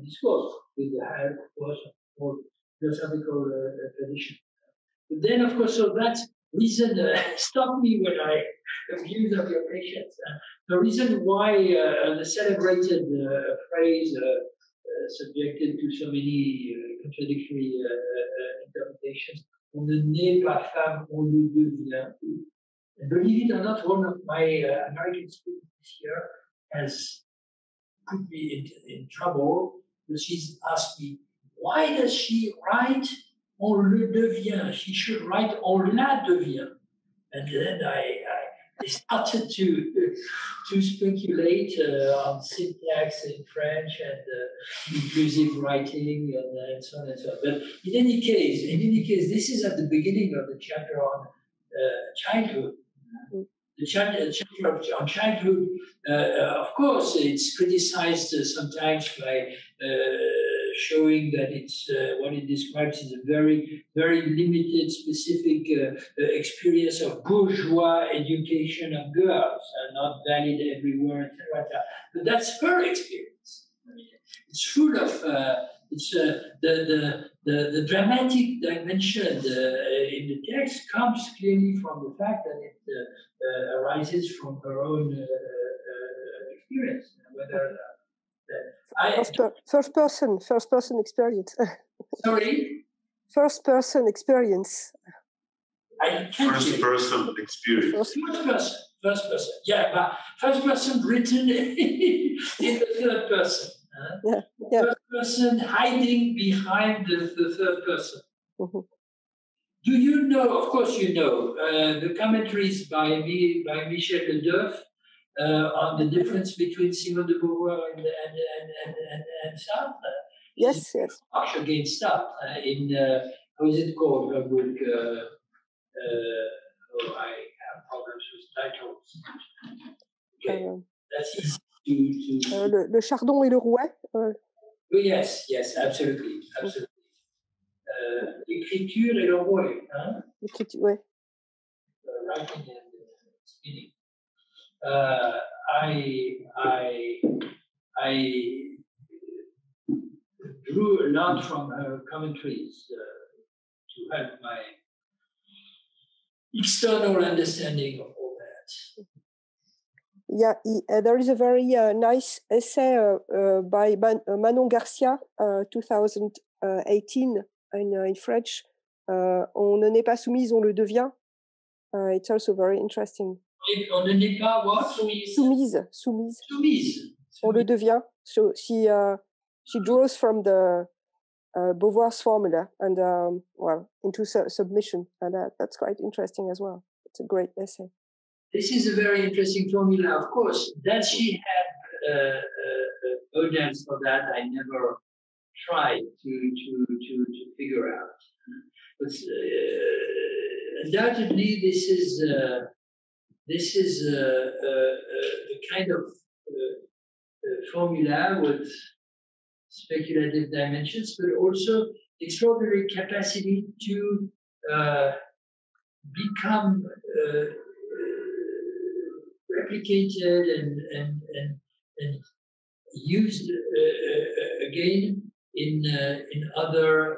discourse, with the help, of course, of more philosophical tradition. But then, of course, so that reason stopped me when I abused of your patience. The reason why the celebrated phrase subjected to so many contradictory interpretations, on ne naît pas femme, on le devient. And believe it or not, one of my American students this year has put me in trouble, because she's asked me, why does she write on le devient? She should write on la devient. And then I started to speculate on syntax in French and inclusive writing and so on and so on. But in any case, this is at the beginning of the chapter on childhood. The chapter on childhood, of course, it's criticized sometimes by showing that it's what it describes is a very, very limited, specific experience of bourgeois education of girls, not valid everywhere, etc. But that's her experience. I mean, it's full of the dramatic dimension in the text comes clearly from the fact that it arises from her own experience, whether. First person experience. Sorry? First person experience. I can't First person experience. First person. Yeah, but first person written in the third person. First person hiding behind the third person. Mm-hmm. Do you know, of course you know, the commentaries by Michel Ledeuf on the difference between Simone de Beauvoir and Sartre? Yes. Harsh against Sartre in, how is it called, her book? I have problems with titles. Okay, that's easy to... Le chardon et le rouet. Yes, absolutely. L'écriture et le rouet. Hein? L'écriture, oui. Writing and spinning. I drew a lot from her commentaries to help my external understanding of all that. Yeah, there is a very nice essay by Manon Garcia, 2018, in French. On ne n'est pas soumise, on le devient. It's also very interesting. On ne n'est pas what? Soumise. On le devient. So she draws from the Beauvoir's formula and into submission, and that's quite interesting as well. It's a great essay. This is a very interesting formula, of course. That she had models for that, I never tried to figure out. But undoubtedly, this is a kind of formula with speculative dimensions, but also extraordinary capacity to become replicated and used again in other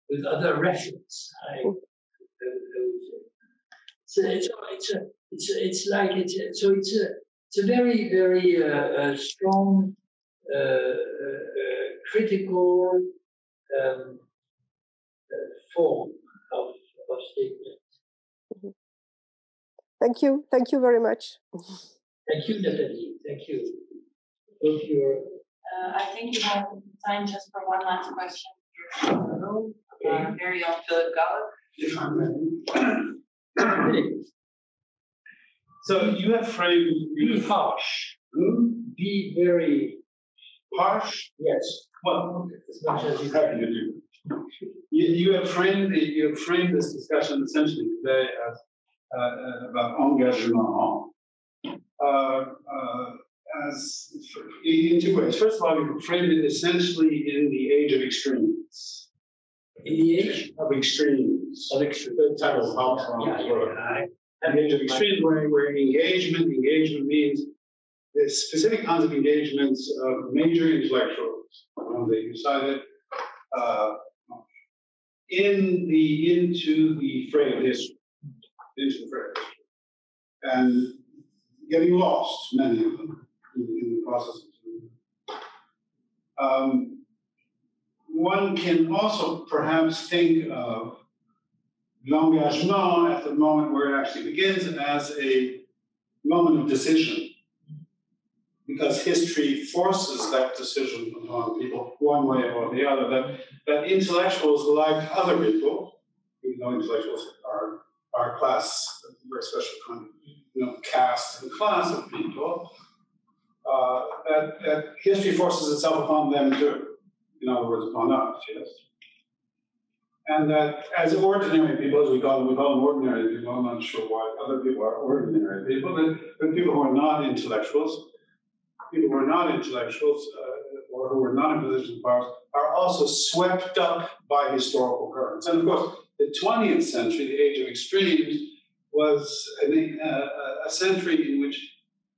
with other reference. It's a very, very strong critical form of statement. Thank you very much. Thank you, Nathalie. Thank you. Hope you're... I think we have time just for one last question. Very own Philip Gallup. If I'm ready. So you have framed... Be harsh. Be very... Harsh? Yes. Well, as much as you happy to do. You have framed this discussion essentially today as about engagement as in two ways. First of all, you framed it essentially in the age of extremes. In the age of extremes. The title helps from the age of extremes, where engagement means the specific kinds of engagements of major intellectuals. That you cited into the fray of history. And getting lost, many of them, in the process. One can also perhaps think of l'engagement at the moment where it actually begins as a moment of decision, because history forces that decision upon people one way or the other, that intellectuals, like other people, even though intellectuals are class, a very special kind of caste and class of people, that history forces itself upon them too. In other words, upon us, yes. And that as ordinary people, as we call them ordinary people, I'm not sure why other people are ordinary people, but people who are not intellectuals, or who are not in positions of power, are also swept up by historical currents. And of course, the 20th century, the age of extremes, was a century in which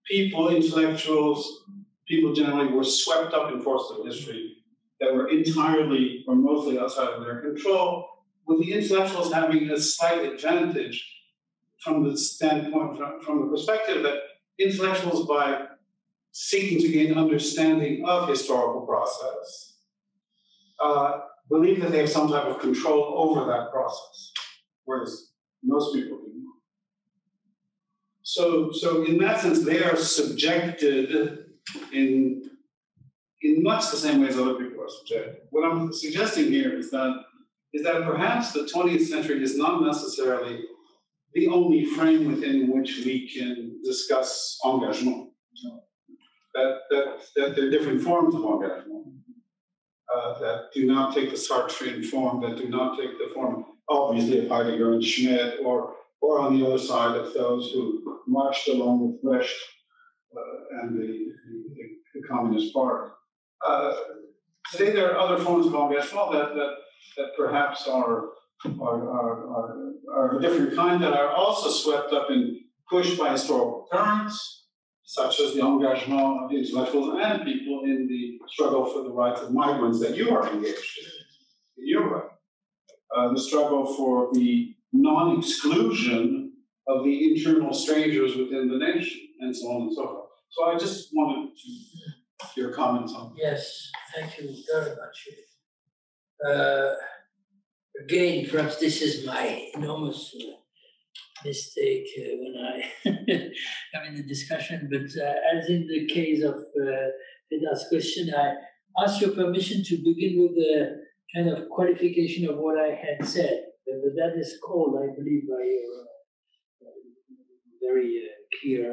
people, intellectuals, people generally were swept up in forces of history that were entirely or mostly outside of their control, with the intellectuals having a slight advantage from the standpoint, from the perspective that intellectuals, by seeking to gain understanding of historical process, believe that they have some type of control over that process. whereas most people do not. So in that sense, they are subjected in much the same way as other people are subjected. What I'm suggesting here is that perhaps the 20th century is not necessarily the only frame within which we can discuss engagement. That there are different forms of engagement that do not take the Sartrean form, that do not take the form, obviously, of Heidegger and Schmidt, or on the other side of those who marched along with Brecht and the Communist Party. Today, there are other forms of engagement that perhaps are of a different kind, that are also swept up and pushed by historical currents, such as the engagement of intellectuals and people in the struggle for the rights of migrants that you are engaged in Europe. The struggle for the non-exclusion of the internal strangers within the nation, and so on and so forth. So I just wanted to hear comments on that. Yes, thank you very much. Again, perhaps this is my enormous mistake when I am in the discussion, but as in the case of Peter's question, I ask your permission to begin with a kind of qualification of what I had said. But that is called, I believe, by your very clear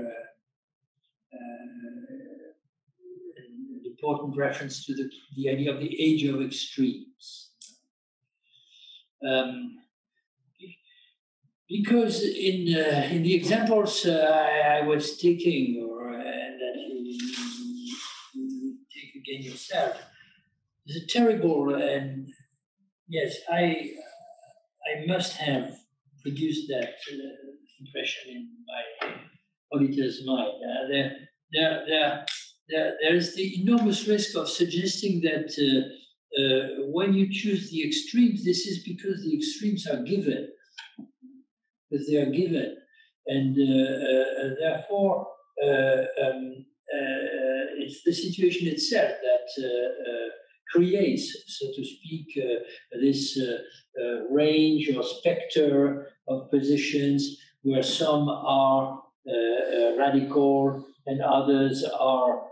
and important reference to the idea of the age of extremes. Because in the examples I was taking, and that you take again yourself, there's a terrible, and yes, I must have produced that impression in my auditor's mind. There is the enormous risk of suggesting that when you choose the extremes, this is because the extremes are given. Because they are given, and therefore it's the situation itself that creates, so to speak, this range or specter of positions where some are radical and others are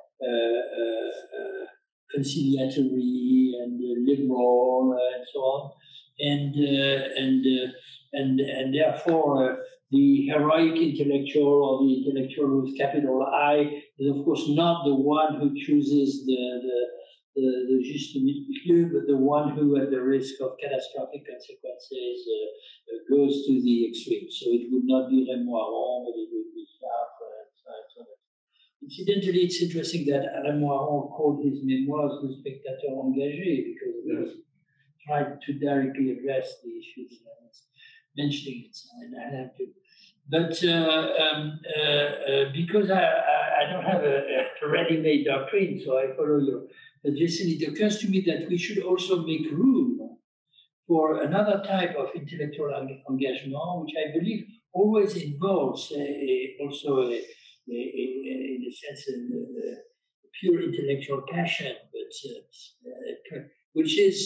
conciliatory and liberal and so on, and therefore the heroic intellectual or the intellectual with capital I is of course not the one who chooses the juste milieu, but the one who, at the risk of catastrophic consequences, goes to the extreme. So it would not be Remoiron, but it would be Sartre and so on. Incidentally, it's interesting that Remoiron called his memoirs Le Spectateur Engagé, because he was tried to directly address the issues that I was mentioning it, and I have to. But because I don't have a ready-made doctrine, so I follow your suggestion, it occurs to me that we should also make room for another type of intellectual engagement, which I believe always involves also in a sense, a pure intellectual passion, but which is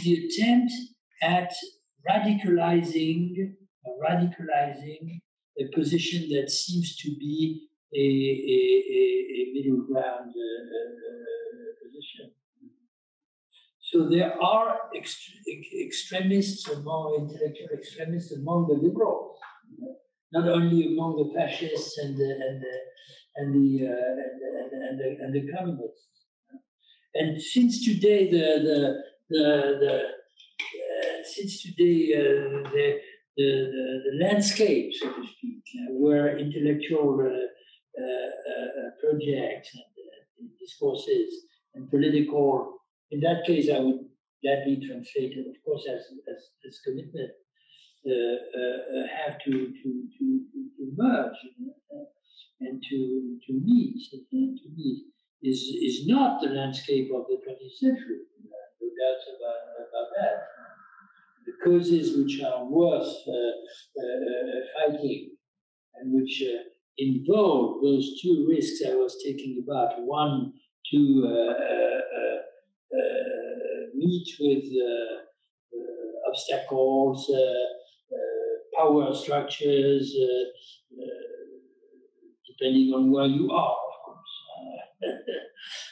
the attempt at radicalizing a position that seems to be a middle ground position. So there are extremists among intellectual extremists among the liberals, not only among the fascists and the communists. And since today the landscape, so to speak, where intellectual projects and discourses and political, in that case, I would gladly translate it, of course, as commitment, have to merge and to meet. Is not the landscape of the 20th century. No doubts about that. The causes which are worth fighting and which involve those two risks I was talking about. One, to meet with obstacles, power structures, depending on where you are, of course,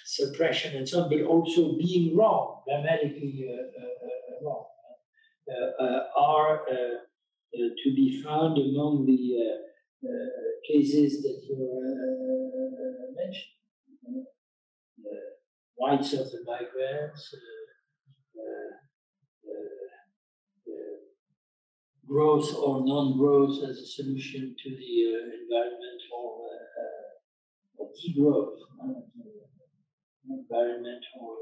suppression and so on, but also being wrong, dramatically wrong, are to be found among the cases that you mentioned. Rights of the migrants, growth or non-growth as a solution to the environmental degrowth, environmental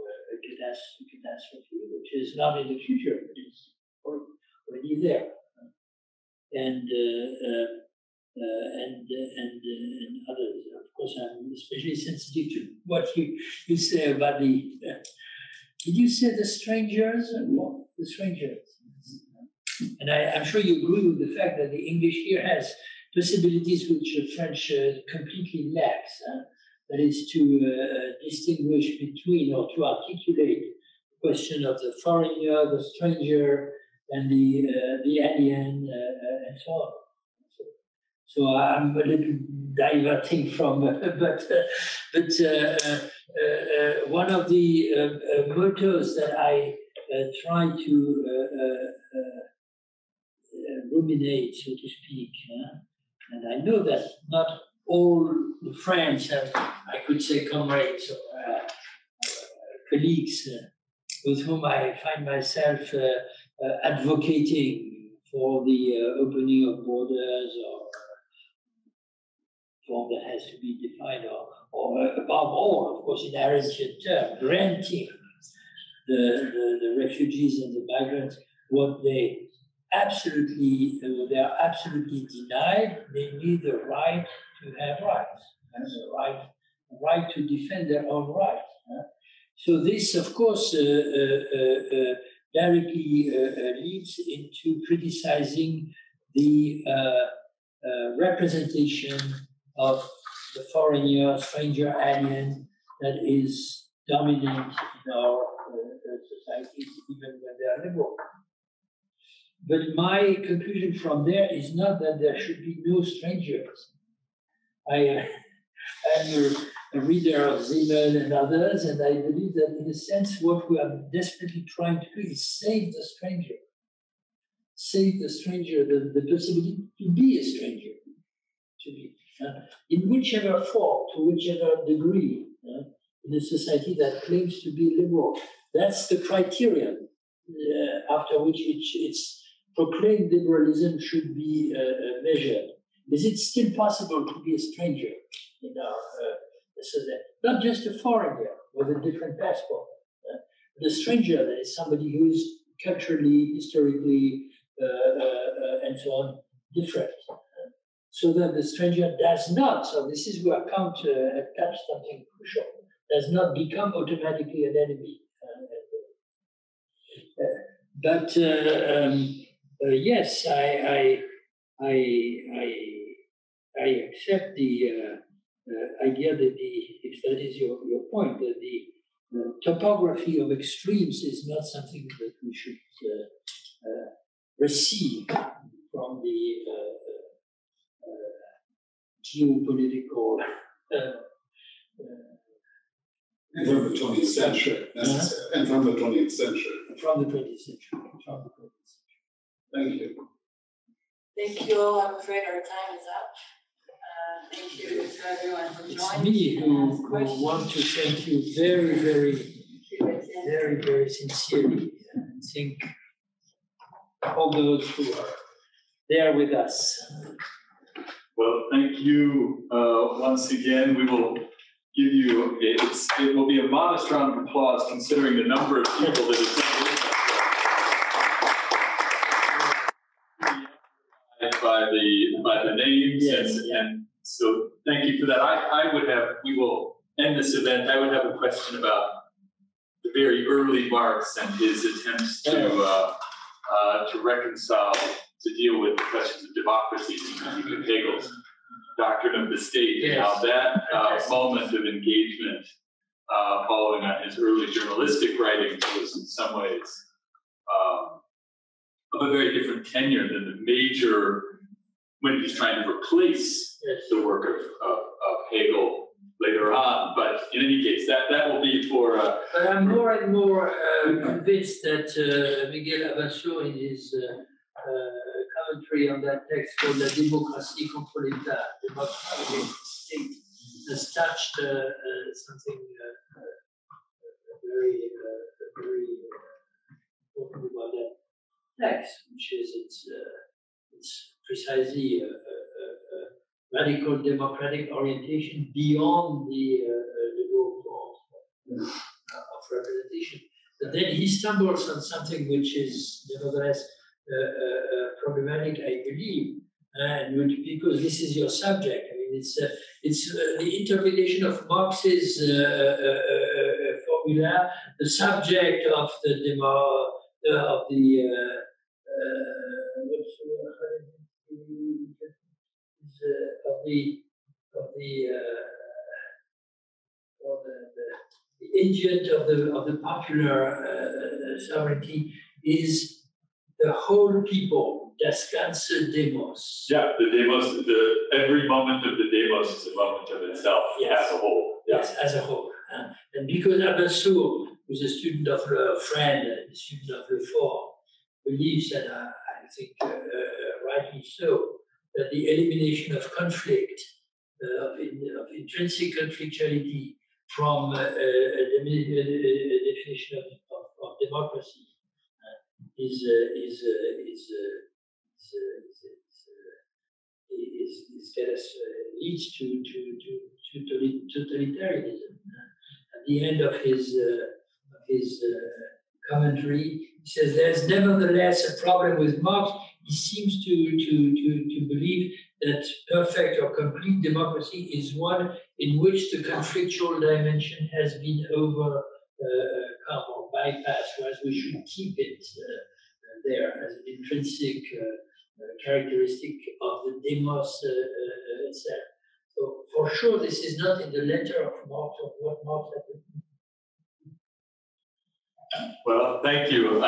catastrophe, which is not in the future, but it's already there, and others. Of course, I'm especially sensitive to what you say about the. Did you say the strangers? The strangers. And I'm sure you agree with the fact that the English here has possibilities which the French completely lacks. That is to distinguish between or to articulate the question of the foreigner, the stranger, and the alien, and so on. So I'm a little diverting from, but one of the mottos that I try to ruminate, so to speak, and I know that not all the French have, I could say, comrades or colleagues with whom I find myself advocating for the opening of borders or form that has to be defined, or above all, of course, in Arendtian terms, granting the refugees and the migrants what they are absolutely denied, namely the right to have rights, the right to defend their own rights. So this, of course, directly leads into criticizing the representation of the foreigner, stranger, alien that is dominant in our societies, even when they are liberal. But my conclusion from there is not that there should be no strangers. I am a reader of Zimmel and others, and I believe that in a sense what we are desperately trying to do is save the stranger. Save the stranger, the possibility to be a stranger, to be in whichever form, to whichever degree, in a society that claims to be liberal. That's the criterion after which its proclaimed liberalism should be measured. Is it still possible to be a stranger in our society? Not just a foreigner with a different passport, but a stranger that is somebody who is culturally, historically, and so on, different. So that the stranger does not, so this is where Kant touched something crucial, does not become automatically an enemy. But yes, I accept the idea that if that is your point, that the topography of extremes is not something that we should receive from the geopolitical and from the 20th century, and from the 20th century. From the 20th century. Thank you. Thank you all. I'm afraid our time is up. Thank you to everyone for joining. It's me who want to thank you very, very sincerely. And thank all those who are there with us. Well, thank you once again. We will give you, it will be a modest round of applause considering the number of people that attended. By the names, yes. And so thank you for that. We will end this event. I would have a question about the very early Marx and his attempts to reconcile, to deal with the questions of democracy, including Hegel's doctrine of the state, and how that moment of engagement following on his early journalistic writings was in some ways of a very different tenure than the major, when he's trying to replace the work of Hegel later on. But in any case, that will be for... But I'm more and more convinced that Miguel Abasio, in his commentary on that text called La démocratie contre l'État, democracy against the state, has touched something very important about that text, which is it's precisely a radical democratic orientation beyond the liberal forms of representation. But then he stumbles on something which is nevertheless problematic, I believe, and because this is your subject. I mean, it's the interpretation of Marx's formula, the subject of the agent of the popular sovereignty is the whole people, das ganze Demos. Yeah, the demos, every moment of the demos is a moment of itself as a whole. Yeah. Yes, as a whole. And because Abasio, who's a student of Fred, a student of Lefort, believes that, I think rightly so, that the elimination of conflict, of intrinsic conflictuality from a definition of democracy is leads to totalitarianism. At the end of his commentary, he says there's nevertheless a problem with Marx. He seems to believe that perfect or complete democracy is one in which the conflictual dimension has been overcome or bypassed, whereas we should keep it there as an intrinsic characteristic of the demos itself. So for sure, this is not in the letter of Marx or what Marx had written. Well, thank you.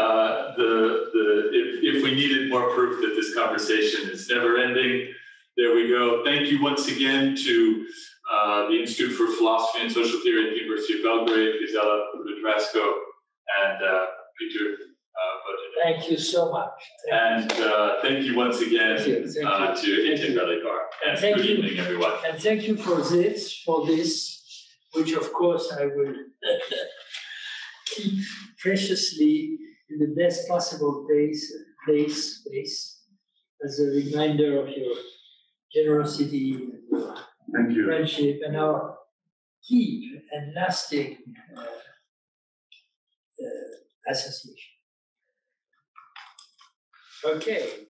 If we needed more proof that this conversation is never ending, there we go. Thank you once again to the Institute for Philosophy and Social Theory at the University of Belgrade, Gisela Petrasco, and Peter. Thank you so much. Thank you once again to Etienne Balibar. And good evening, everyone. And thank you for this, which of course I will keep preciously in the best possible place as a reminder of your generosity and your friendship and our deep and lasting association. Okay.